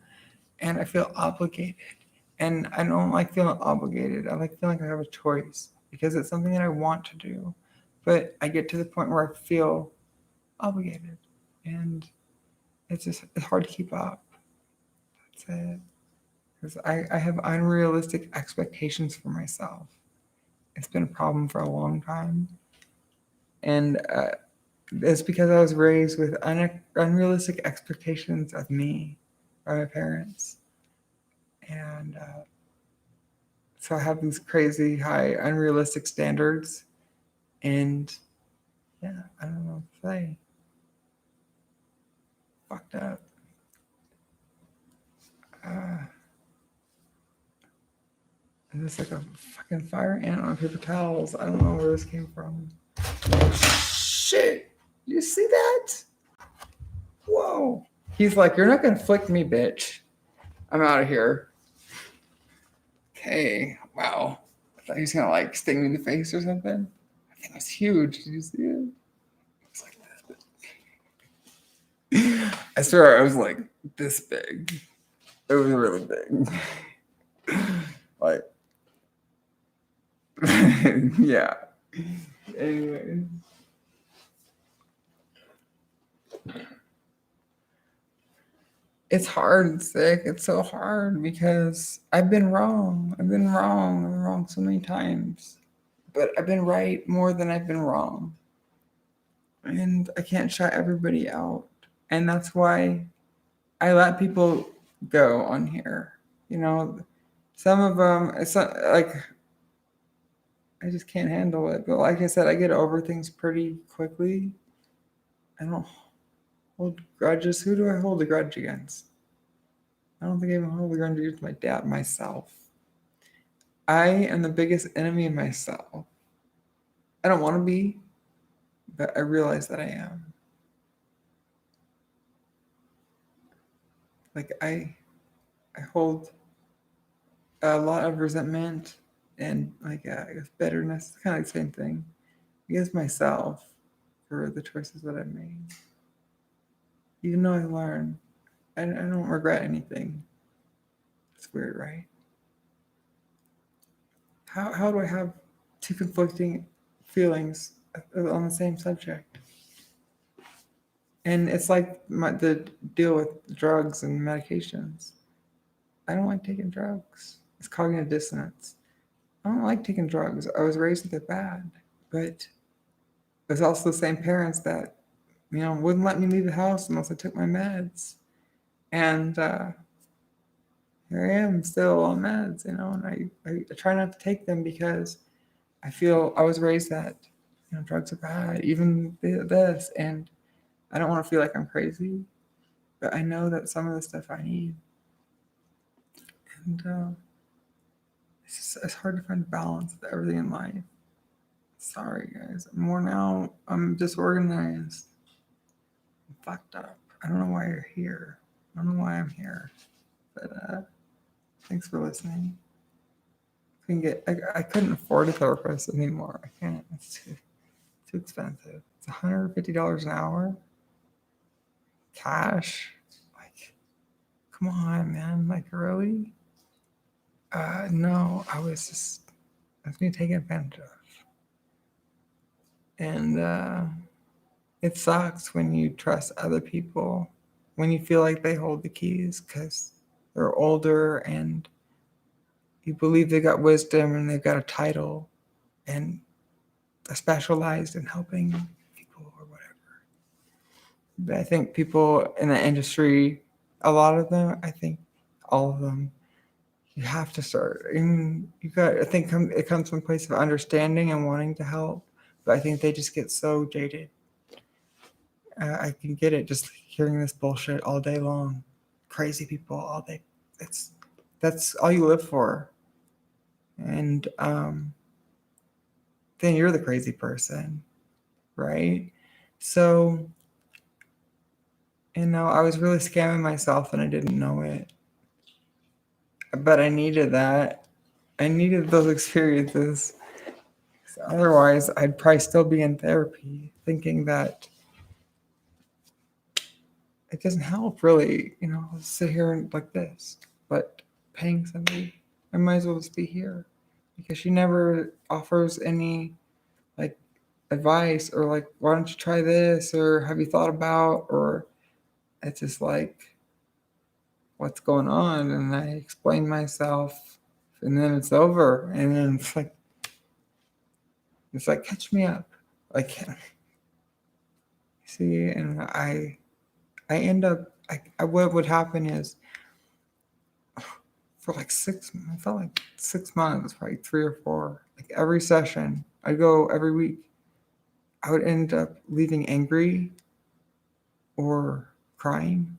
and I feel obligated. And I don't like feeling obligated. I like feeling like I have a choice because it's something that I want to do, but I get to the point where I feel obligated, and it's hard to keep up. That's it. Because I have unrealistic expectations for myself. It's been a problem for a long time. And it's because I was raised with unrealistic expectations of me by my parents. And so I have these crazy, high, unrealistic standards. And yeah, I don't know what to say. Fucked up. And it's like a fucking fire ant on paper towels. I don't know where this came from. Oh, shit. You see that? Whoa. He's like, you're not going to flick me, bitch. I'm out of here. Okay. Wow. I thought he was going to like sting me in the face or something. I think it was huge. Did you see it? It was like this. I swear I was like this big. It was really big. Like, yeah. Anyway. It's hard, sick. It's so hard because I've been wrong. I've been wrong so many times. But I've been right more than I've been wrong. And I can't shut everybody out. And that's why I let people go on here. You know, some of them, it's not, like, I just can't handle it. But like I said, I get over things pretty quickly. I don't hold grudges. Who do I hold a grudge against? I don't think I even hold a grudge against my dad, myself. I am the biggest enemy of myself. I don't want to be, but I realize that I am. Like I hold a lot of resentment and like I guess bitterness. It's kind of the same thing against myself for the choices that I've made. Even though I learned, I don't regret anything. It's weird, right? How do I have two conflicting feelings on the same subject? And it's like the deal with drugs and medications. I don't like taking drugs. It's cognitive dissonance. I don't like taking drugs. I was raised with it bad, but it's also the same parents that, wouldn't let me leave the house unless I took my meds. And here I am still on meds, and I try not to take them because I feel I was raised that, drugs are bad, even this, and I don't want to feel like I'm crazy, but I know that some of the stuff I need. And it's hard to find a balance with everything in life. Sorry, guys. More now, I'm disorganized. I'm fucked up. I don't know why you're here. I don't know why I'm here. But thanks for listening. I couldn't afford a therapist anymore. I can't. It's too expensive. It's $150 an hour. Cash. Like, come on, man. Like, really? No, I was being taken advantage of. And it sucks when you trust other people, when you feel like they hold the keys because they're older and you believe they got wisdom and they've got a title and they're specialized in helping people or whatever. But I think people in the industry, a lot of them, I think all of them, you have to start. I think it comes from a place of understanding and wanting to help, but I think they just get so jaded. I can get it just hearing this bullshit all day long. Crazy people all day. That's all you live for. And then you're the crazy person, right? So, I was really scamming myself and I didn't know it. But I needed that. I needed those experiences. Otherwise, I'd probably still be in therapy thinking that it doesn't help really, I'll sit here and like this. But paying somebody, I might as well just be here because she never offers any like advice or like, why don't you try this or have you thought about, or it's just like, what's going on? And I explain myself and then it's over. And then it's like, catch me up. Like, see, and I end up, what would happen is for like I felt like 6 months, probably 3 or 4, like every session, I'd go every week. I would end up leaving angry or crying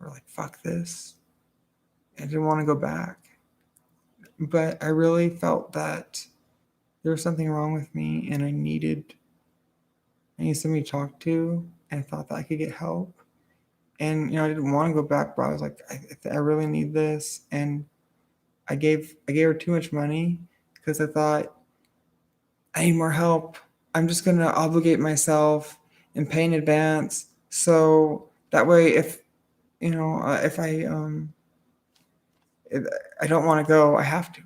or like, fuck this. I didn't want to go back. But I really felt that there was something wrong with me and I needed somebody to talk to, and I thought that I could get help. And I didn't want to go back, but I was like, I really need this. And I gave her too much money because I thought I need more help. I'm just gonna obligate myself and pay in advance, so that way if I don't want to go, I have to.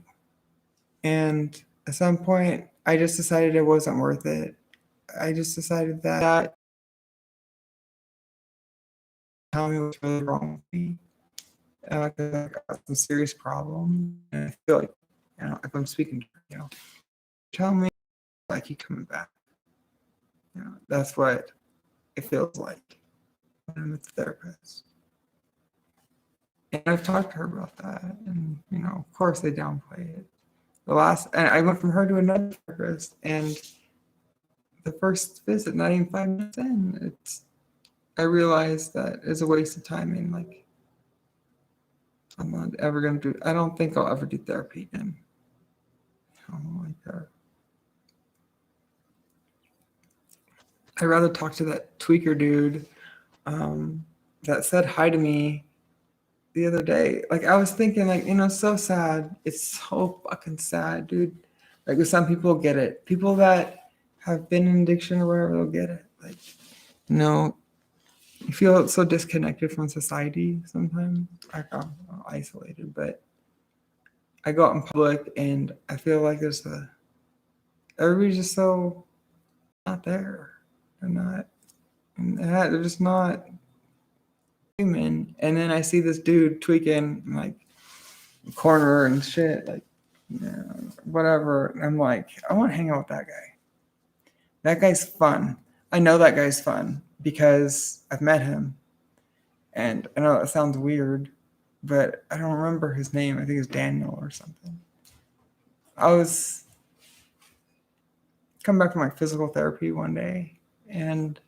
And at some point, I just decided it wasn't worth it. I just decided that tell me what's really wrong with me. 'Cause I got some serious problems, and I feel like, if I'm speaking, tell me I keep coming back. That's what it feels like when I'm with the therapist. And I've talked to her about that, and of course they downplay it. And I went from her to another therapist, and the first visit, not even 5 minutes in, I realized that it's a waste of time, and like, I'm not ever gonna do. I don't think I'll ever do therapy again. I'd rather talk to that tweaker dude that said hi to me the other day. Like, I was thinking, like, so sad. It's so fucking sad, dude. Like, some people get it. People that have been in addiction or whatever, they'll get it. Like, you feel so disconnected from society sometimes. I'm isolated, but I go out in public and I feel like everybody's just so not there. They're just not human. And then I see this dude tweaking like corner and shit, like whatever. And I'm like, I want to hang out with that guy. That guy's fun. I know that guy's fun because I've met him. And I know it sounds weird, but I don't remember his name. I think it's Daniel or something. I was coming back from my physical therapy one day, and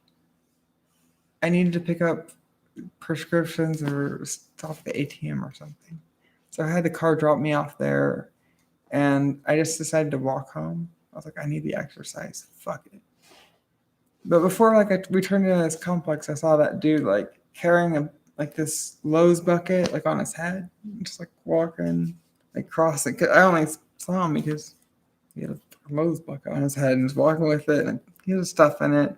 I needed to pick up prescriptions or stuff at the ATM or something. So I had the car drop me off there, and I just decided to walk home. I was like, I need the exercise. Fuck it. But before I returned to this complex, I saw that dude like carrying this Lowe's bucket like on his head, just like walking, like crossing. I only saw him because he had a Lowe's bucket on his head and was walking with it, and he had stuff in it.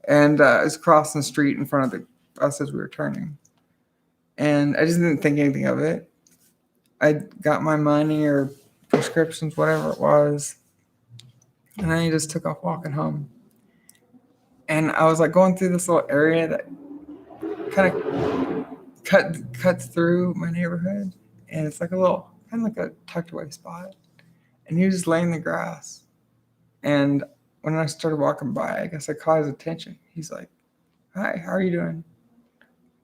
And I was crossing the street in front of us as we were turning. And I just didn't think anything of it. I got my money or prescriptions, whatever it was, and then I just took off walking home. And I was like going through this little area that kind of cuts through my neighborhood, and it's like a little kind of like a tucked away spot. And he was just laying in the grass. And when I started walking by, I guess I caught his attention. He's like, "Hi, how are you doing?"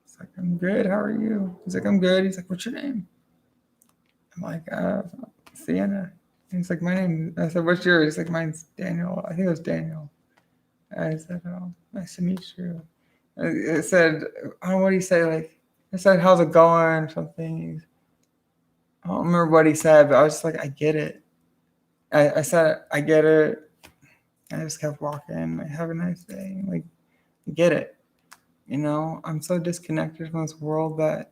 It's like, "I'm good. How are you?" He's like, "I'm good." He's like, "What's your name?" I'm like, Sienna. And he's like, "My name." I said, "What's yours?" He's like, "Mine's Daniel." I think it was Daniel. I said, "Oh, nice to meet you." It said, I don't know what he said. Like, I said, "How's it going?" Something. I don't remember what he said, but I was just like, I get it. I said, I get it. I just kept walking. Like, have a nice day. Like, I get it. I'm so disconnected from this world that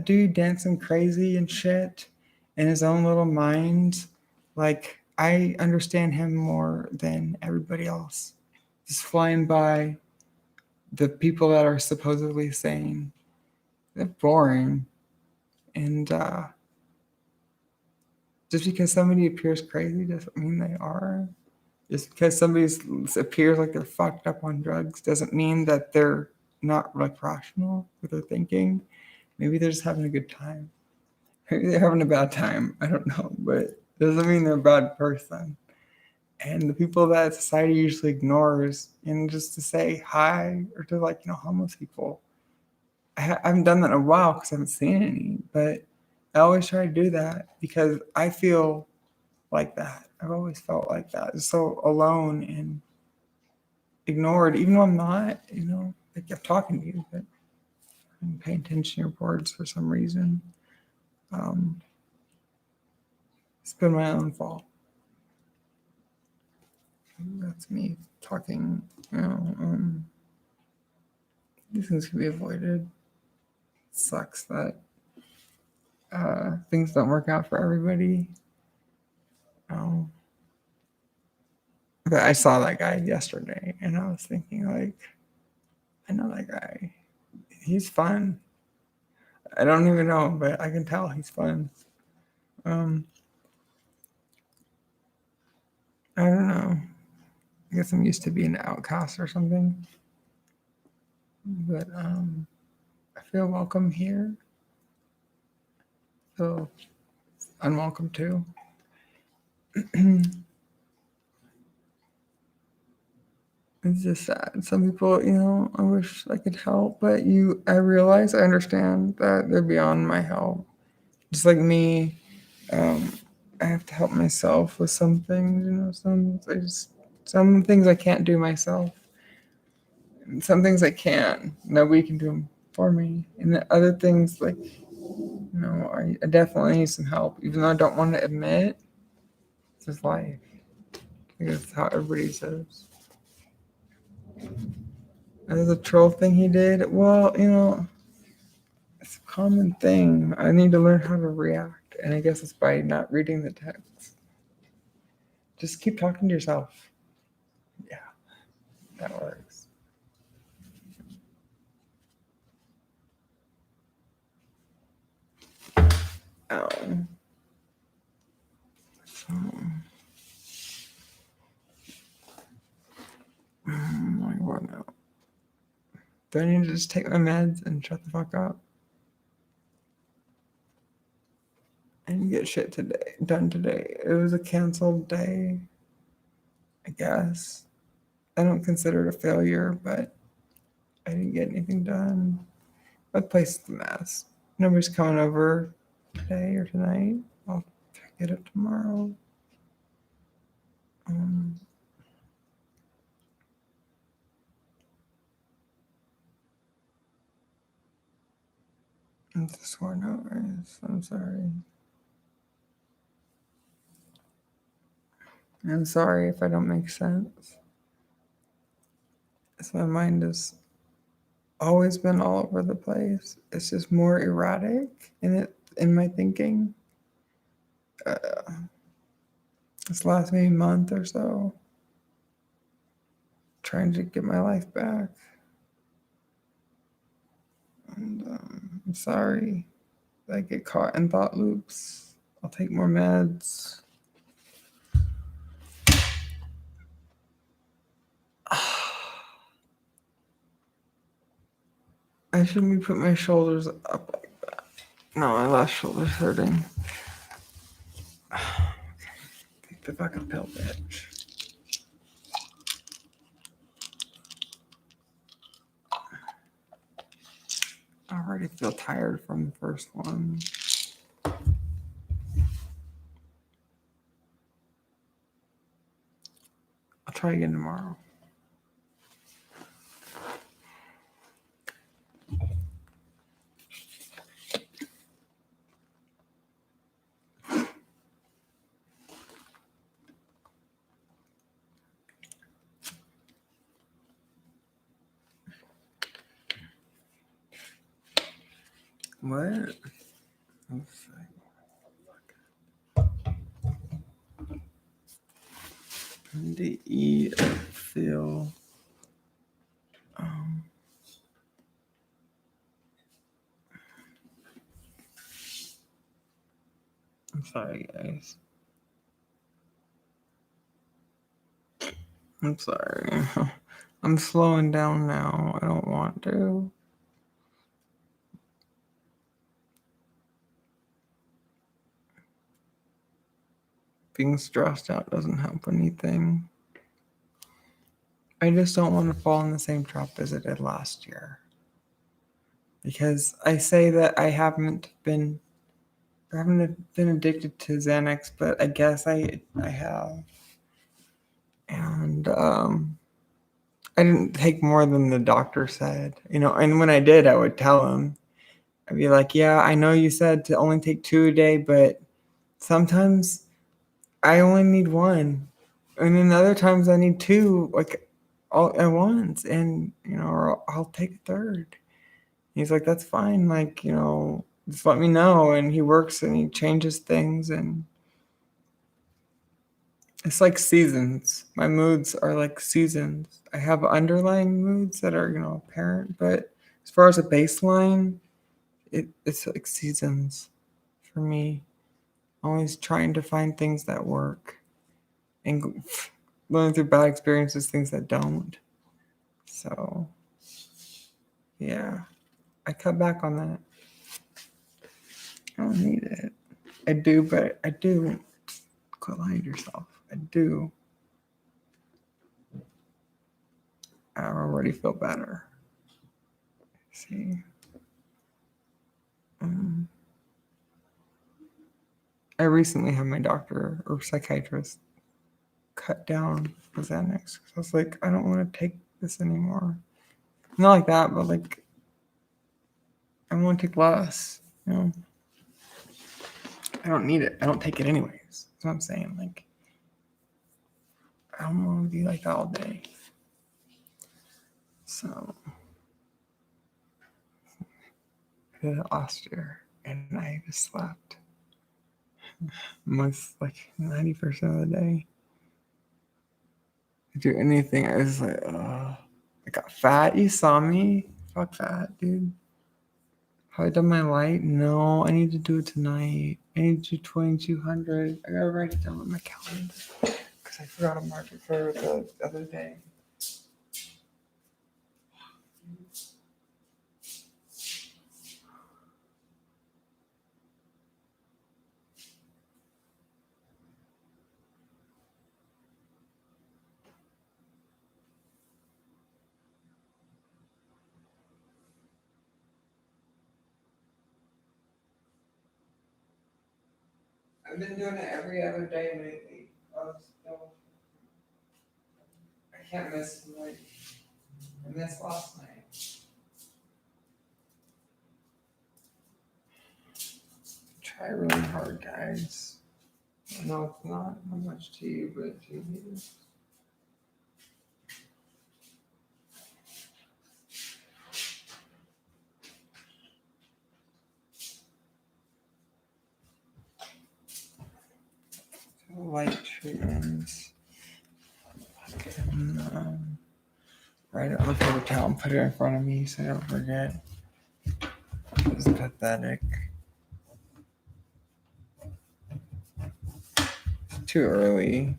dude dancing crazy and shit in his own little mind. Like, I understand him more than everybody else. Just flying by the people that are supposedly sane. They're boring. And just because somebody appears crazy doesn't mean they are. Just because somebody appears like they're fucked up on drugs doesn't mean that they're not like rational with their thinking. Maybe they're just having a good time. Maybe they're having a bad time. I don't know, but it doesn't mean they're a bad person. And the people that society usually ignores, and just to say hi or to homeless people. I haven't done that in a while because I haven't seen any, but I always try to do that because I feel like that. I've always felt like that. Just so alone and ignored, even though I'm not, like I'm talking to you, but I'm paying attention to your words for some reason. It's been my own fault. That's me talking. These things can be avoided. It sucks that things don't work out for everybody. But I saw that guy yesterday, and I was thinking, like, I know that guy. He's fun. I don't even know him, but I can tell he's fun. I don't know. I guess I'm used to being an outcast or something. But I feel welcome here. I feel unwelcome too. It's just sad. Some people, I wish I could help, but I realize, I understand that they're beyond my help. Just like me, I have to help myself with some things, some things I can't do myself. And some things I can. Nobody can do them for me. And the other things, like, I definitely need some help, even though I don't want to admit. It's just life. I think that's how everybody says. There's a troll thing he did. Well, it's a common thing. I need to learn how to react. And I guess it's by not reading the text. Just keep talking to yourself. Yeah, that works. Ow. So, what now? Do I need to just take my meds and shut the fuck up? And get shit done today. It was a canceled day, I guess. I don't consider it a failure, but I didn't get anything done. My place is a mess. Nobody's coming over today or tonight. I'll pick it up tomorrow. The sworn notice. I'm sorry. I'm sorry if I don't make sense. My mind has always been all over the place. It's just more erratic in my thinking. This last maybe month or so, trying to get my life back. And I'm sorry that I get caught in thought loops. I'll take more meds. I shouldn't be putting my shoulders up like that. No, my left shoulder's hurting. Take the fucking pill, bitch. I already feel tired from the first one. I'll try again tomorrow. What? To eat, feel. I'm sorry, guys. I'm sorry. I'm slowing down now. I don't want to. Being stressed out doesn't help anything. I just don't want to fall in the same trap as I did last year. Because I say that I haven't been addicted to Xanax, but I guess I have. And I didn't take more than the doctor said, and when I did, I would tell him. I'd be like, yeah, I know you said to only take 2 a day, but sometimes I only need 1. And then other times I need 2, like all at once. And, or I'll take a third. He's like, that's fine. Like, just let me know. And he works and he changes things. And it's like seasons. My moods are like seasons. I have underlying moods that are, apparent. But as far as a baseline, it's like seasons for me. Always trying to find things that work and learn through bad experiences things that don't. So, yeah, I cut back on that. I don't need it. I do, but I do. Quit lying to yourself. I do. I already feel better. See? I recently had my doctor or psychiatrist cut down the Xanax. I was like, I don't want to take this anymore. Not like that, but like, I want to take less. I don't need it. I don't take it anyways. That's what I'm saying. Like, I don't want to be like that all day. So, I did it last year, and I just slept most like 90% of the day. I do anything. I was like, I got fat. You saw me. Fuck that, dude. Have I done my light? No, I need to do it tonight. I need to do 2200. I gotta write it down on my calendar because I forgot to mark it for the other day. I've been doing it every other day lately. I can't miss tonight. I missed last night. Try really hard, guys. No, it's not much to you, but to you. Light treatments. Write it on the paper towel and put it in front of me so I don't forget. It's pathetic. Too early.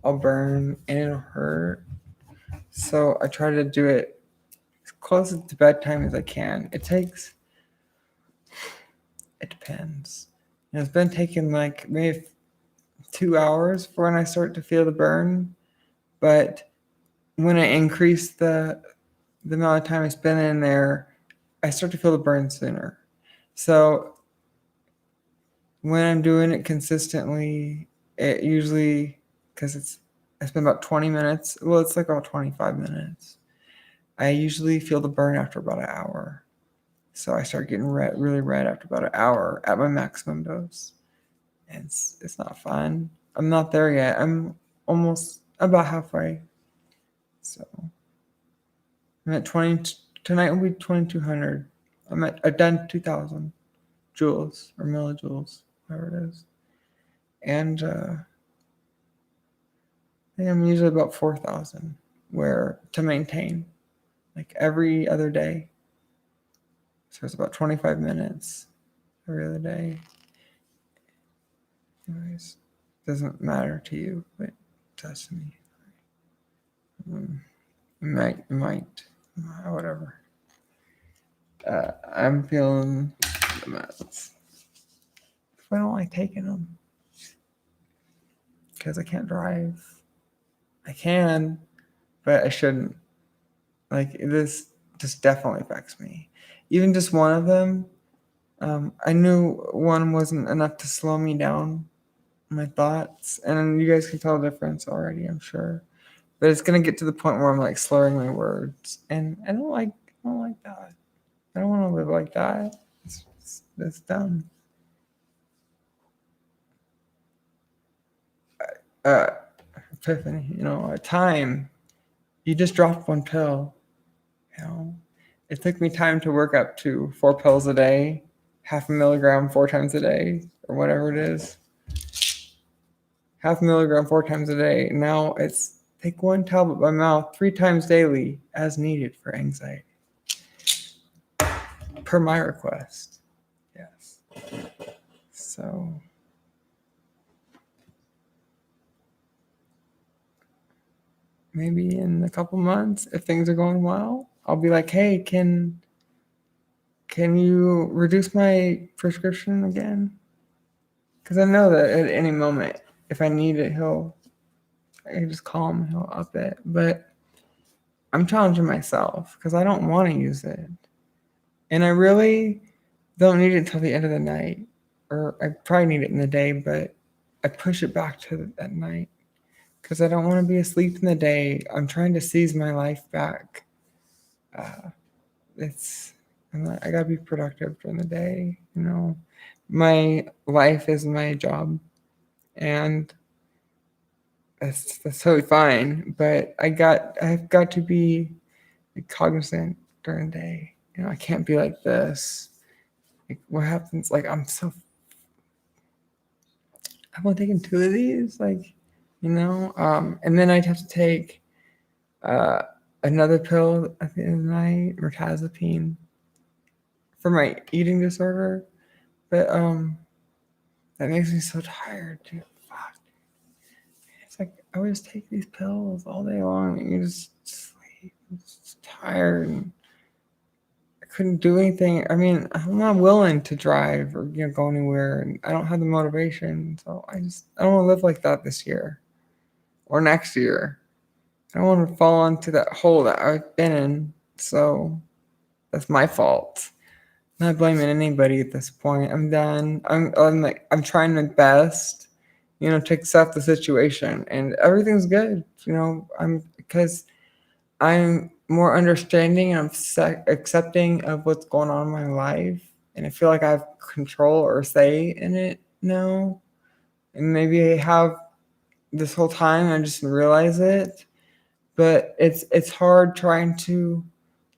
I'll burn and it'll hurt. So I try to do it as close to bedtime as I can. It depends. It's been taking like maybe 2 hours for when I start to feel the burn. But when I increase the amount of time I spend in there, I start to feel the burn sooner. So when I'm doing it consistently, it usually, because I spend about 20 minutes. Well, it's like about 25 minutes. I usually feel the burn after about an hour. So I start getting really red after about an hour at my maximum dose. And it's not fun. I'm not there yet. I'm almost about halfway. So I'm at 20. Tonight will be 2200. I've done 2,000 joules or millijoules, whatever it is. And I think I'm usually about 4,000 to maintain, like every other day. So it's about 25 minutes every other day. Anyways, doesn't matter to you, but it does to me. It might, whatever. I'm feeling the meds. I don't like taking them because I can't drive. I can, but I shouldn't. Like, this just definitely affects me. Even just one of them, I knew one wasn't enough to slow me down my thoughts, and you guys can tell the difference already, I'm sure. But it's gonna get to the point where I'm like slurring my words, and I don't like that. I don't want to live like that. It's dumb. Epiphany, time. You just dropped one pill. It took me time to work up to 4 pills a day, 0.5 milligram 4 times a day, or whatever it is. 0.5 milligram 4 times a day. Now it's take 1 tablet by mouth 3 times daily as needed for anxiety. Per my request. Yes. So maybe in a couple months, if things are going well, I'll be like, hey, can you reduce my prescription again? Because I know that at any moment, if I need it, I can just call him, he'll up it. But I'm challenging myself because I don't want to use it. And I really don't need it until the end of the night. Or I probably need it in the day, but I push it back to at night because I don't want to be asleep in the day. I'm trying to seize my life back. I gotta be productive during the day. My life is my job, and that's totally fine. But I've got to be cognizant during the day. I can't be like this. Like, what happens? Like, I'm only taking 2 of these, and then I'd have to take another pill at the end of the night, mirtazapine, for my eating disorder. But that makes me so tired, dude. Fuck. It's like I always take these pills all day long and you just sleep. I'm just tired and I couldn't do anything. I mean, I'm not willing to drive or go anywhere, and I don't have the motivation. So I don't want to live like that this year or next year. I don't want to fall into that hole that I've been in. So that's my fault. I'm not blaming anybody at this point. I'm done. I'm trying my best, to accept the situation, and everything's good. Because I'm more understanding and I'm accepting of what's going on in my life, and I feel like I have control or say in it now. And maybe I have this whole time. I just didn't realize it, but it's hard trying to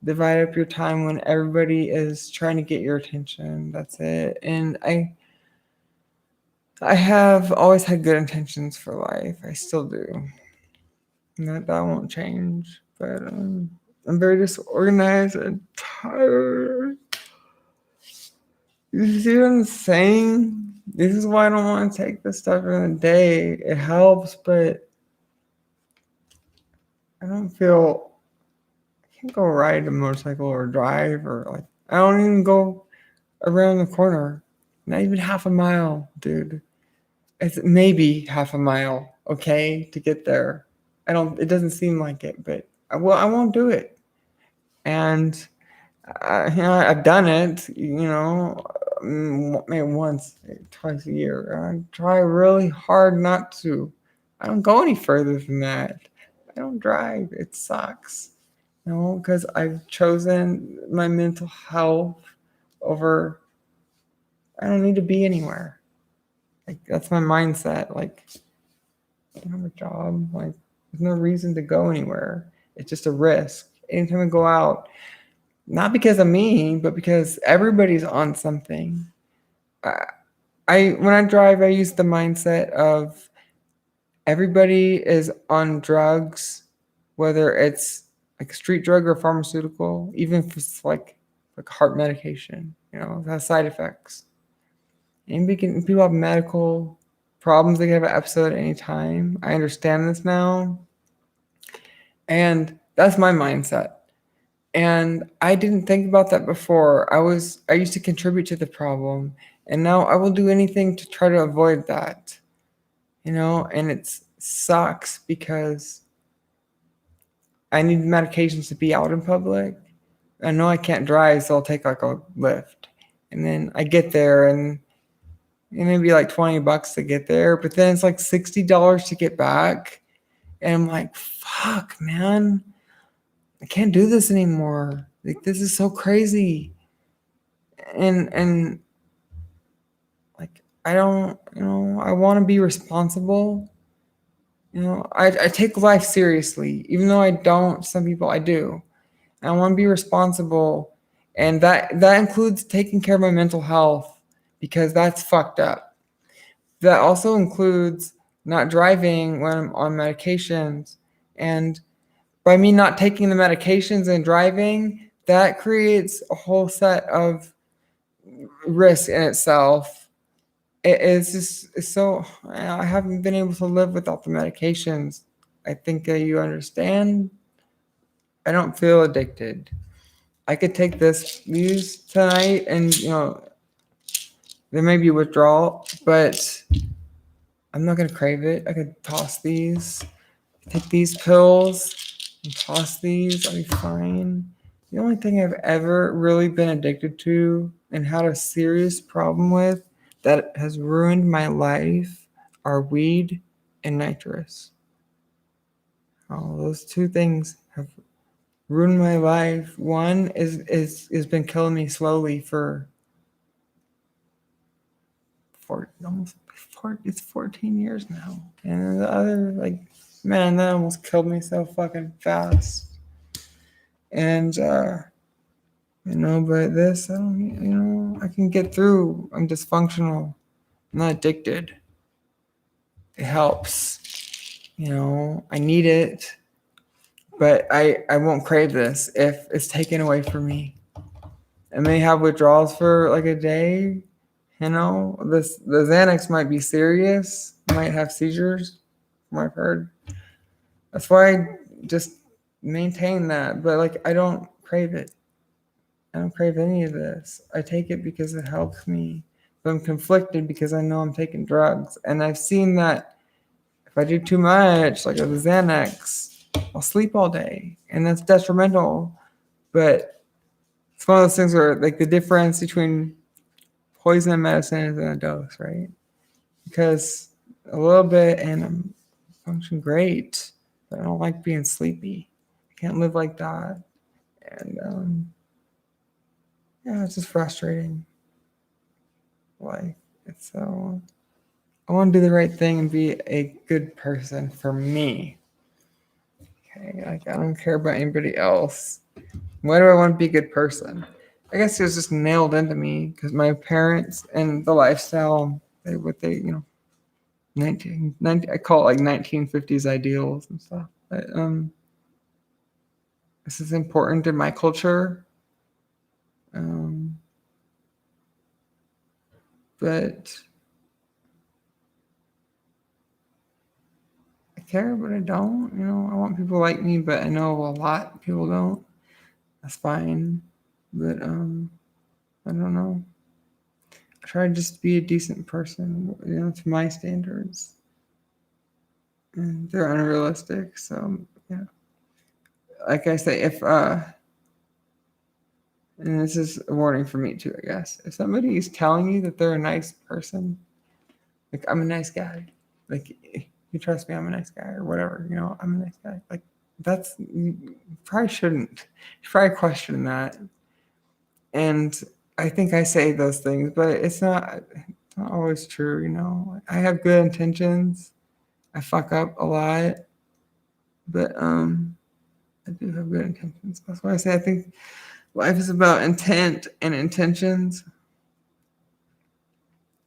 divide up your time when everybody is trying to get your attention. That's it. And I have always had good intentions for life. I still do. And that won't change. But I'm very disorganized and tired. You see what I'm saying? This is why I don't want to take this stuff during the day. It helps, but I don't feel I can't go ride a motorcycle or drive or I don't even go around the corner. Not even 0.5 mile, dude. It's maybe 0.5 mile, okay, to get there. It doesn't seem like it, but I won't do it. And I've done it, maybe once, twice a year. I try really hard not to. I don't go any further than that. I don't drive. It sucks. Because I've chosen my mental health over. I don't need to be anywhere. That's my mindset. I don't have a job. There's no reason to go anywhere. It's just a risk. Anytime I go out, not because of me, but because everybody's on something. I when I drive, I use the mindset of everybody is on drugs, whether it's like a street drug or pharmaceutical, even if it's like heart medication, it has side effects. And people have medical problems, they can have an episode at any time. I understand this now. And that's my mindset. And I didn't think about that before. I used to contribute to the problem, and now I will do anything to try to avoid that. And it sucks because I need medications to be out in public. I know I can't drive, so I'll take like a lift. And then I get there and it may be like $20 to get there, but then it's like $60 to get back. And I'm like, fuck, man. I can't do this anymore. Like, this is so crazy. And like, I don't, I want to be responsible. I take life seriously, even though I don't. Some people I do. I want to be responsible, and that includes taking care of my mental health because that's fucked up. That also includes not driving when I'm on medications, and by me not taking the medications and driving, that creates a whole set of risk in itself. It's so I haven't been able to live without the medications. I think that you understand. I don't feel addicted. I could take these tonight, and there may be withdrawal, but I'm not gonna crave it. I could toss these, take these pills, and toss these. I'll be fine. The only thing I've ever really been addicted to and had a serious problem with that has ruined my life are weed and nitrous. Oh, those two things have ruined my life. One is been killing me slowly for almost it's 14 years now, and the other, like, man, that almost killed me so fucking fast. And but this, I don't, I can get through. I'm dysfunctional. I'm not addicted. It helps. I need it, but I won't crave this if it's taken away from me. I may have withdrawals for like a day. The Xanax might be serious. I might have seizures, from what I've heard. That's why I just maintain that. But like, I don't crave it. I don't crave any of this. I take it because it helps me. But I'm conflicted because I know I'm taking drugs. And I've seen that if I do too much, like the Xanax, I'll sleep all day. And that's detrimental. But it's one of those things where, like, the difference between poison and medicine is in a dose, right? Because a little bit and I'm function great, but I don't like being sleepy. I can't live like that. And yeah, it's just frustrating. Life. It's so. I want to do the right thing and be a good person for me. Okay, like, I don't care about anybody else. Why do I want to be a good person? I guess it was just nailed into me because my parents and the lifestyle, they 19, I call it like 1950s ideals and stuff. But this is important in my culture. But I care, but I don't. I want people to like me, but I know a lot of people don't. That's fine. But I don't know. I try to just be a decent person, to my standards. And they're unrealistic, so yeah. Like I say, if and this is a warning for me too, I guess. If somebody is telling you that they're a nice person, like, I'm a nice guy, like, you trust me, I'm a nice guy, or whatever, I'm a nice guy. Like, you probably shouldn't. You probably question that. And I think I say those things, but it's not always true. I have good intentions. I fuck up a lot, but I do have good intentions. That's why I say I think life is about intent and intentions.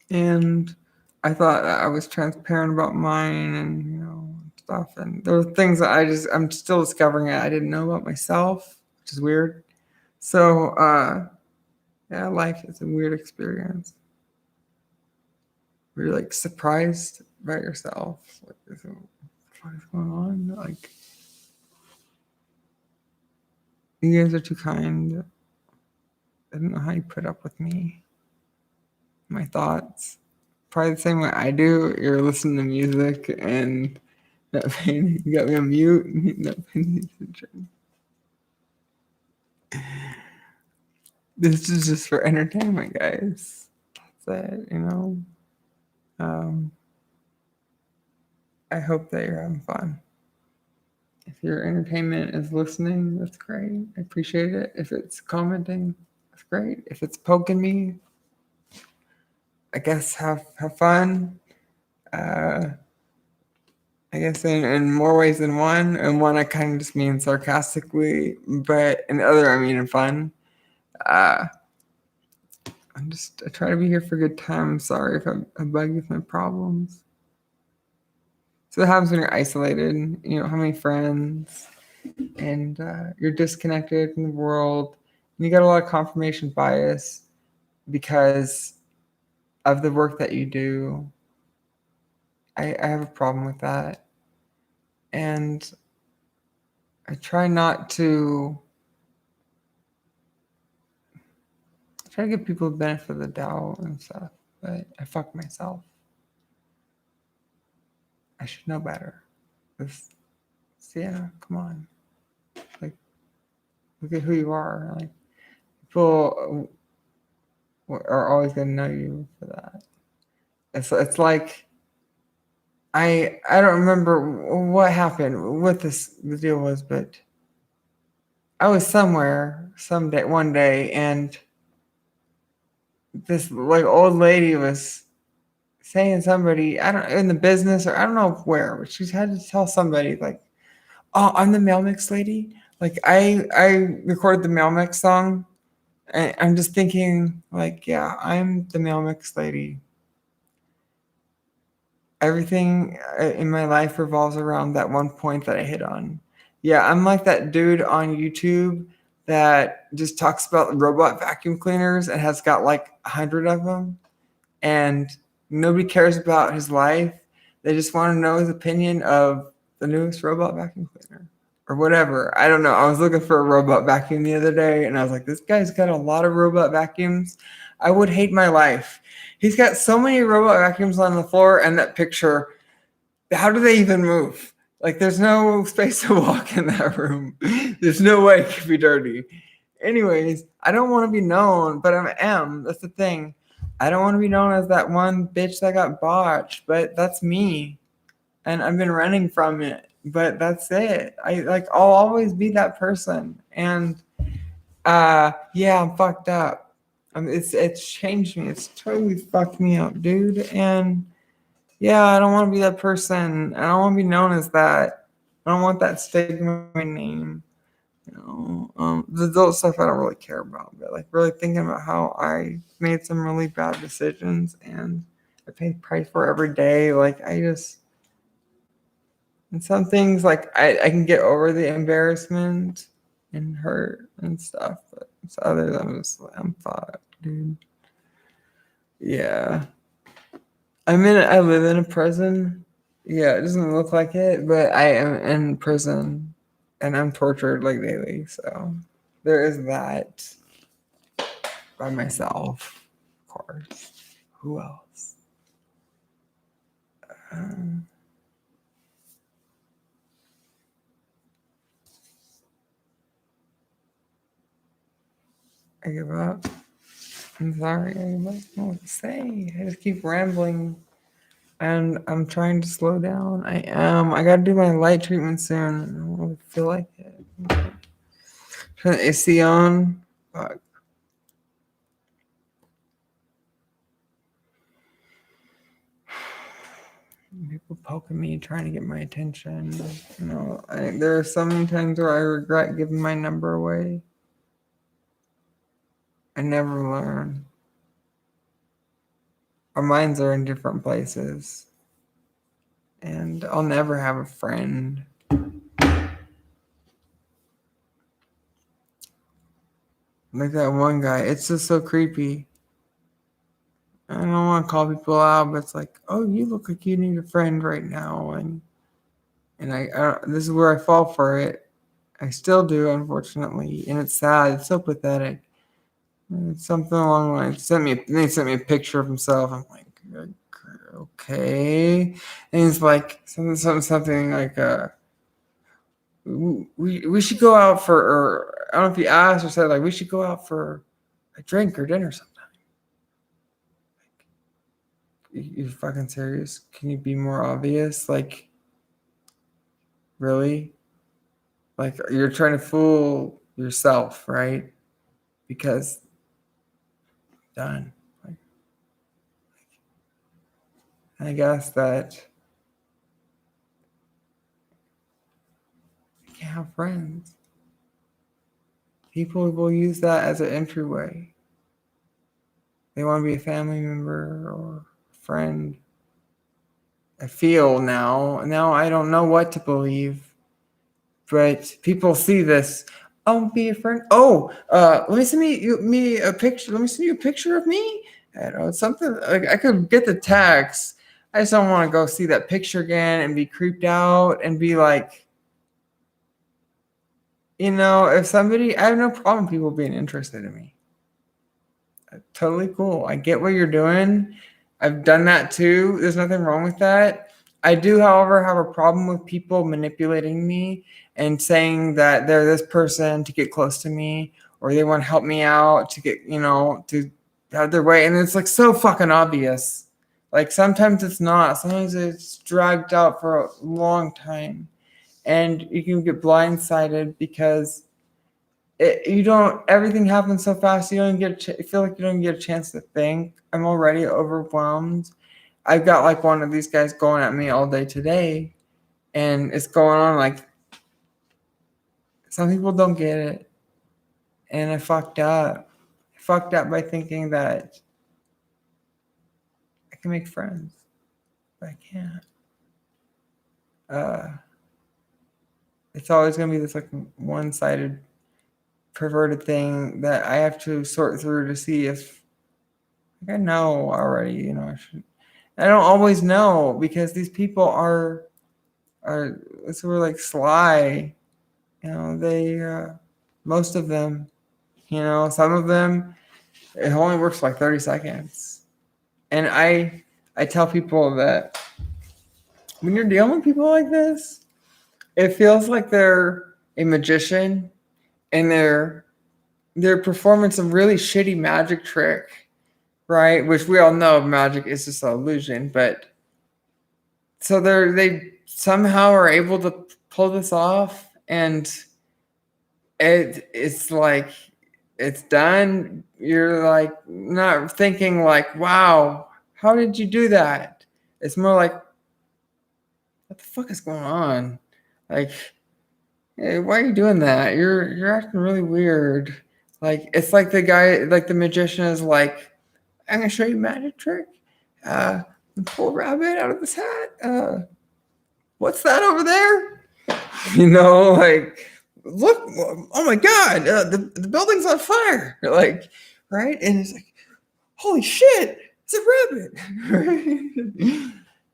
And I thought that I was transparent about mine and, stuff. And there were things that I'm still discovering it. I didn't know about myself, which is weird. So, yeah, life is a weird experience. You're like surprised by yourself. Like, what is going on? Like, you guys are too kind. I don't know how you put up with me, my thoughts. Probably the same way I do. You're listening to music and not paying. You got me on mute. Not paying attention. This is just for entertainment, guys. That's it. I hope that you're having fun. If your entertainment is listening, that's great. I appreciate it. If it's commenting, that's great. If it's poking me, I guess have fun. I guess in more ways than one. And one I kind of just mean sarcastically, but in the other I mean in fun. I try to be here for a good time. I'm sorry if I bug you with my problems. So what happens when you're isolated? You don't have any friends, and you're disconnected from the world. And you got a lot of confirmation bias because of the work that you do. I have a problem with that. And I try to give people the benefit of the doubt and stuff, but I fuck myself. I should know better. Yeah, come on. Like, look at who you are. Like, people are always gonna know you for that. It's like I don't remember what happened, what the deal was, but I was somewhere one day, and this like old lady was saying somebody, I don't in the business or I don't know where, but she's had to tell somebody like, "Oh, I'm the mail mix lady." Like I recorded the mail mix song, and I'm just thinking like, yeah, I'm the mail mix lady. Everything in my life revolves around that one point that I hit on. Yeah, I'm like that dude on YouTube that just talks about robot vacuum cleaners and has got like 100 of them, and nobody cares about his life. They just want to know his opinion of the newest robot vacuum cleaner or whatever. I don't know. I was looking for a robot vacuum the other day, and I was like, this guy's got a lot of robot vacuums. I would hate my life. He's got so many robot vacuums on the floor, and that picture, how do they even move? Like, there's no space to walk in that room. There's no way it could be dirty. Anyways, I don't want to be known, but I am. That's the thing. I don't want to be known as that one bitch that got botched, but that's me. And I've been running from it, but that's it. I'll always be that person. And yeah, I'm fucked up. It's changed me. It's totally fucked me up, dude. And yeah, I don't want to be that person. I don't want to be known as that. I don't want that stigma in my name. The adult stuff I don't really care about, but like really thinking about how I made some really bad decisions and I pay the price for every day. Like and some things like I can get over the embarrassment and hurt and stuff, but others I'm fucked, dude. Yeah. I live in a prison. Yeah, it doesn't look like it, but I am in prison and I'm tortured like daily. So there is that by myself, of course. Who else? I give up. I'm sorry. I don't know what to say. I just keep rambling. And I'm trying to slow down. I am. I gotta do my light treatment soon. I don't really feel like it. Turn the AC on. Fuck. People poking me, trying to get my attention. There are so many times where I regret giving my number away. I never learn. Our minds are in different places. And I'll never have a friend. Like that one guy. It's just so creepy. I don't want to call people out, but it's like, oh, you look like you need a friend right now. And this is where I fall for it. I still do, unfortunately. And it's sad. It's so pathetic. And it's something along the lines. They sent me a picture of himself. I'm like, okay. And he's like, something like, we should go out for, or I don't know if he asked or said, like, we should go out for a drink or dinner sometime. You fucking serious? Can you be more obvious? Like, really? Like, you're trying to fool yourself, right? Because done. Like, I guess that you can't have friends. People will use that as an entryway. They want to be a family member or a friend. I feel now I don't know what to believe, but people see this. I'll be a friend. Oh, let me send me a picture. Let me send you a picture of me. I don't know, it's something like I could get the text. I just don't want to go see that picture again and be creeped out and be like, if somebody, I have no problem people being interested in me. Totally cool. I get what you're doing. I've done that too. There's nothing wrong with that. I do, however, have a problem with people manipulating me and saying that they're this person to get close to me or they want to help me out to get, to have their way. And it's like so fucking obvious. Like sometimes it's not. Sometimes it's dragged out for a long time. And you can get blindsided because everything happens so fast. You don't get, feel like you don't get a chance to think. I'm already overwhelmed. I've got like one of these guys going at me all day today, and it's going on like some people don't get it. And I fucked up. I fucked up by thinking that I can make friends, but I can't. It's always gonna be this like one-sided perverted thing that I have to sort through to see if I know already, I don't always know because these people are sort of like sly, they most of them, some of them it only works for like 30 seconds. And I tell people that when you're dealing with people like this, it feels like they're a magician and they're performing some really shitty magic trick, right? Which we all know magic is just an illusion, but so they somehow are able to pull this off, and it's like it's done. You're like not thinking like, wow, how did you do that? It's more like, what the fuck is going on? Like, hey, why are you doing that? You're acting really weird. Like it's like the guy, like the magician is like, I'm gonna show you a magic trick. Pull a rabbit out of this hat. What's that over there? Like, look, oh my God, the building's on fire. Like, right? And it's like, holy shit, it's a rabbit.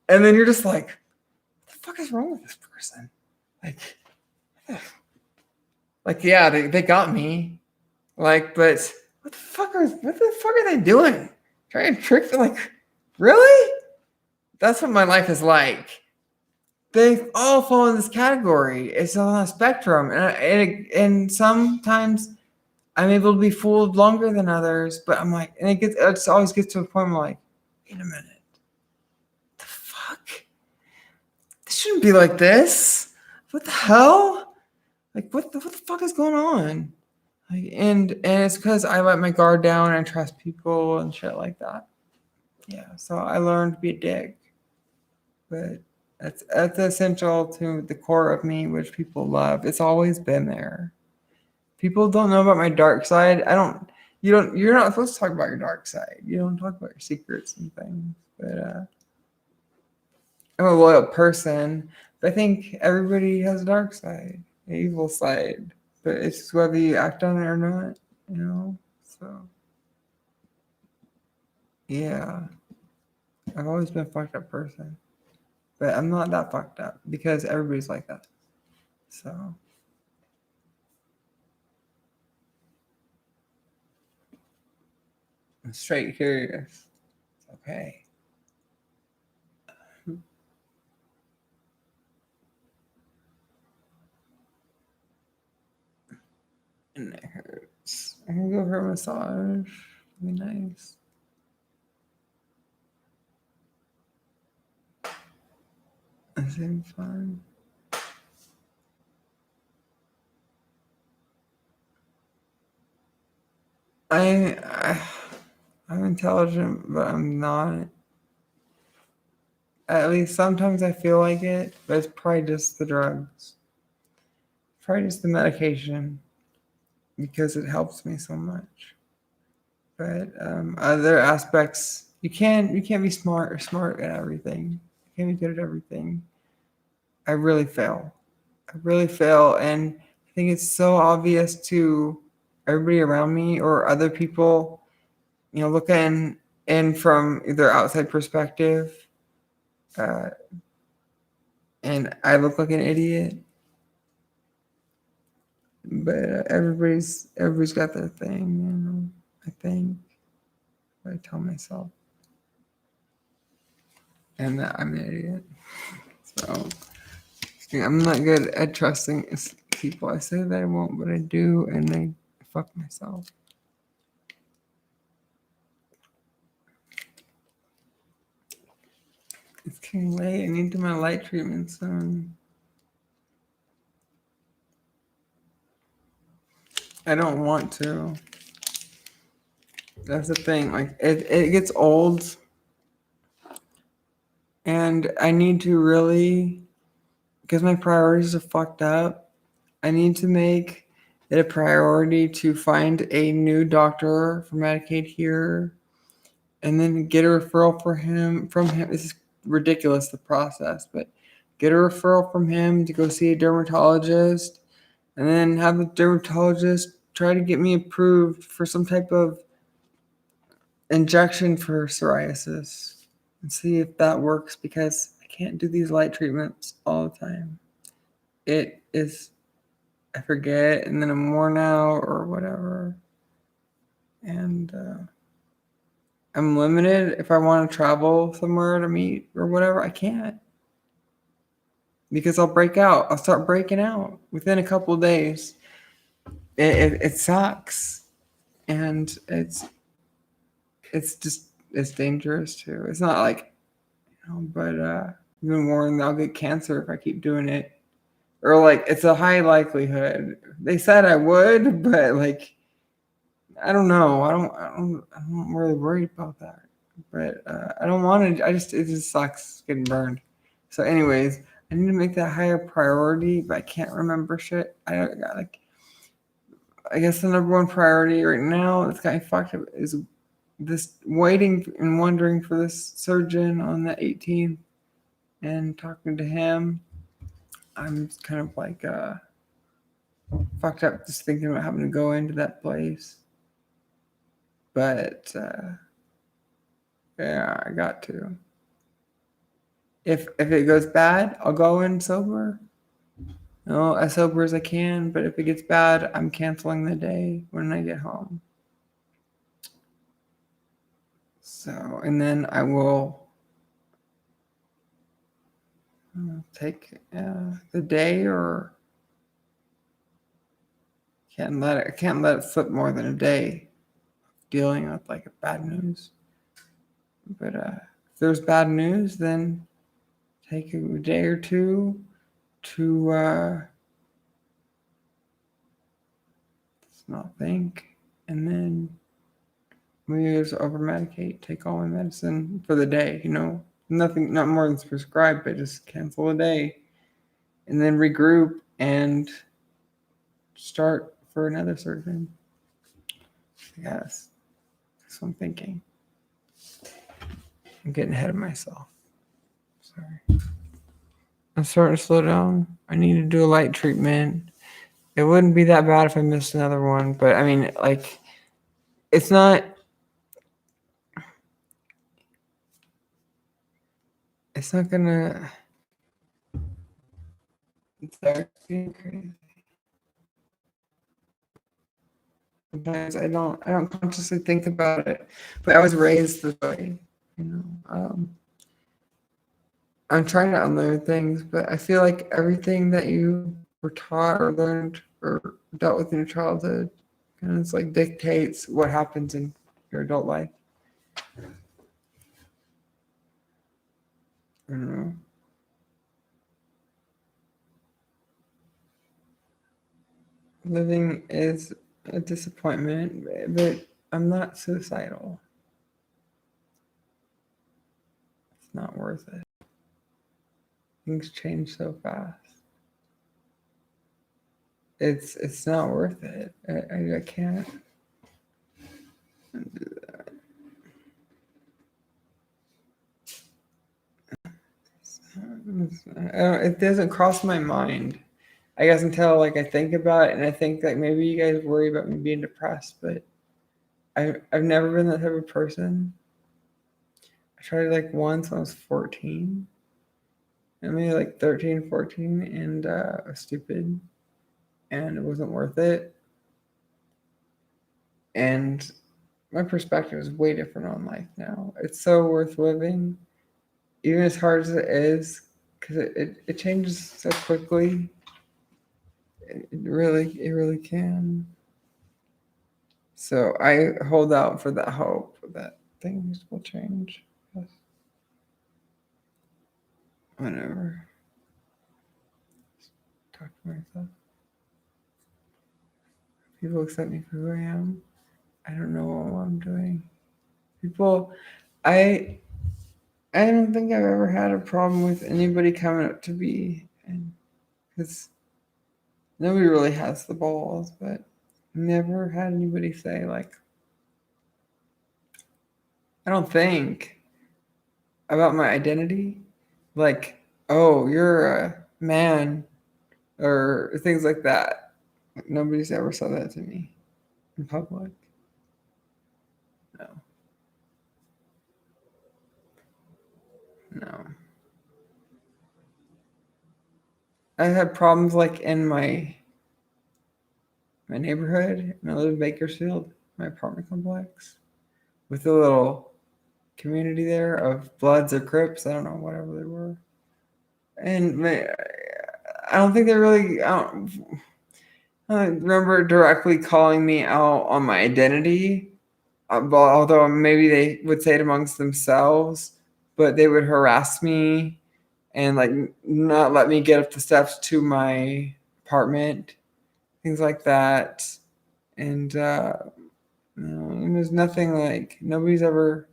And then you're just like, what the fuck is wrong with this person? Like yeah, they got me. Like, but what the fuck are they doing? Trying to trick me? Like, really? That's what my life is like. They all fall in this category. It's on a spectrum, and sometimes I'm able to be fooled longer than others. But I'm like, and it always gets to a point where I'm like, wait a minute, what the fuck? This shouldn't be like this. What the hell? Like, what the fuck is going on? Like, and it's because I let my guard down and trust people and shit like that. Yeah, so I learned to be a dick, but that's essential to the core of me, which people love. It's always been there. People don't know about my dark side. you're not supposed to talk about your dark side. You don't talk about your secrets and things. But I'm a loyal person. But I think everybody has a dark side, an evil side. But it's just whether you act on it or not, you know? So, yeah. I've always been a fucked up person. But I'm not that fucked up because everybody's like that. So, I'm straight curious. It's okay. And it hurts. I can go for a massage. It'd be nice. That seems fun. I'm intelligent, but I'm not. At least sometimes I feel like it, but it's probably just the drugs. Probably just the medication because it helps me so much. But other aspects, you can't be smart at everything. You can't be good at everything. I really fail. I really fail, and I think it's so obvious to everybody around me or other people. Looking in from their outside perspective, uh, and I look like an idiot. But everybody's got their thing. I think I tell myself, and that I'm an idiot. So I'm not good at trusting people. I say that I won't, but I do, and I fuck myself. It's getting late. I need to do my light treatment soon. I don't want to. That's the thing. Like it gets old, and I need to really, because my priorities are fucked up. I need to make it a priority to find a new doctor for Medicaid here, and then get a referral from him. This is ridiculous, the process, but get a referral from him to go see a dermatologist, and then have the dermatologist try to get me approved for some type of injection for psoriasis and see if that works because I can't do these light treatments all the time. It is, I forget, and then I'm worn out or whatever. And I'm limited. If I want to travel somewhere to meet or whatever, I can't because I'll break out. I'll start breaking out within a couple of days. It sucks, and it's dangerous too. It's not like, but I've been warned I'll get cancer if I keep doing it, or like it's a high likelihood. They said I would, but like I don't know. I'm really worried about that. But I don't want to. It just sucks getting burned. So, anyways, I need to make that higher priority, but I can't remember shit. I guess the number one priority right now that's got me fucked up is this waiting and wondering for this surgeon on the 18th and talking to him. I'm kind of like fucked up just thinking about having to go into that place. But yeah, I got to. If it goes bad, I'll go in sober. As sober as I can. But if it gets bad, I'm canceling the day when I get home. So, and then I will take the day, or I can't let it slip more than a day dealing with like bad news. But if there's bad news, then take a day or two to not think, and then maybe just over medicate, take all my medicine for the day, nothing, not more than prescribed, but just cancel a day and then regroup and start for another surgeon. I guess. That's what I'm thinking. I'm getting ahead of myself. Sorry. I'm starting to slow down. I need to do a light treatment. It wouldn't be that bad if I missed another one, but I mean, like, it's not. It's not gonna. It's actually crazy. Sometimes I don't consciously think about it, but I was raised this way, you know. I'm trying to unlearn things, but I feel like everything that you were taught or learned or dealt with in your childhood kind of like dictates what happens in your adult life. I don't know. Living is a disappointment, but I'm not suicidal. It's not worth it. Things change so fast. It's not worth it. I can't do that. It doesn't cross my mind. I guess until like I think about it, and I think like maybe you guys worry about me being depressed, but I've never been that type of person. I tried like once when I was 14. I maybe like 13, 14, and I was stupid, and it wasn't worth it. And my perspective is way different on life now. It's so worth living, even as hard as it is, because it changes so quickly. It really can. So I hold out for that hope that things will change. Yes. Whenever. Talk to myself. People accept me for who I am. I don't know what I'm doing. People, I I don't think I've ever had a problem with anybody coming up to me, and because nobody really has the balls, but never had anybody say like, I don't think about my identity, like, oh, you're a man, or things like that. Nobody's ever said that to me in public. No, no. I had problems like in my neighborhood, and I live in Bakersfield, my apartment complex, with a little community there of Bloods or Crips. I don't know, whatever they were. And I don't think they really. I don't remember directly calling me out on my identity, although maybe they would say it amongst themselves. But they would harass me and like not let me get up the steps to my apartment, things like that. And and there's nothing like nobody's ever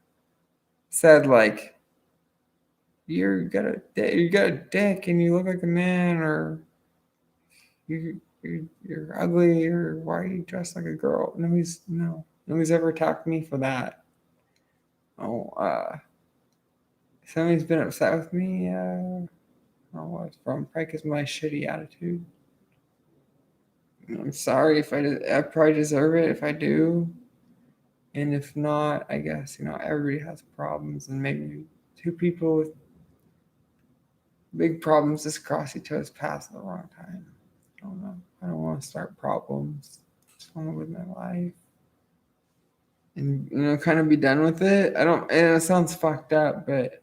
said like you got a dick and you look like a man, or you're ugly, or why are you dressed like a girl. Nobody's ever attacked me for that. Oh, somebody's been upset with me. I don't know what it's from. Probably because of my shitty attitude. I'm sorry if I probably deserve it if I do. And if not, I guess, everybody has problems, and maybe two people with big problems just cross each other's paths at the wrong time. I don't know. I don't want to start problems. I just want to live my life and, kind of be done with it. I don't, and it sounds fucked up, but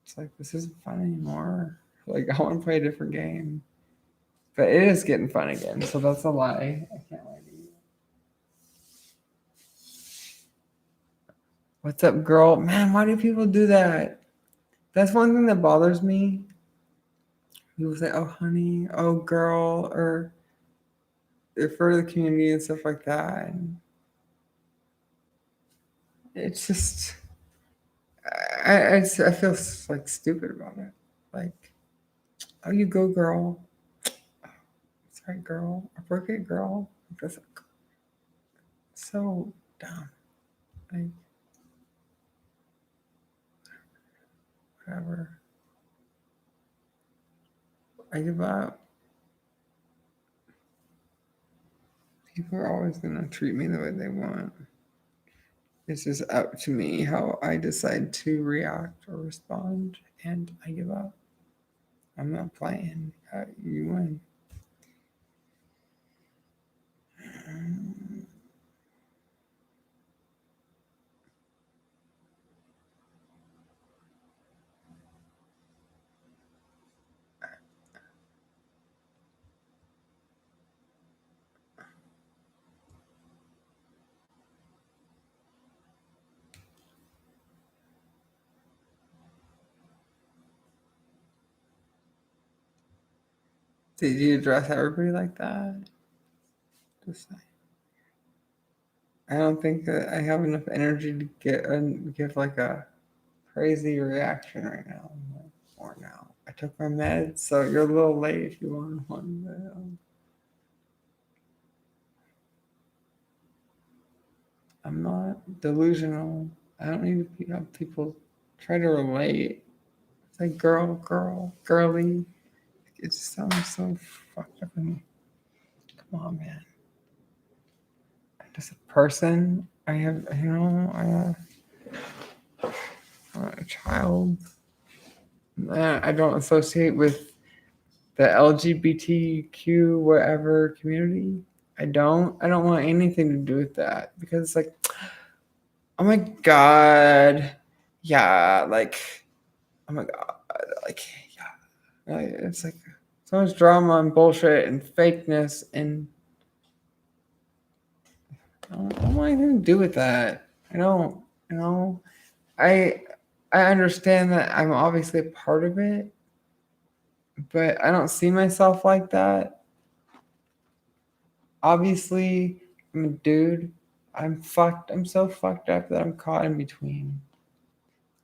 it's like, this isn't fun anymore. Like, I want to play a different game. But it is getting fun again, so that's a lie. I can't lie to you. What's up, girl? Man, why do people do that? That's one thing that bothers me. People say, oh, honey, oh, girl, or refer to the community and stuff like that. And it's just, I feel like stupid about it. Like, oh, you go, girl. Sorry, girl. I forget, girl. That's so dumb. Like, whatever. I give up. People are always gonna treat me the way they want. It's just up to me how I decide to react or respond, and I give up. I'm not playing. You win. Did you address everybody like that? Just like, I don't think that I have enough energy to give like a crazy reaction right now. Or now. I took my meds, so you're a little late if you want one. But, I'm not delusional. I don't need to have people try to relate. It's like girly. It just sounds so fucked up in me. Come on, man. I'm just a person. I'm a child. I don't associate with the LGBTQ whatever community. I don't want anything to do with that because it's like, oh my god, yeah, like, oh my god, like, yeah, it's like so much drama and bullshit and fakeness, and I don't want anything to do with that. I don't, I I understand that I'm obviously a part of it, but I don't see myself like that. Obviously, I'm a dude. I'm fucked. I'm so fucked up that I'm caught in between.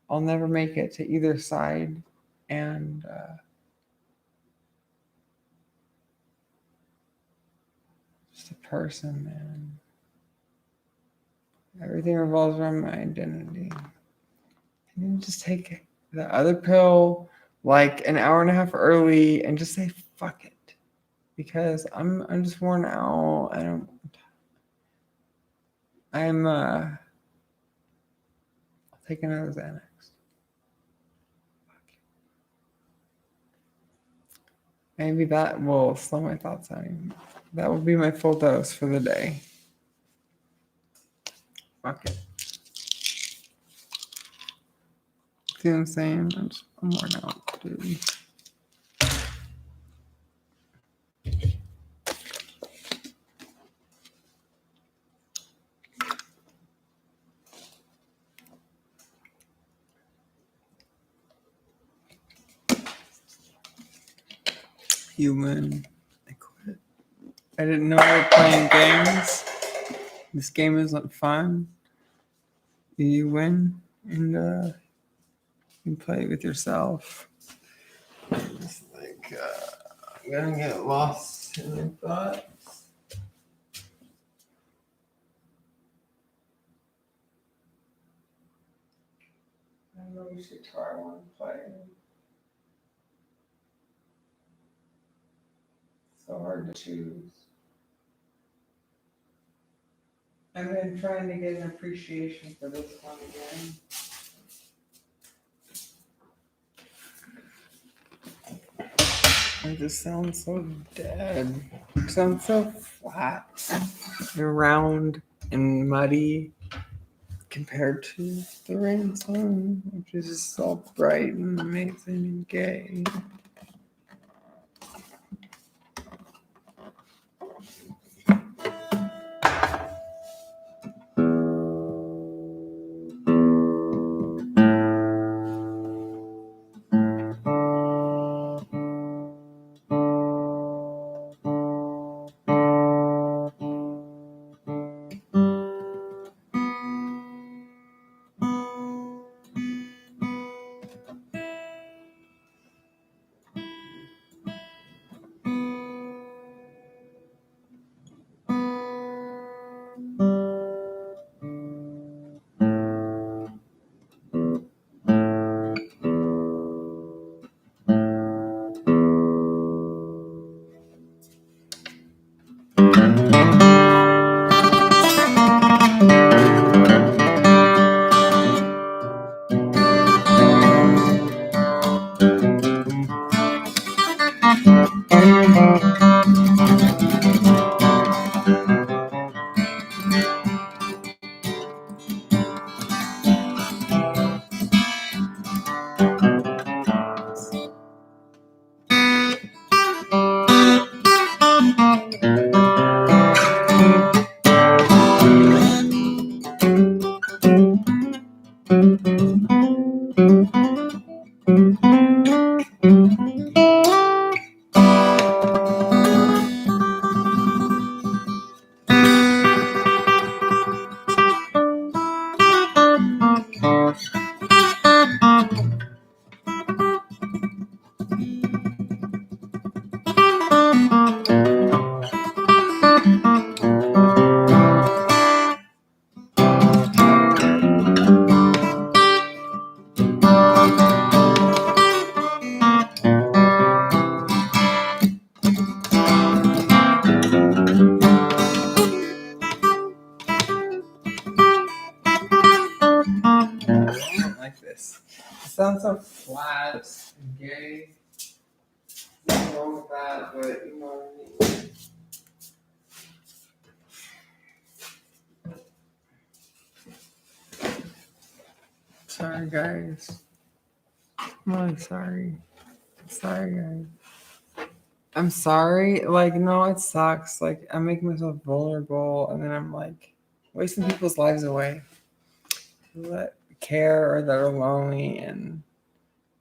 I'll never make it to either side, and just a person, man. Everything revolves around my identity. I need to just take the other pill like an hour and a half early and just say fuck it. Because I'm just worn out. I'll take another Xanax. Maybe that will slow my thoughts down. That will be my full dose for the day. Fuck it. See what I'm saying? I'm worn out, dude. You win. I quit. I didn't know we were playing games. This game isn't fun. You win, and you play it with yourself. It's like I'm gonna get lost in my thoughts. I know we should try one play. So hard to choose. I've been trying to get an appreciation for this one again. It just sounds so dead. It sounds so flat and round and muddy compared to the rain song, which is just all bright and amazing and gay. Like this. It sounds so flat and gay. Nothing wrong with that, but you know what I mean. Sorry, guys. I'm really sorry. Sorry, guys. I'm sorry. Like, no, it sucks. Like, I'm making myself vulnerable, and then I'm like wasting people's lives away that care or that are lonely, and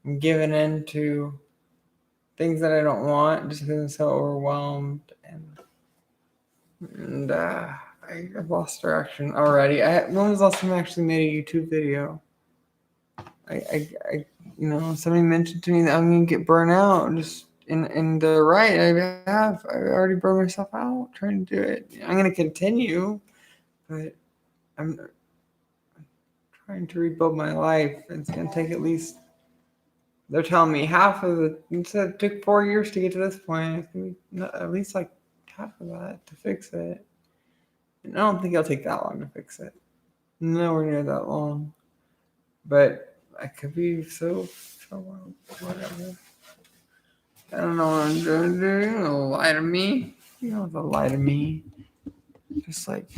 I'm giving in to things that I don't want just because I'm so overwhelmed, and I've lost direction already. When was the last time I actually made a YouTube video? I you know, somebody mentioned to me that I'm gonna get burnt out. Just in the right, I already burned myself out trying to do it. I'm gonna continue, but I'm trying to rebuild my life. It's gonna take at least. They're telling me half of the. Instead, it took 4 years to get to this point. It's gonna be at least like half of that to fix it. And I don't think it'll take that long to fix it. Nowhere near that long. But I could be so whatever. I don't know what I'm doing. You don't lie to me. You don't have to lie to me. Just like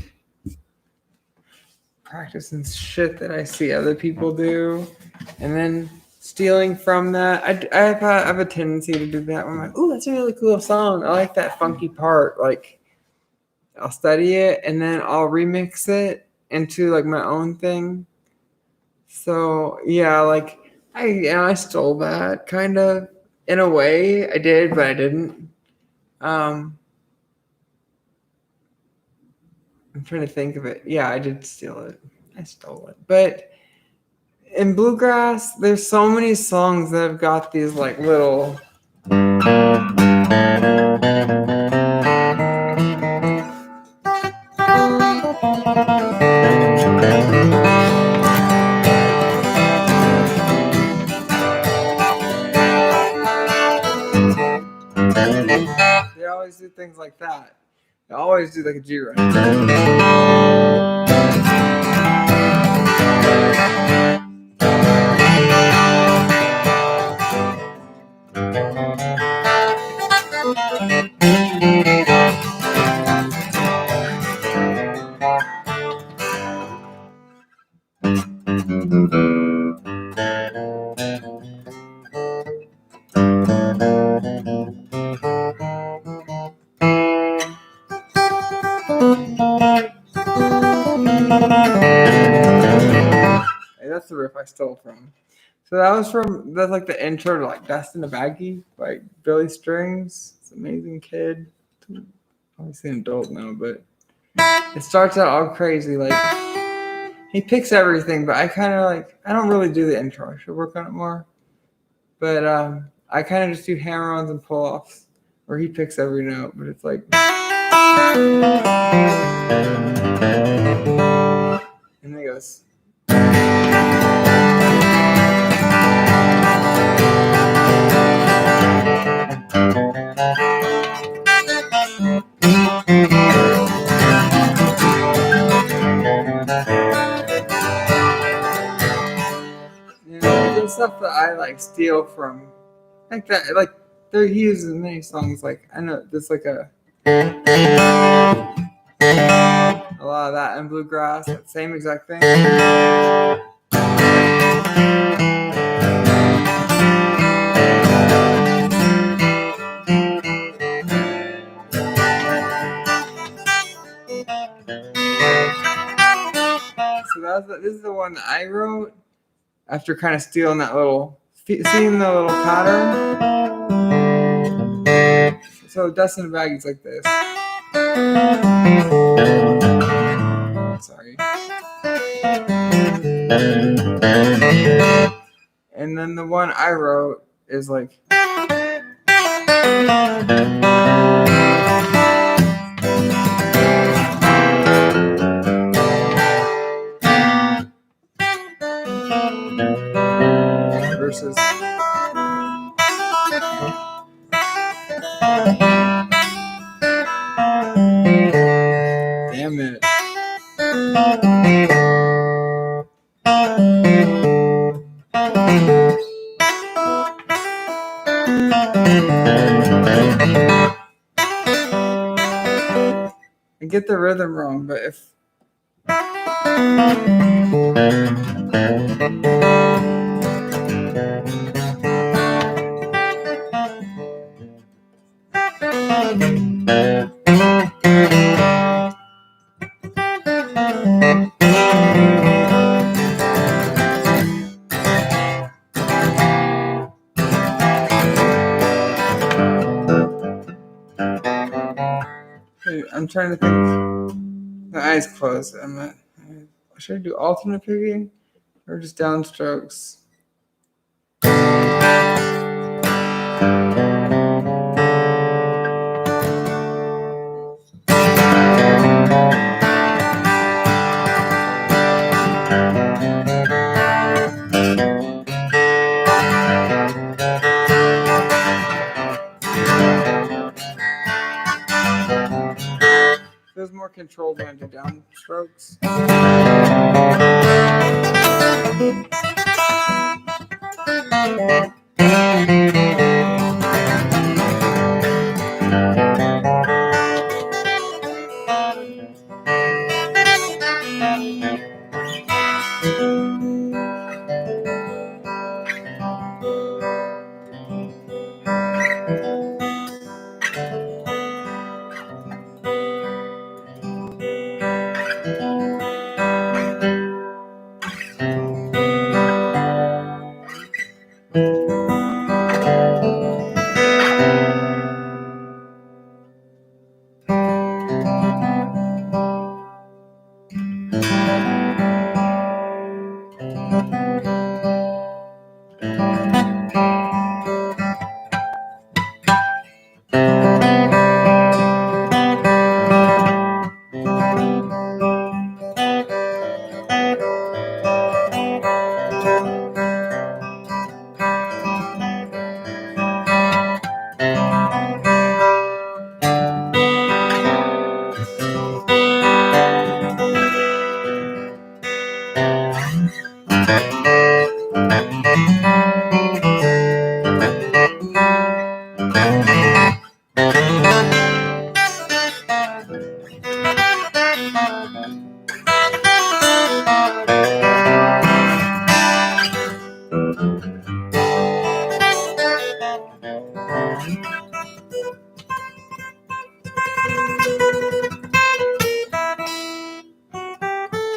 practicing shit that I see other people do, and then stealing from that. I have a tendency to do that. I'm like, ooh, that's a really cool song. I like that funky part. Like, I'll study it and then I'll remix it into like my own thing. So yeah, like I stole that kind of in a way. I did, but I didn't. I'm trying to think of it. Yeah, I did steal it. I stole it. But in bluegrass, there's so many songs that have got these like little. They always do things like that. They always do like a G run. Hey, that's the riff I stole from. So that's like the intro to like Dust in a Baggie by Billy Strings. It's an amazing kid. Obviously an adult now, but it starts out all crazy. Like he picks everything, but I kind of like I don't really do the intro. I should work on it more. But I kind of just do hammer-ons and pull-offs, where he picks every note. But it's like, and then he goes. You know, there's stuff that I like steal from, like that. Like he uses many songs. Like I know there's like a lot of that in bluegrass. That same exact thing. So this is the one that I wrote. after kind of stealing that little, seeing the little pattern. So Dust in a Bag is like this. Sorry. And then the one I wrote is like. Versus. Damn it. I get the rhythm wrong, but if. I'm trying to think. The eyes closed. Should I do alternate picking or just downstrokes? Feels more controlled when I do downstrokes.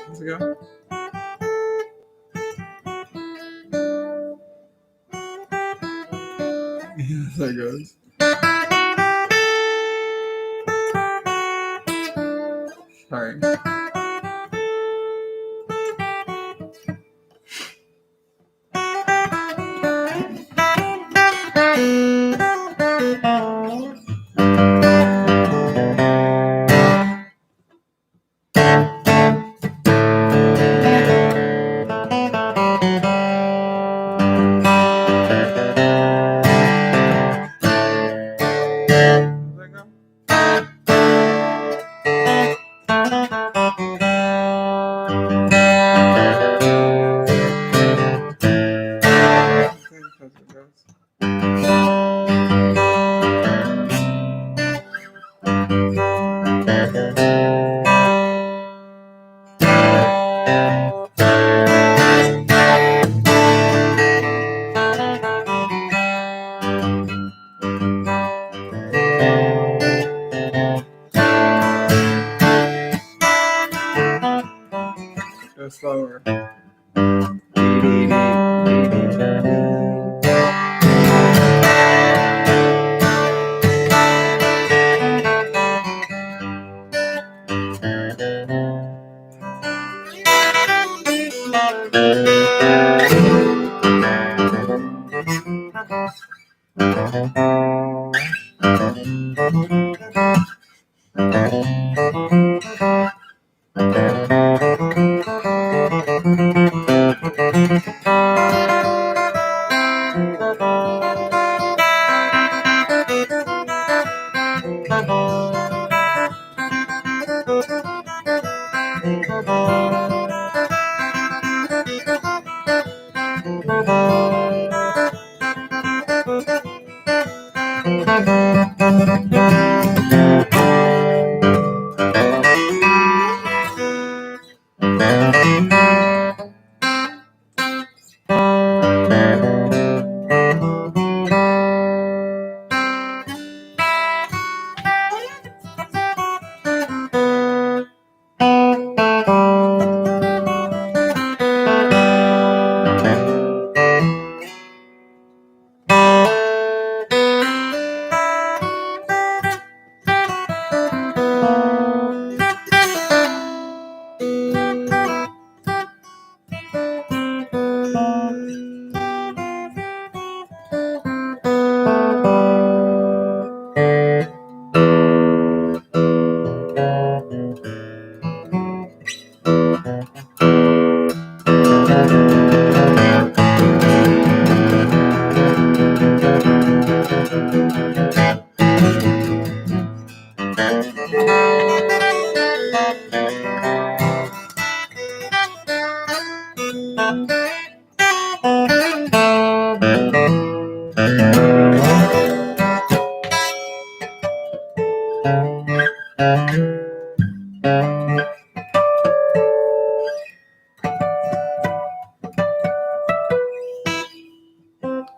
Let's go. Yeah, there it goes. Sorry. There you go.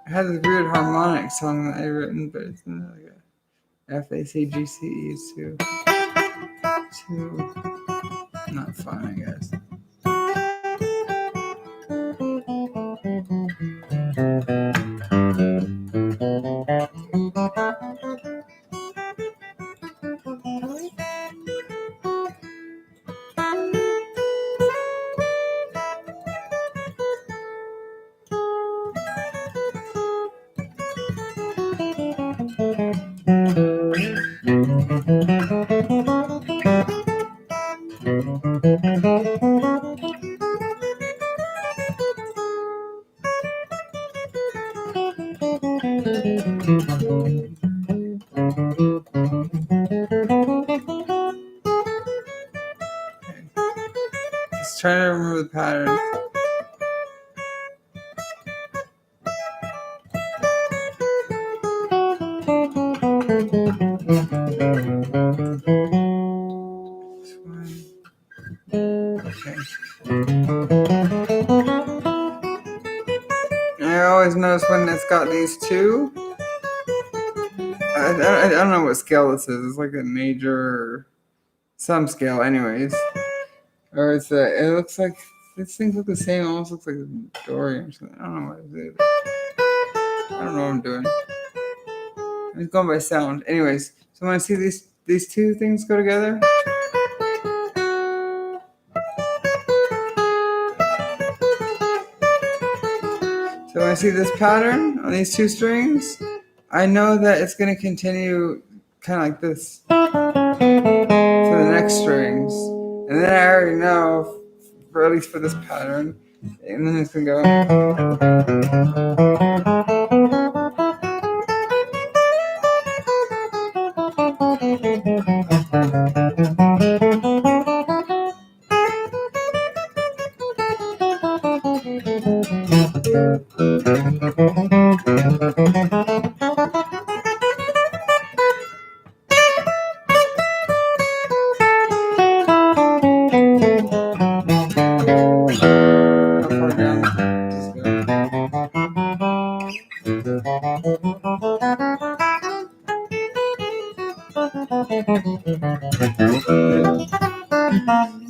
I had this weird harmonic song that I written, but it's not like a FACGCE is too not fun, I guess. Just trying to remember the pattern. Okay. I always notice when it's got these two. I don't know what scale this is. It's like a major or some scale, anyways. Or it's it looks like these things look the same. Almost looks like a Dorian or something. I don't know what it is. I don't know what I'm doing. I'm just going by sound. Anyways, so when I see these two things go together. So when I see this pattern on these two strings, I know that it's going to continue kind of like this for the next strings. And then I already know, at least for this pattern, and then it's going to go.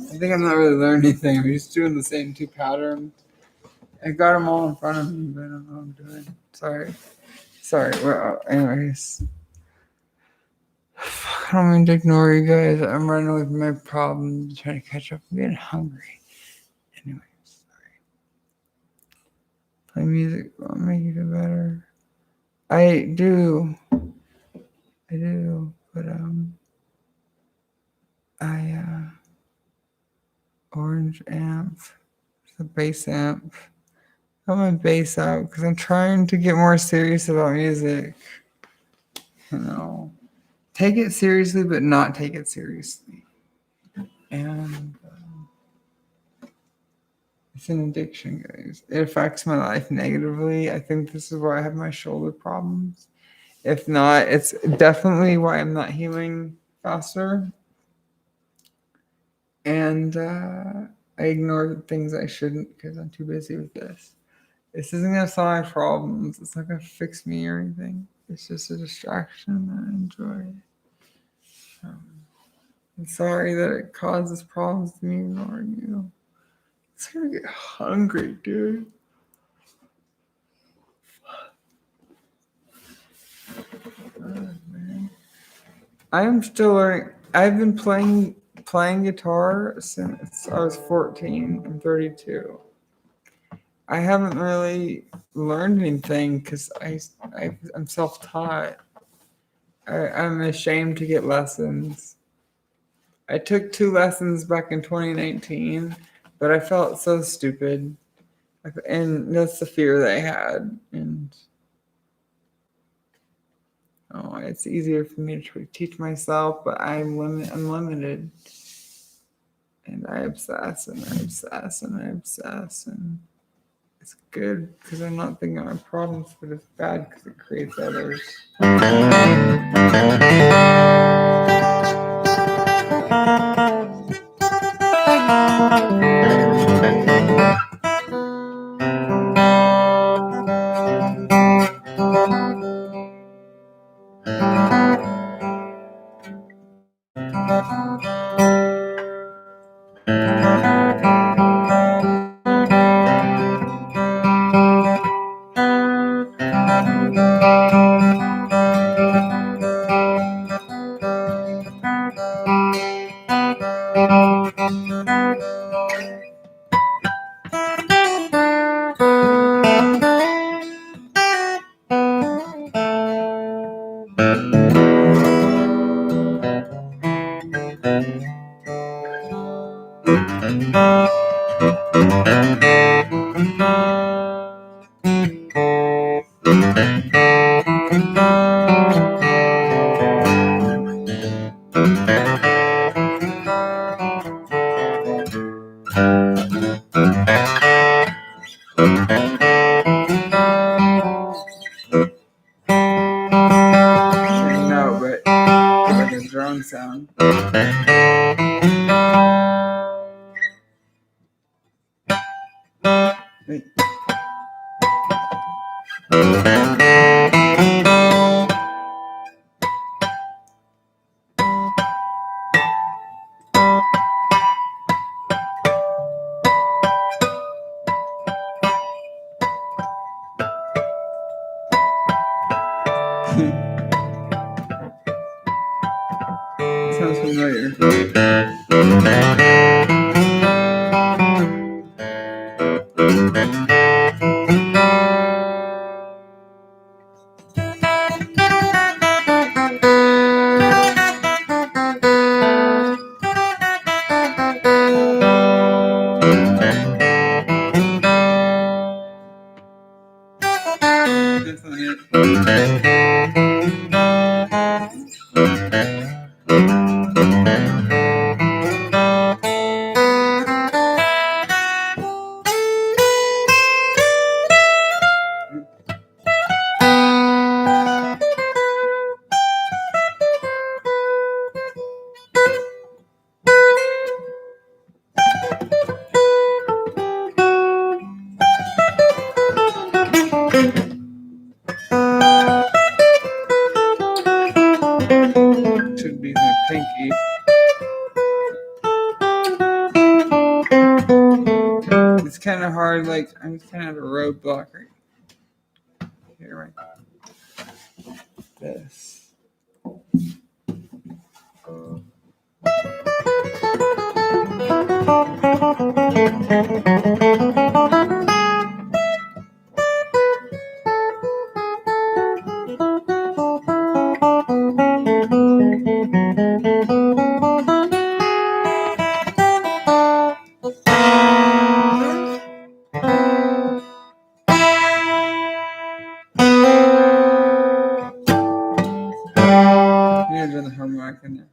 I think I'm not really learning anything. I'm just doing the same two patterns. I got them all in front of me, but I don't know what I'm doing. Sorry. Well, anyways. I don't mean to ignore you guys. I'm running away from my problems, trying to catch up. I'm getting hungry. Anyways, sorry. Play music will make you do better. I do, but I orange amp, the bass amp. Got my bass out because I'm trying to get more serious about music. You know, take it seriously, but not take it seriously. And it's an addiction, guys. It affects my life negatively. I think this is why I have my shoulder problems. If not, it's definitely why I'm not healing faster. And I ignore things I shouldn't because I'm too busy with this. This isn't gonna solve my problems. It's not gonna fix me or anything. It's just a distraction that I enjoy. I'm sorry that it causes problems to me ignoring you. It's gonna get hungry, dude. Oh, man. I am still learning. I've been playing guitar since I was 14. I'm 32. I haven't really learned anything because I'm self-taught. I'm ashamed to get lessons. I took 2 lessons back in 2019, but I felt so stupid. And that's the fear that I had. And it's easier for me to teach myself, but I'm limited. And I obsess and I obsess and I obsess. And it's good because I'm not thinking of my problems, but it's bad because it creates others. No, but like a drone sound. Wait. Sounds familiar. That's not it. Should be my pinky. It's kind of hard. Like I'm kind of a roadblock right here, right? This. gonna do the harmonic in there.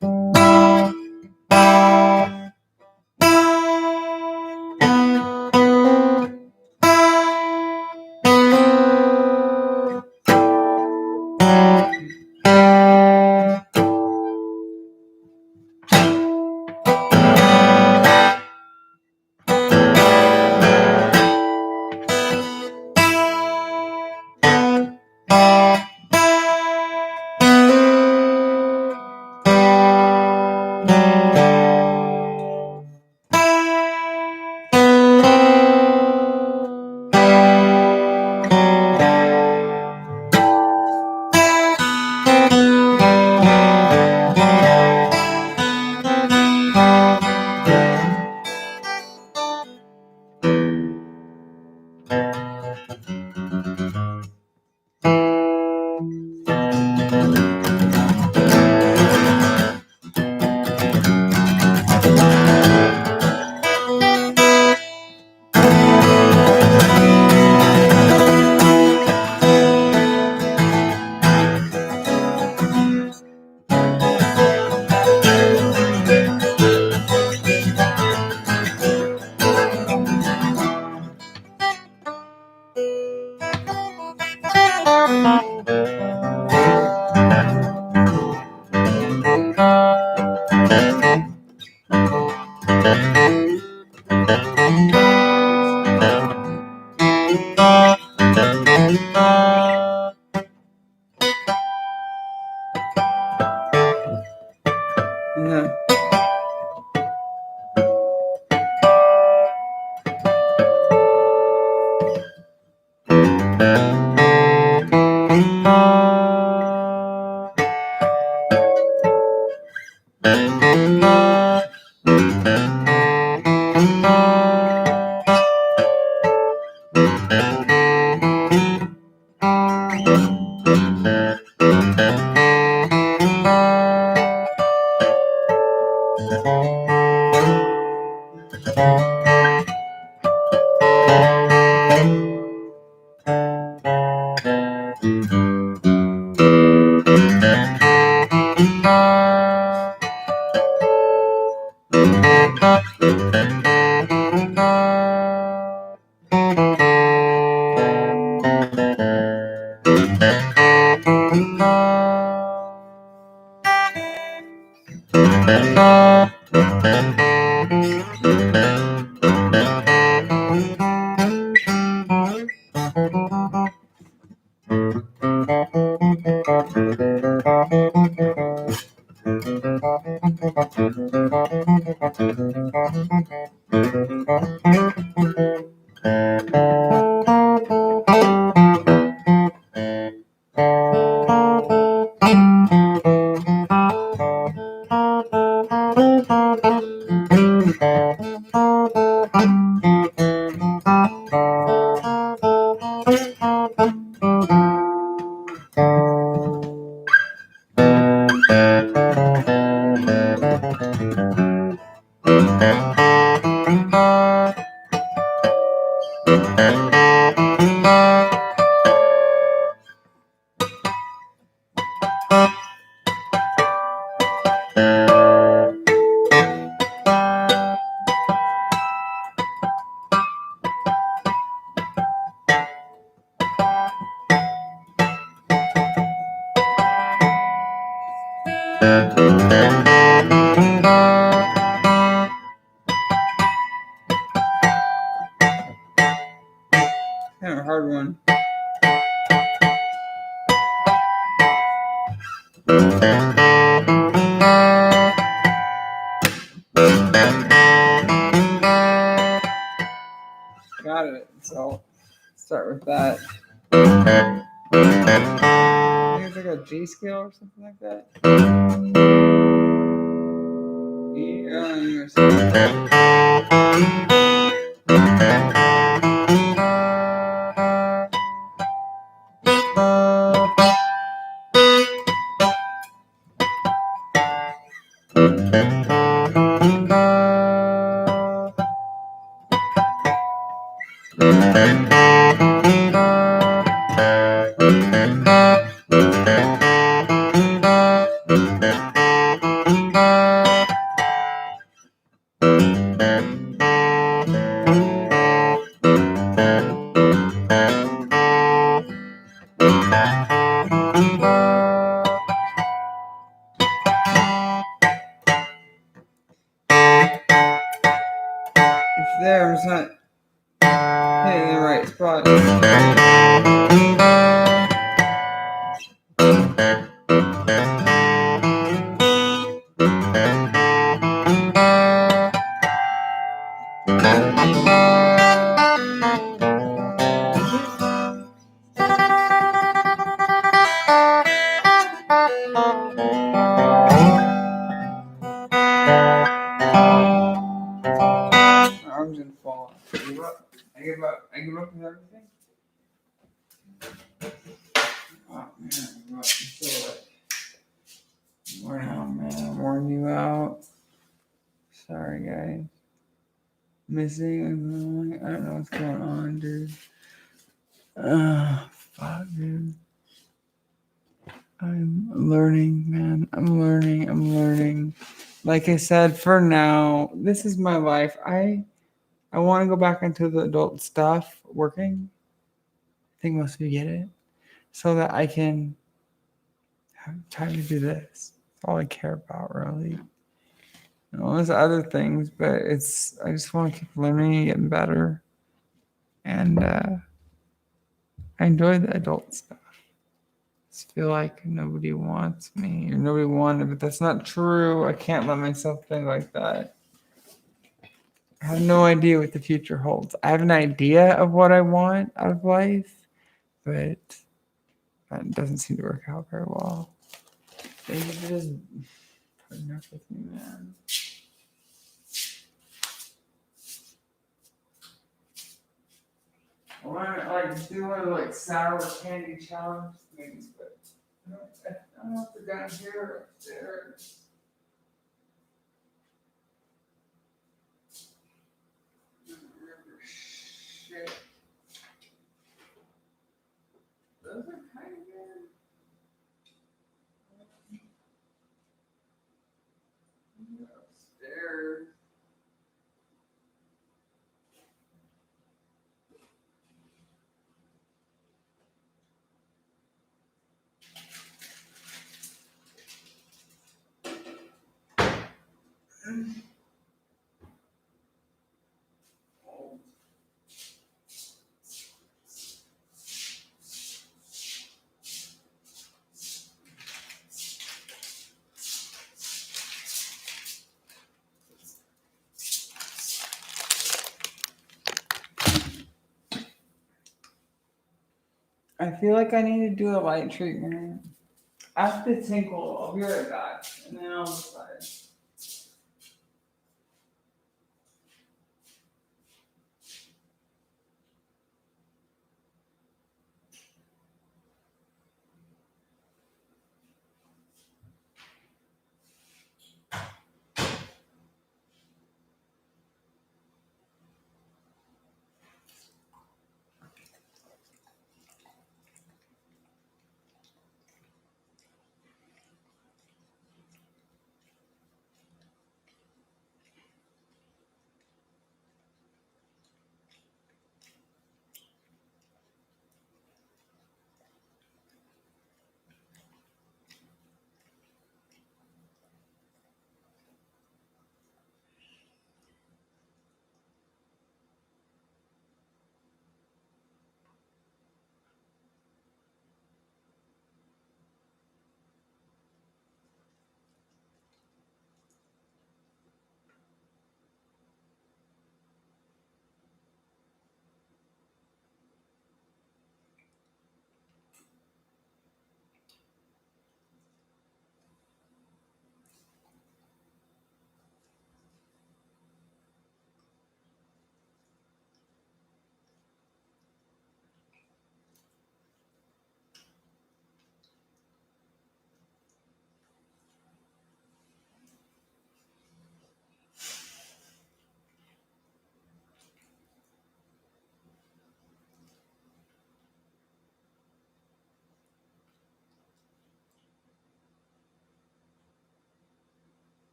Kind of a hard one. Got it. So start with that. I think it's like a G scale or something like that. E, or something. Oh man, I'm so like worn out, man. I'm wearing you out. Sorry, guys. Missing. I don't know what's going on, dude. Fuck, dude. I'm learning, man. I'm learning. Like I said, for now, this is my life. I want to go back into the adult stuff, working. I think most of you get it, so that I can have time to do this. That's all I care about, really. And all those other things, but I just want to keep learning and getting better. And I enjoy the adult stuff. I just feel like nobody wants me or nobody wanted, but that's not true. I can't let myself think like that. I have no idea what the future holds. I have an idea of what I want out of life, but that doesn't seem to work out very well. Thank you for just putting up with me, man. I want to like do one of the like sour candy challenge things, but I don't know if they're down here or upstairs. I don't remember shit. Those are kind of good. Upstairs. I feel like I need to do a light treatment. After the tinkle, I'll be right back, and then I'll decide.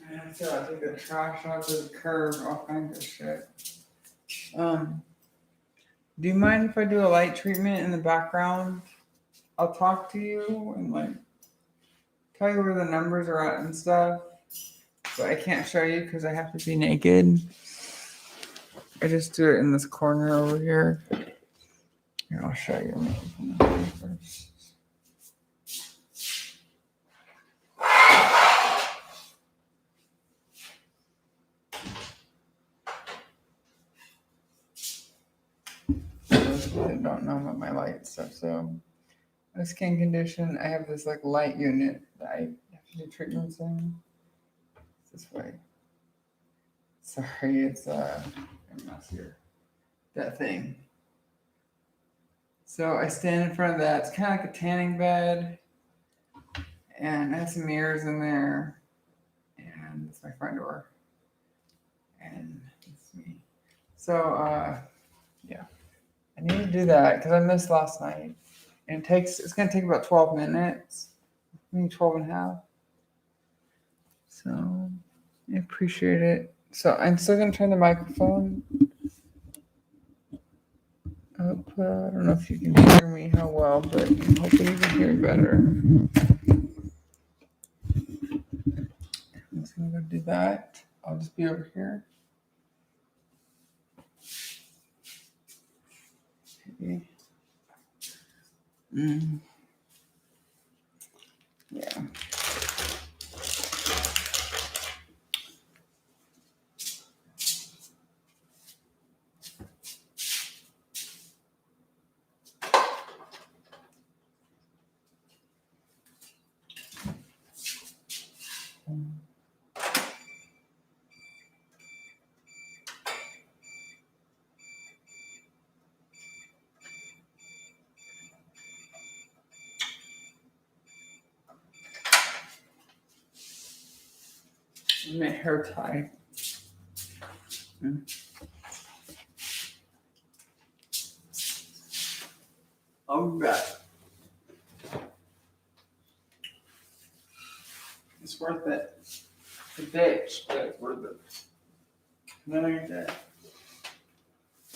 Man, so I take the trash out to the curb, all kinds of shit. Do you mind if I do a light treatment in the background? I'll talk to you and like tell you where the numbers are at and stuff. But I can't show you because I have to be naked. I just do it in this corner over here. Here, I'll show you first. Those that don't know about my light stuff, so my skin condition, I have this like light unit that I have to do treatments in. This way. Sorry, it's a mess here. That thing. So I stand in front of that. It's kind of like a tanning bed, and I have some mirrors in there, and it's my front door, and it's me. So yeah, I need to do that because I missed last night, and it's gonna take about 12 minutes, maybe 12 and a half. So I appreciate it. So I'm still gonna turn the microphone up. I don't know if you can hear me how well, but I'm hoping you can hear me better. I'm just gonna go do that. I'll just be over here. Okay. Yeah. My hair tie. I'll be back. It's worth it. The bitch, but it's worth it. And then I get to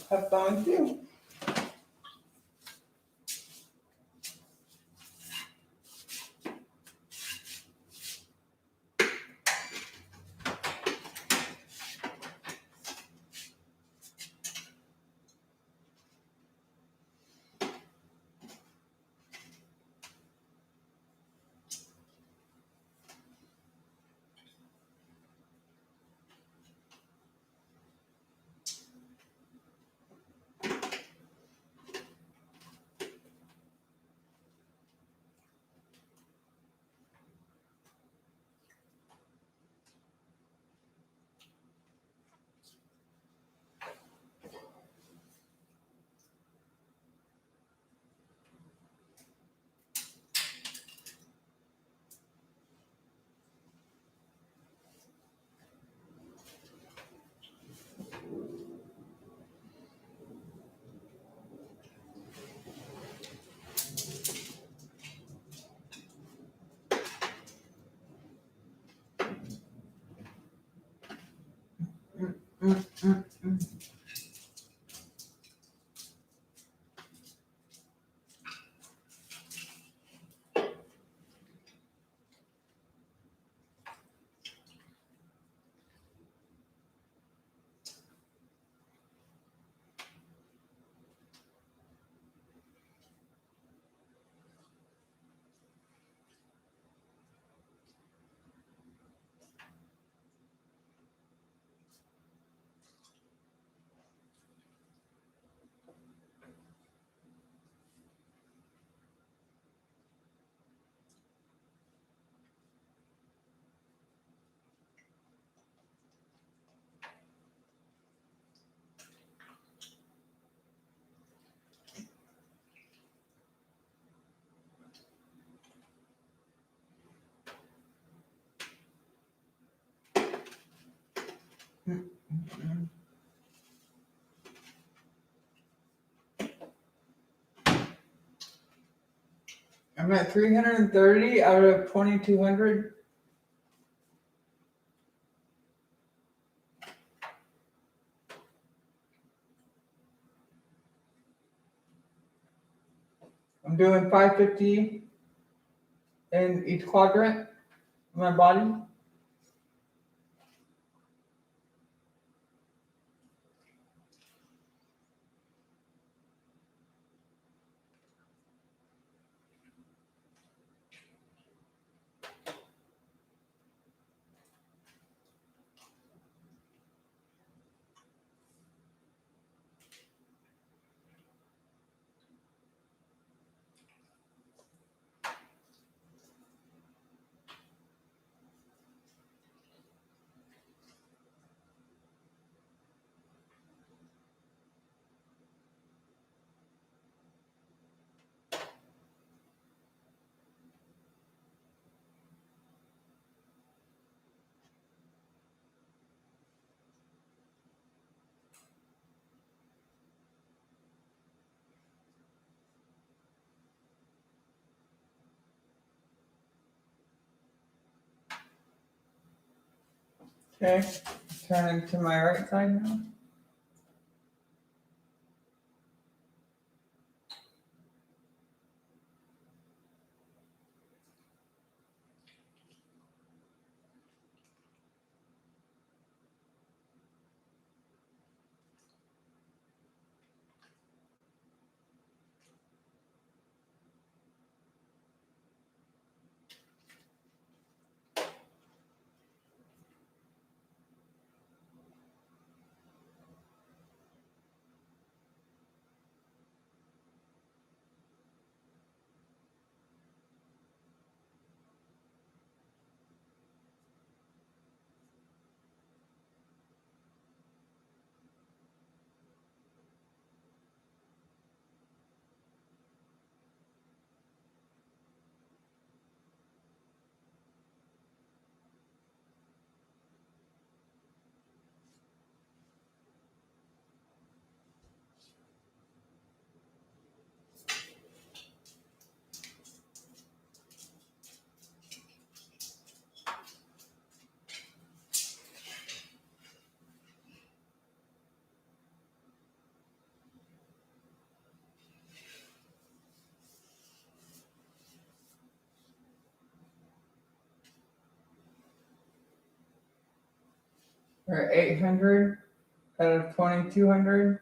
have fun with you. I'm at 330 out of 2,200. I'm doing 550 in each quadrant of my body. Okay, turning to my right side now. Or 800 out of 2200.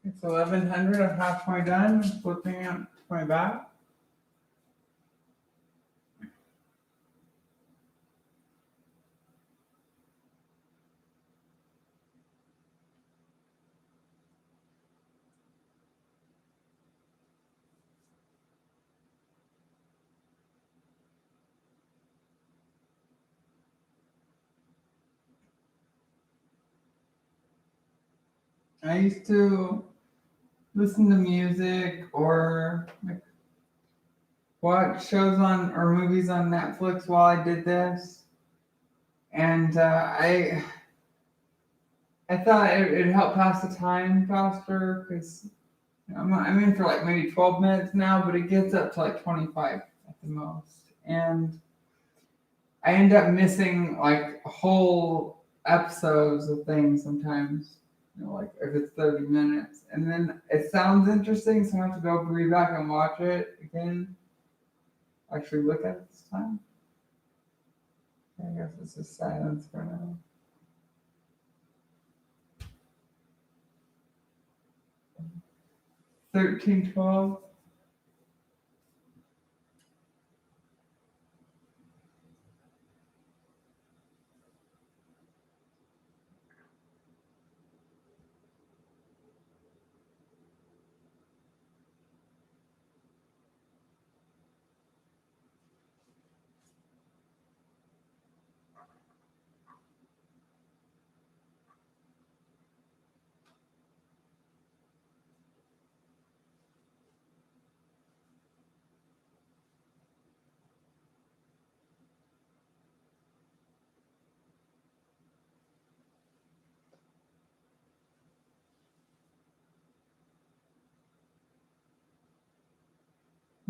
It's 1100. I'm halfway done. Flipping it to my back. I used to listen to music or like watch shows on or movies on Netflix while I did this, and I thought it'd help pass the time faster because I'm in for like maybe 12 minutes now, but it gets up to like 25 at the most, and I end up missing like whole episodes of things sometimes. Like if it's 30 minutes, and then it sounds interesting, so I have to go read back and watch it again. Actually, look at it this time. I guess it's just silence for now. 1312.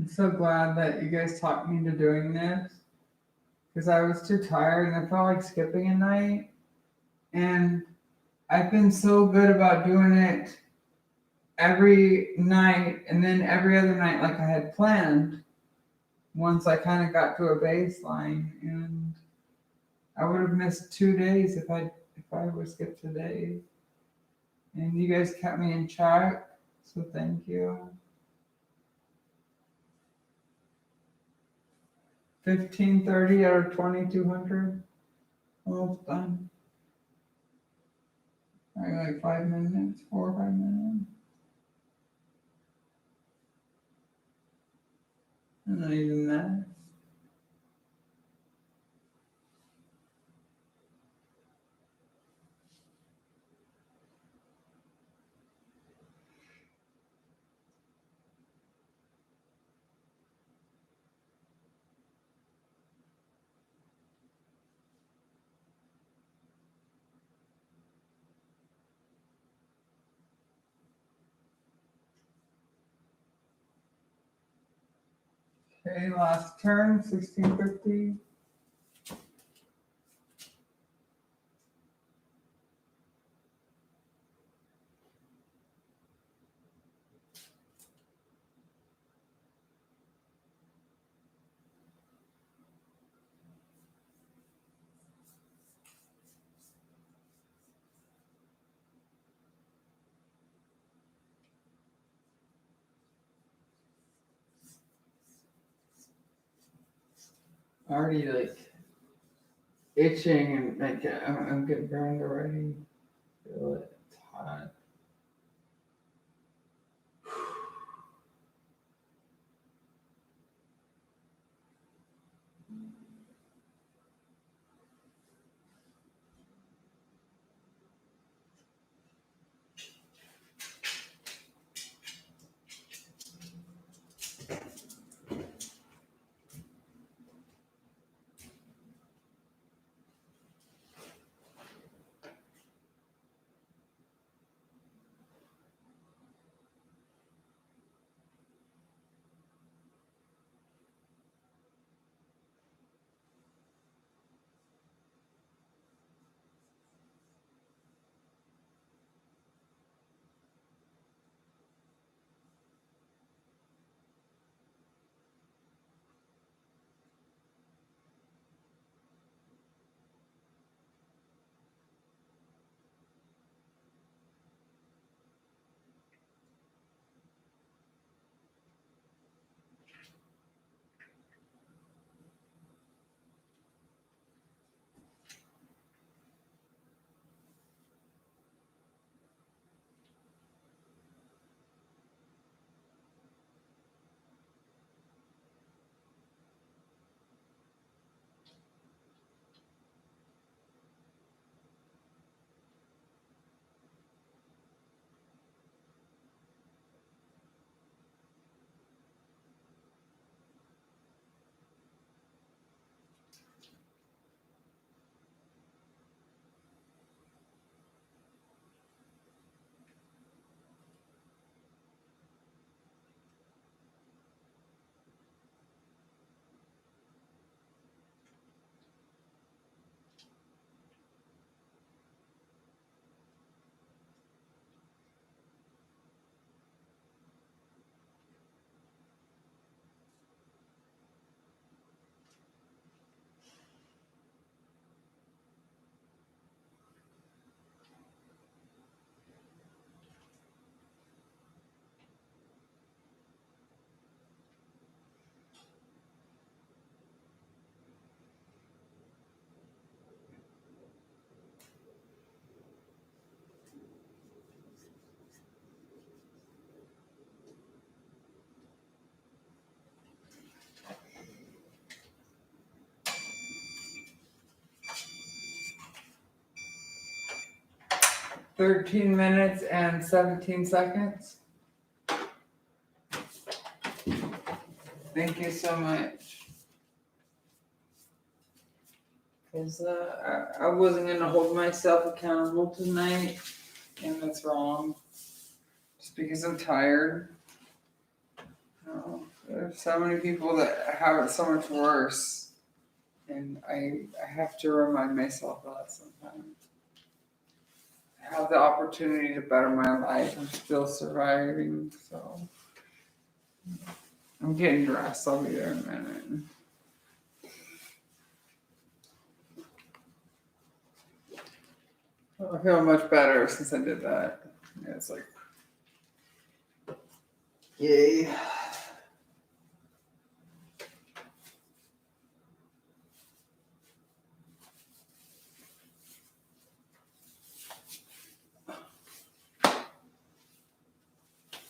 I'm so glad that you guys talked me into doing this because I was too tired and I felt like skipping a night. And I've been so good about doing it every night and then every other night like I had planned once I kind of got to a baseline. And I would have missed 2 days if I would skip today. And you guys kept me in check, so thank you. 1530 out of 2200. Almost done. I got like 5 minutes, 4 or 5 minutes. And not even that. Okay, last turn, 1650. Already like itching and like I'm getting burned already. Feel it. It's hot. $13 and 17 seconds. Thank you so much. Because I wasn't going to hold myself accountable tonight, and that's wrong. Just because I'm tired. There's so many people that have it so much worse, and I have to remind myself of that sometimes. I have the opportunity to better my life. I'm still surviving, so I'm getting dressed. I'll be there in a minute. I feel much better since I did that. Yeah, it's like, yay.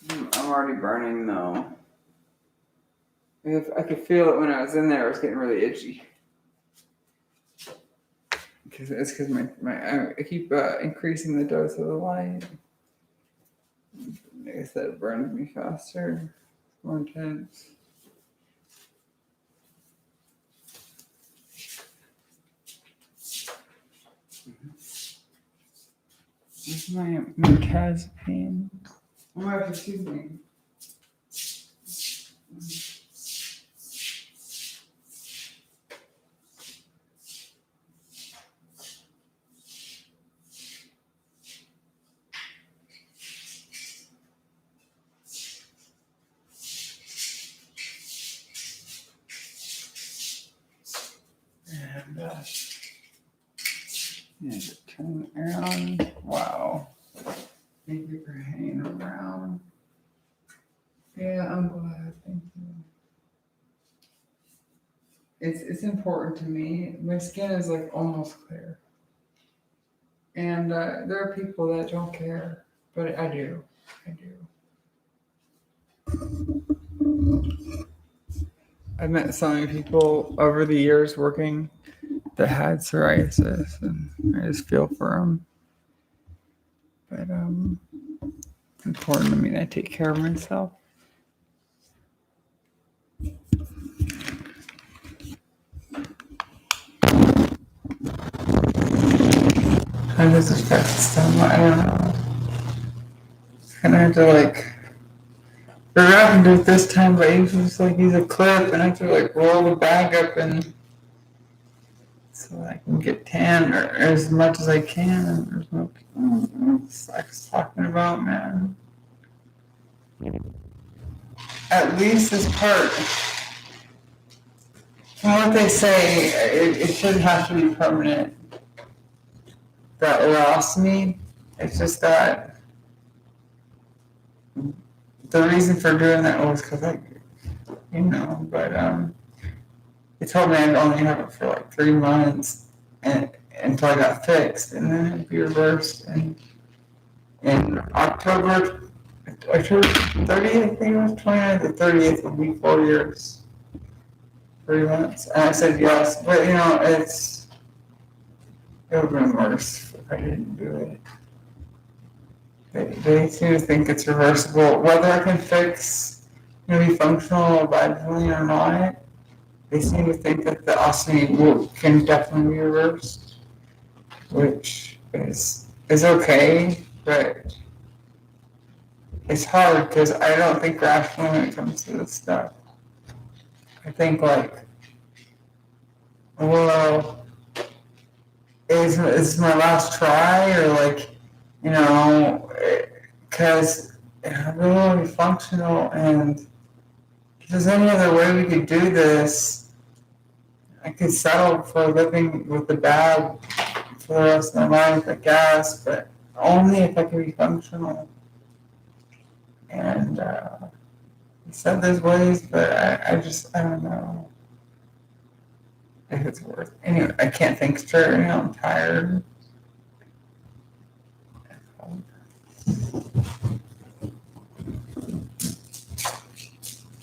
I'm already burning though. I could feel it when I was in there. I was getting really itchy. It's because I keep increasing the dose of the light. Like I said, it burns me faster, more intense. Where's my Tazepam? Oh my gosh, excuse me. And yeah, turn around. Wow. Thank you for hanging around. Yeah, I'm glad. Thank you. It's important to me. My skin is like almost clear, and there are people that don't care, but I do. I do. I've met so many people over the years working that had psoriasis, and I just feel for them. But it's important to me that I take care of myself. How does it affect the stomach? I don't know. Kind of have to like. We're having to do it this time, but you just like use a clip and I have to like roll the bag up and so I can get tan or as much as I can. And there's no it's like talking about, man. At least this part, from what they say, it should have to be permanent. That lost me. It's just that the reason for doing that was because but they told me I'd only have it for like 3 months and until I got fixed, and then it'd be reversed. And in October 30th, I think it was 29th or 30th, will be 4 years, 3 months. And I said yes, but it would have been worse if I didn't do it. They seem to think it's reversible. Whether I can fix, be functional vaginally or not, they seem to think that the ostomy can definitely be reversed, which is okay, but it's hard because I don't think rationally when it comes to this stuff. I think like, well, is my last try or like, because I'm really functional, and if there's any other way we could do this, I could settle for living with the bag for the rest of my life, I guess, but only if I can be functional. And he said there's ways, but I don't know if it's worth it. Anyway, I can't think straight right now, I'm tired.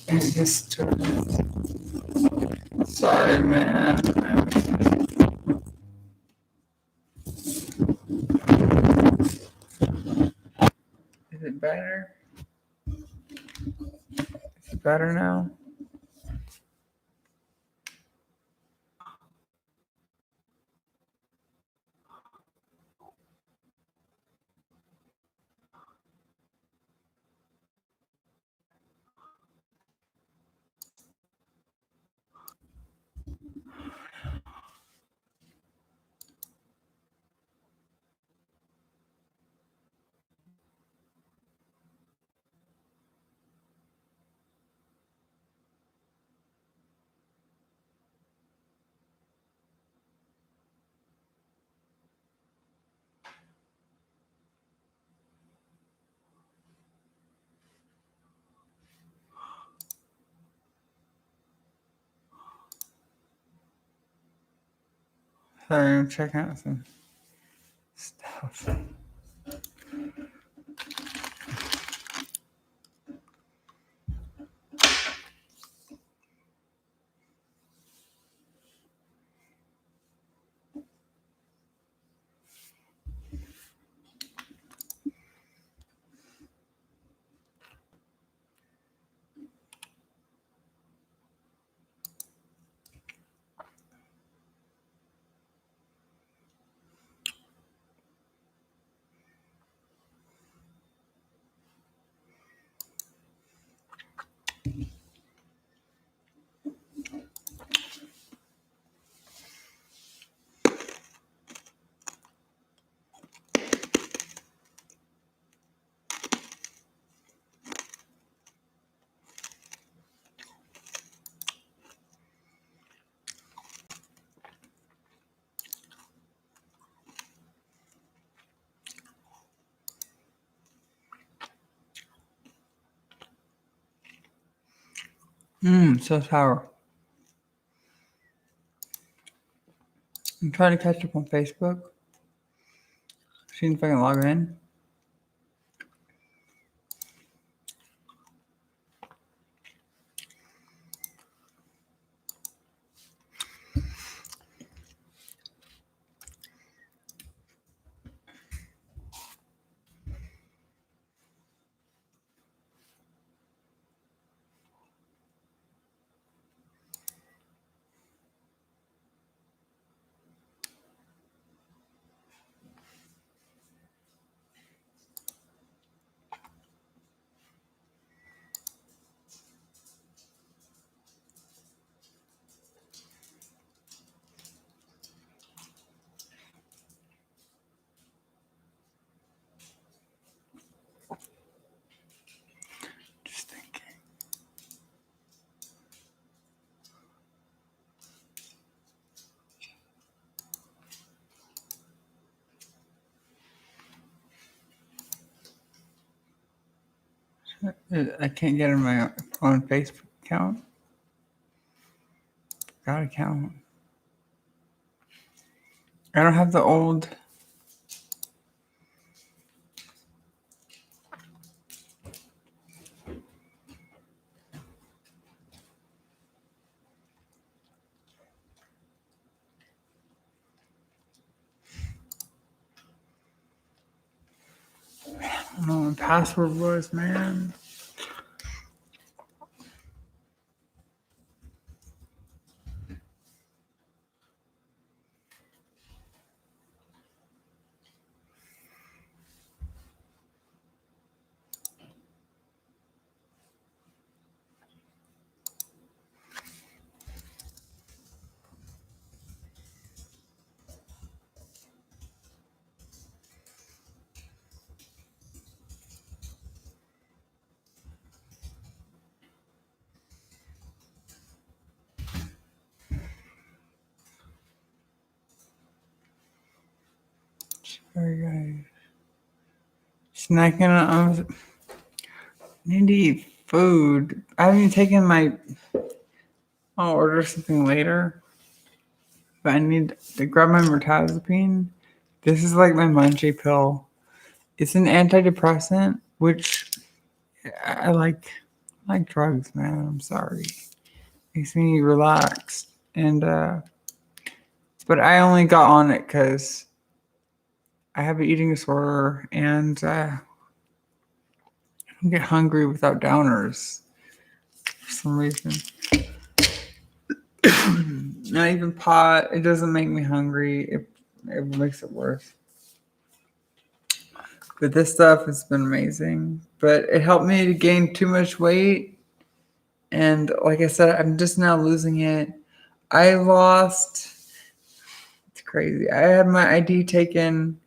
And just sorry, man. Is it better? Is it better now? Sorry, I'm checking out some stuff. So sour. I'm trying to catch up on Facebook. See if I can log in. Just thinking. I can't get in my own Facebook account. Got account. I don't have the old. I don't know what my password was, man. Sorry, guys. Snacking on. Need to eat food. I haven't even taken my. I'll order something later. But I need to grab my mirtazapine. This is like my munchie pill. It's an antidepressant, which I like. I like drugs, man. I'm sorry. Makes me relaxed. And but I only got on it because I have an eating disorder and I don't get hungry without downers for some reason. Not even pot. It doesn't make me hungry. It makes it worse. But this stuff has been amazing. But it helped me to gain too much weight. And like I said, I'm just now losing it. I lost. It's crazy. I had my ID taken.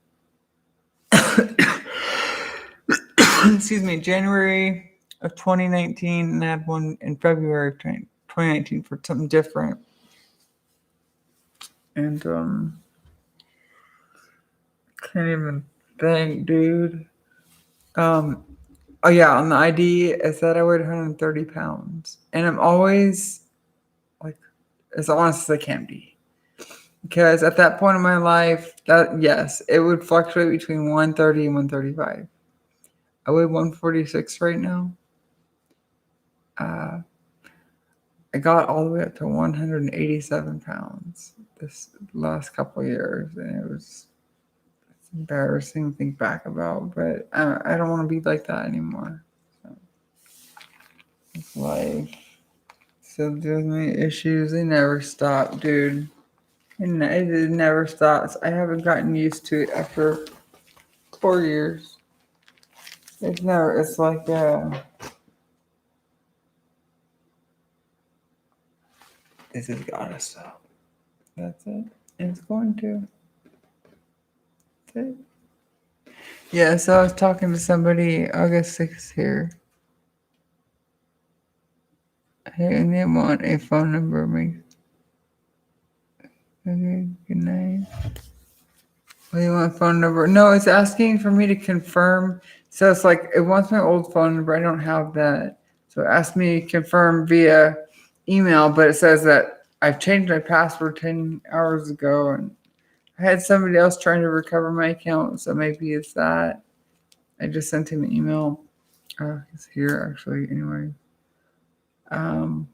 Excuse me, January of 2019, and I had one in February of 2019 for something different. And can't even think, dude. Oh yeah, on the ID it said I weighed 130 pounds, and I'm always like as honest as I can be. Because at that point in my life, that yes, it would fluctuate between 130 and 135. I weigh 146 right now. Uh, I got all the way up to 187 pounds this last couple of years, and it's embarrassing to think back about. But I don't want to be like that anymore. So, it's life. Still dealing with my issues. They never stop, dude. It never stops. I haven't gotten used to it after 4 years. It's never. It's like this has gotta stop. That's it. It's going to. That's it. Yeah, so I was talking to somebody August 6th here. And they want a phone number. Okay, good night. What do you want a phone number? No, it's asking for me to confirm. So it's like it wants my old phone number. I don't have that. So it asked me to confirm via email, but it says that I've changed my password 10 hours ago and I had somebody else trying to recover my account, so maybe it's that. I just sent him an email. It's here actually. Anyway, um,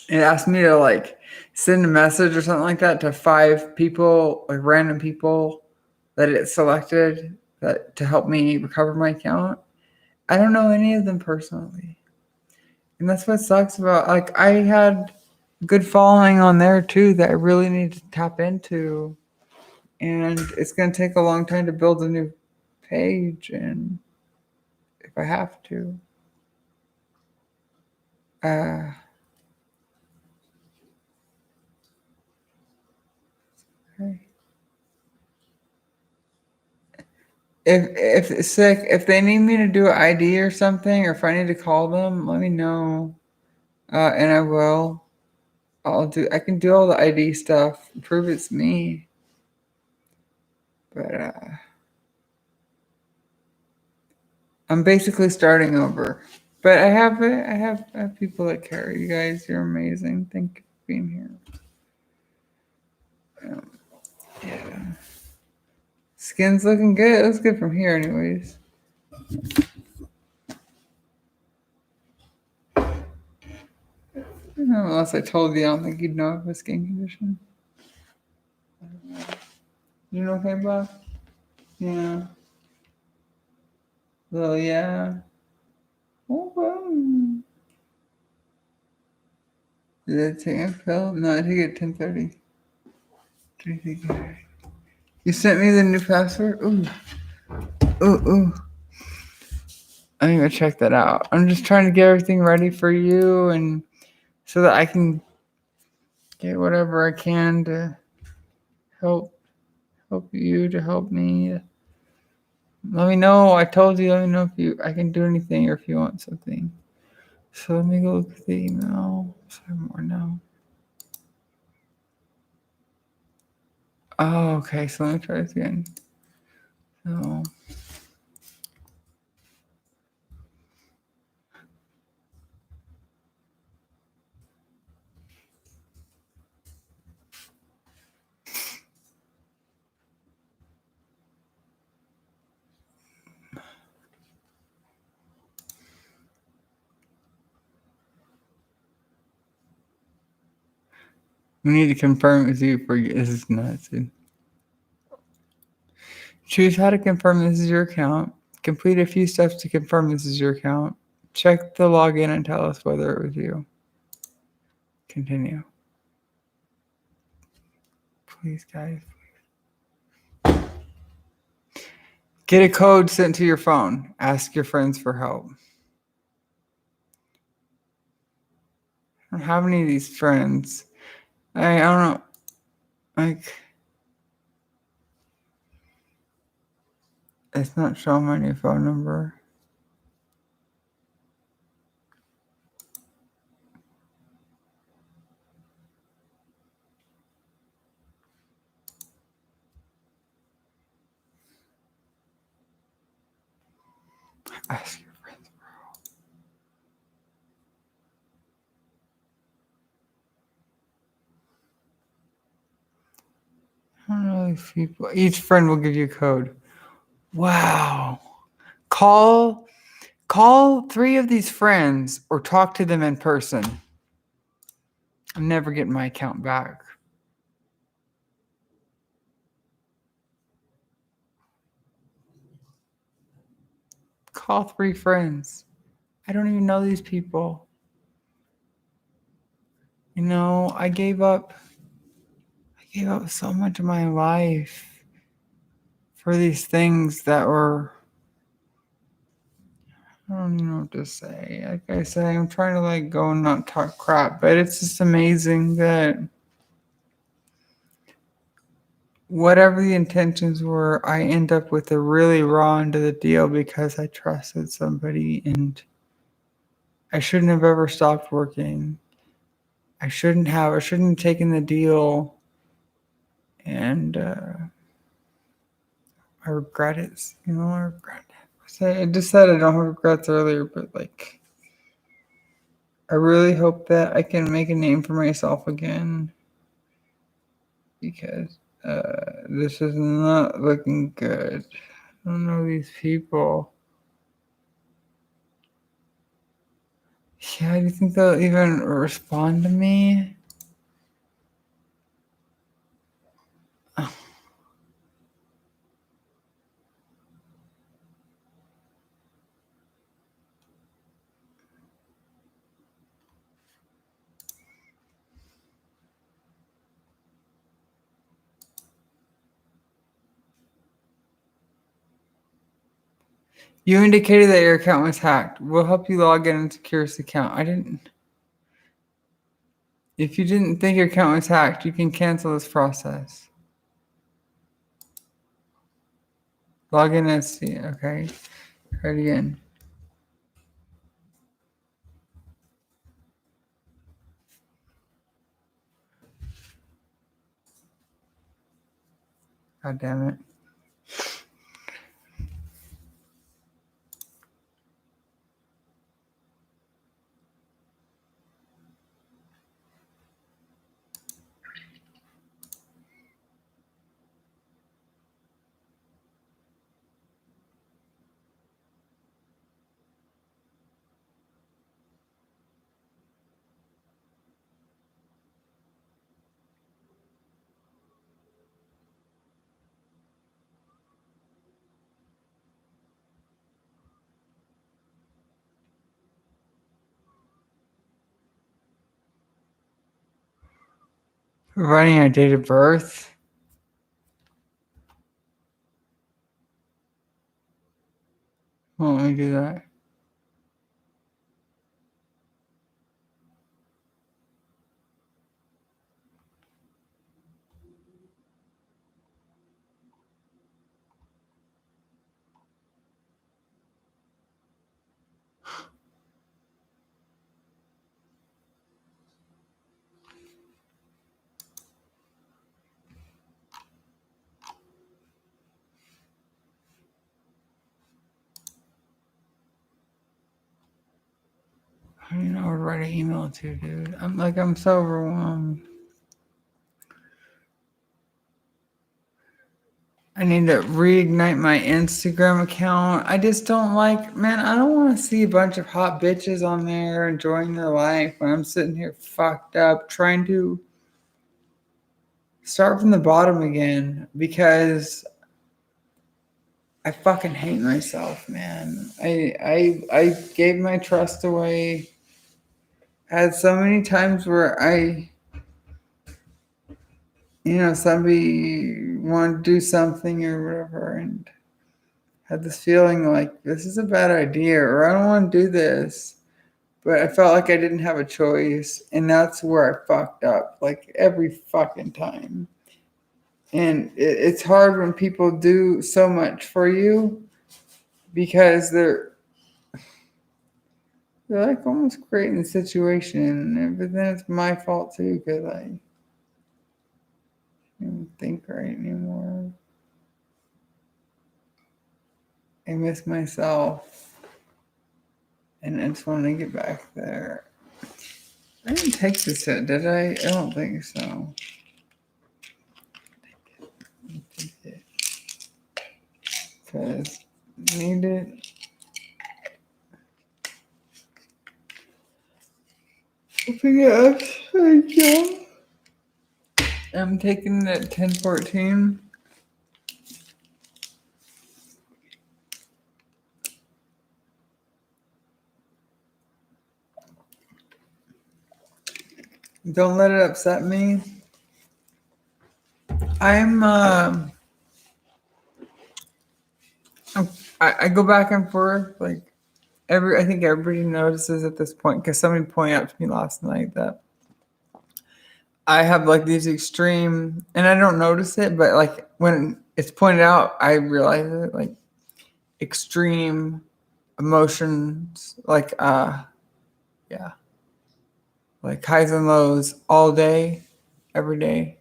it asked me to like send a message or something like that to 5 people, like random people that it selected that to help me recover my account. I don't know any of them personally, and that's what sucks about. Like I had good following on there too that I really need to tap into, and it's gonna take a long time to build a new page, and if I have to. Uh, okay. If it's sick, if they need me to do an ID or something, or if I need to call them, let me know, and I will. I'll do. I can do all the ID stuff. Prove it's me, but I'm basically starting over. But I have it. I have people that care. You guys, you're amazing. Thank you for being here. Yeah. Skin's looking good. It looks good from here, anyways. Unless I told you, I don't think you'd know of a skin condition. You know okay, Bob? Yeah. Well, yeah. Oh, wow. Did I take a pill? No, I take it at 10:30. You sent me the new password? Ooh. Ooh, ooh. I'm gonna check that out. I'm just trying to get everything ready for you and so that I can get whatever I can to help you to help me. Let me know. I told you, let me know if I can do anything or if you want something. So let me go look at the email. Sorry, more now. Oh, okay. So let me try this again. So we need to confirm with you for you. This is nuts, dude. Choose how to confirm this is your account. Complete a few steps to confirm this is your account. Check the login and tell us whether it was you. Continue. Please, guys. Get a code sent to your phone. Ask your friends for help. I don't have any of these friends. I don't know. Like, it's not showing my new phone number. Ask your friends. know these people. Each friend will give you a code. Wow. Call 3 of these friends or talk to them in person. I'm never getting my account back. Call 3 friends. I don't even know these people. You know, I gave up so much of my life for these things that were, I don't even know what to say. Like I say, I'm trying to like go and not talk crap, but it's just amazing that whatever the intentions were, I end up with a really raw end of the deal because I trusted somebody and I shouldn't have ever stopped working. I shouldn't have taken the deal, and I regret it. You know, I regret it. I just said I don't have regrets earlier, but like, I really hope that I can make a name for myself again because this is not looking good. I don't know these people. Yeah, do you think they'll even respond to me? You indicated that your account was hacked. We'll help you log in and secure this account. I didn't. If you didn't think your account was hacked, you can cancel this process. Log in and see. Okay. Try it again. God damn it. Providing a date of birth. Won't let me do that. I don't even know where to write an email to, dude. I'm so overwhelmed. I need to reignite my Instagram account. I just don't like, man, I don't want to see a bunch of hot bitches on there enjoying their life when I'm sitting here fucked up trying to start from the bottom again because I fucking hate myself, man. I gave my trust away. Had so many times where somebody wanted to do something or whatever and had this feeling like this is a bad idea or I don't want to do this. But I felt like I didn't have a choice. And that's where I fucked up, like every fucking time. And it's hard when people do so much for you because they're like almost creating the situation. But then it's my fault too because I don't think right anymore. I miss myself. And I just want to get back there. I didn't take this yet, did I? I don't think so. because need it. Open it up. I'm taking it at 10:14. Don't let it upset me. I go back and forth like I think everybody notices at this point because somebody pointed out to me last night that I have like these extreme, and I don't notice it, but like when it's pointed out, I realize it, like extreme emotions, like yeah, like highs and lows all day, every day.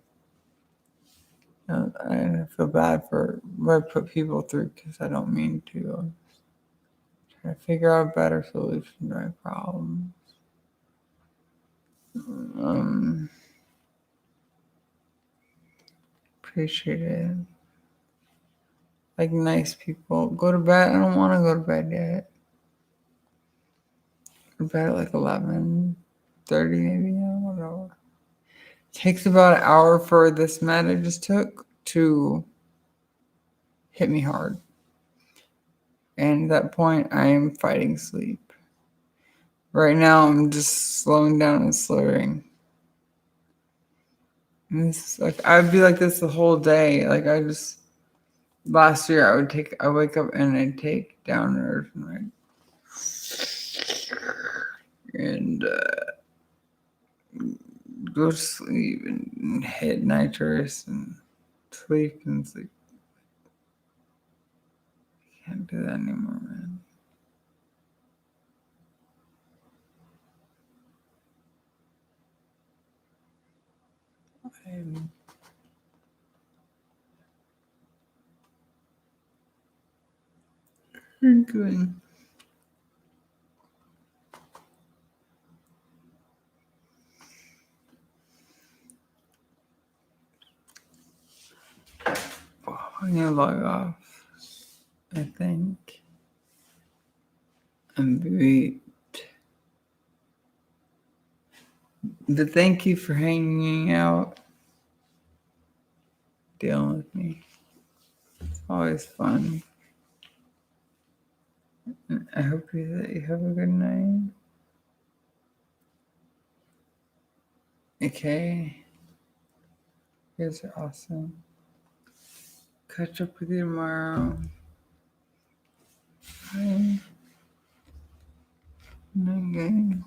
And I feel bad for what I put people through because I don't mean to. I'm trying to figure out a better solution to my problem. Appreciate it. Like nice people. Go to bed. I don't want to go to bed yet. Go to bed at like 11:30 maybe. I don't know. Takes about an hour for this med I just took to hit me hard. And at that point, I am fighting sleep. Right now, I'm just slowing down and slurring. And this, like, I'd be like this the whole day. Like, last year, I wake up and I'd take downers and go to sleep and hit nitrous and sleep and sleep. I can't do that anymore, man. I'm good. I'm gonna log off, I think. And wait. But thank you for hanging out, dealing with me. It's always fun. And I hope that you have a good night. Okay. You guys are awesome. Catch up with you tomorrow. Bye. Night, gang.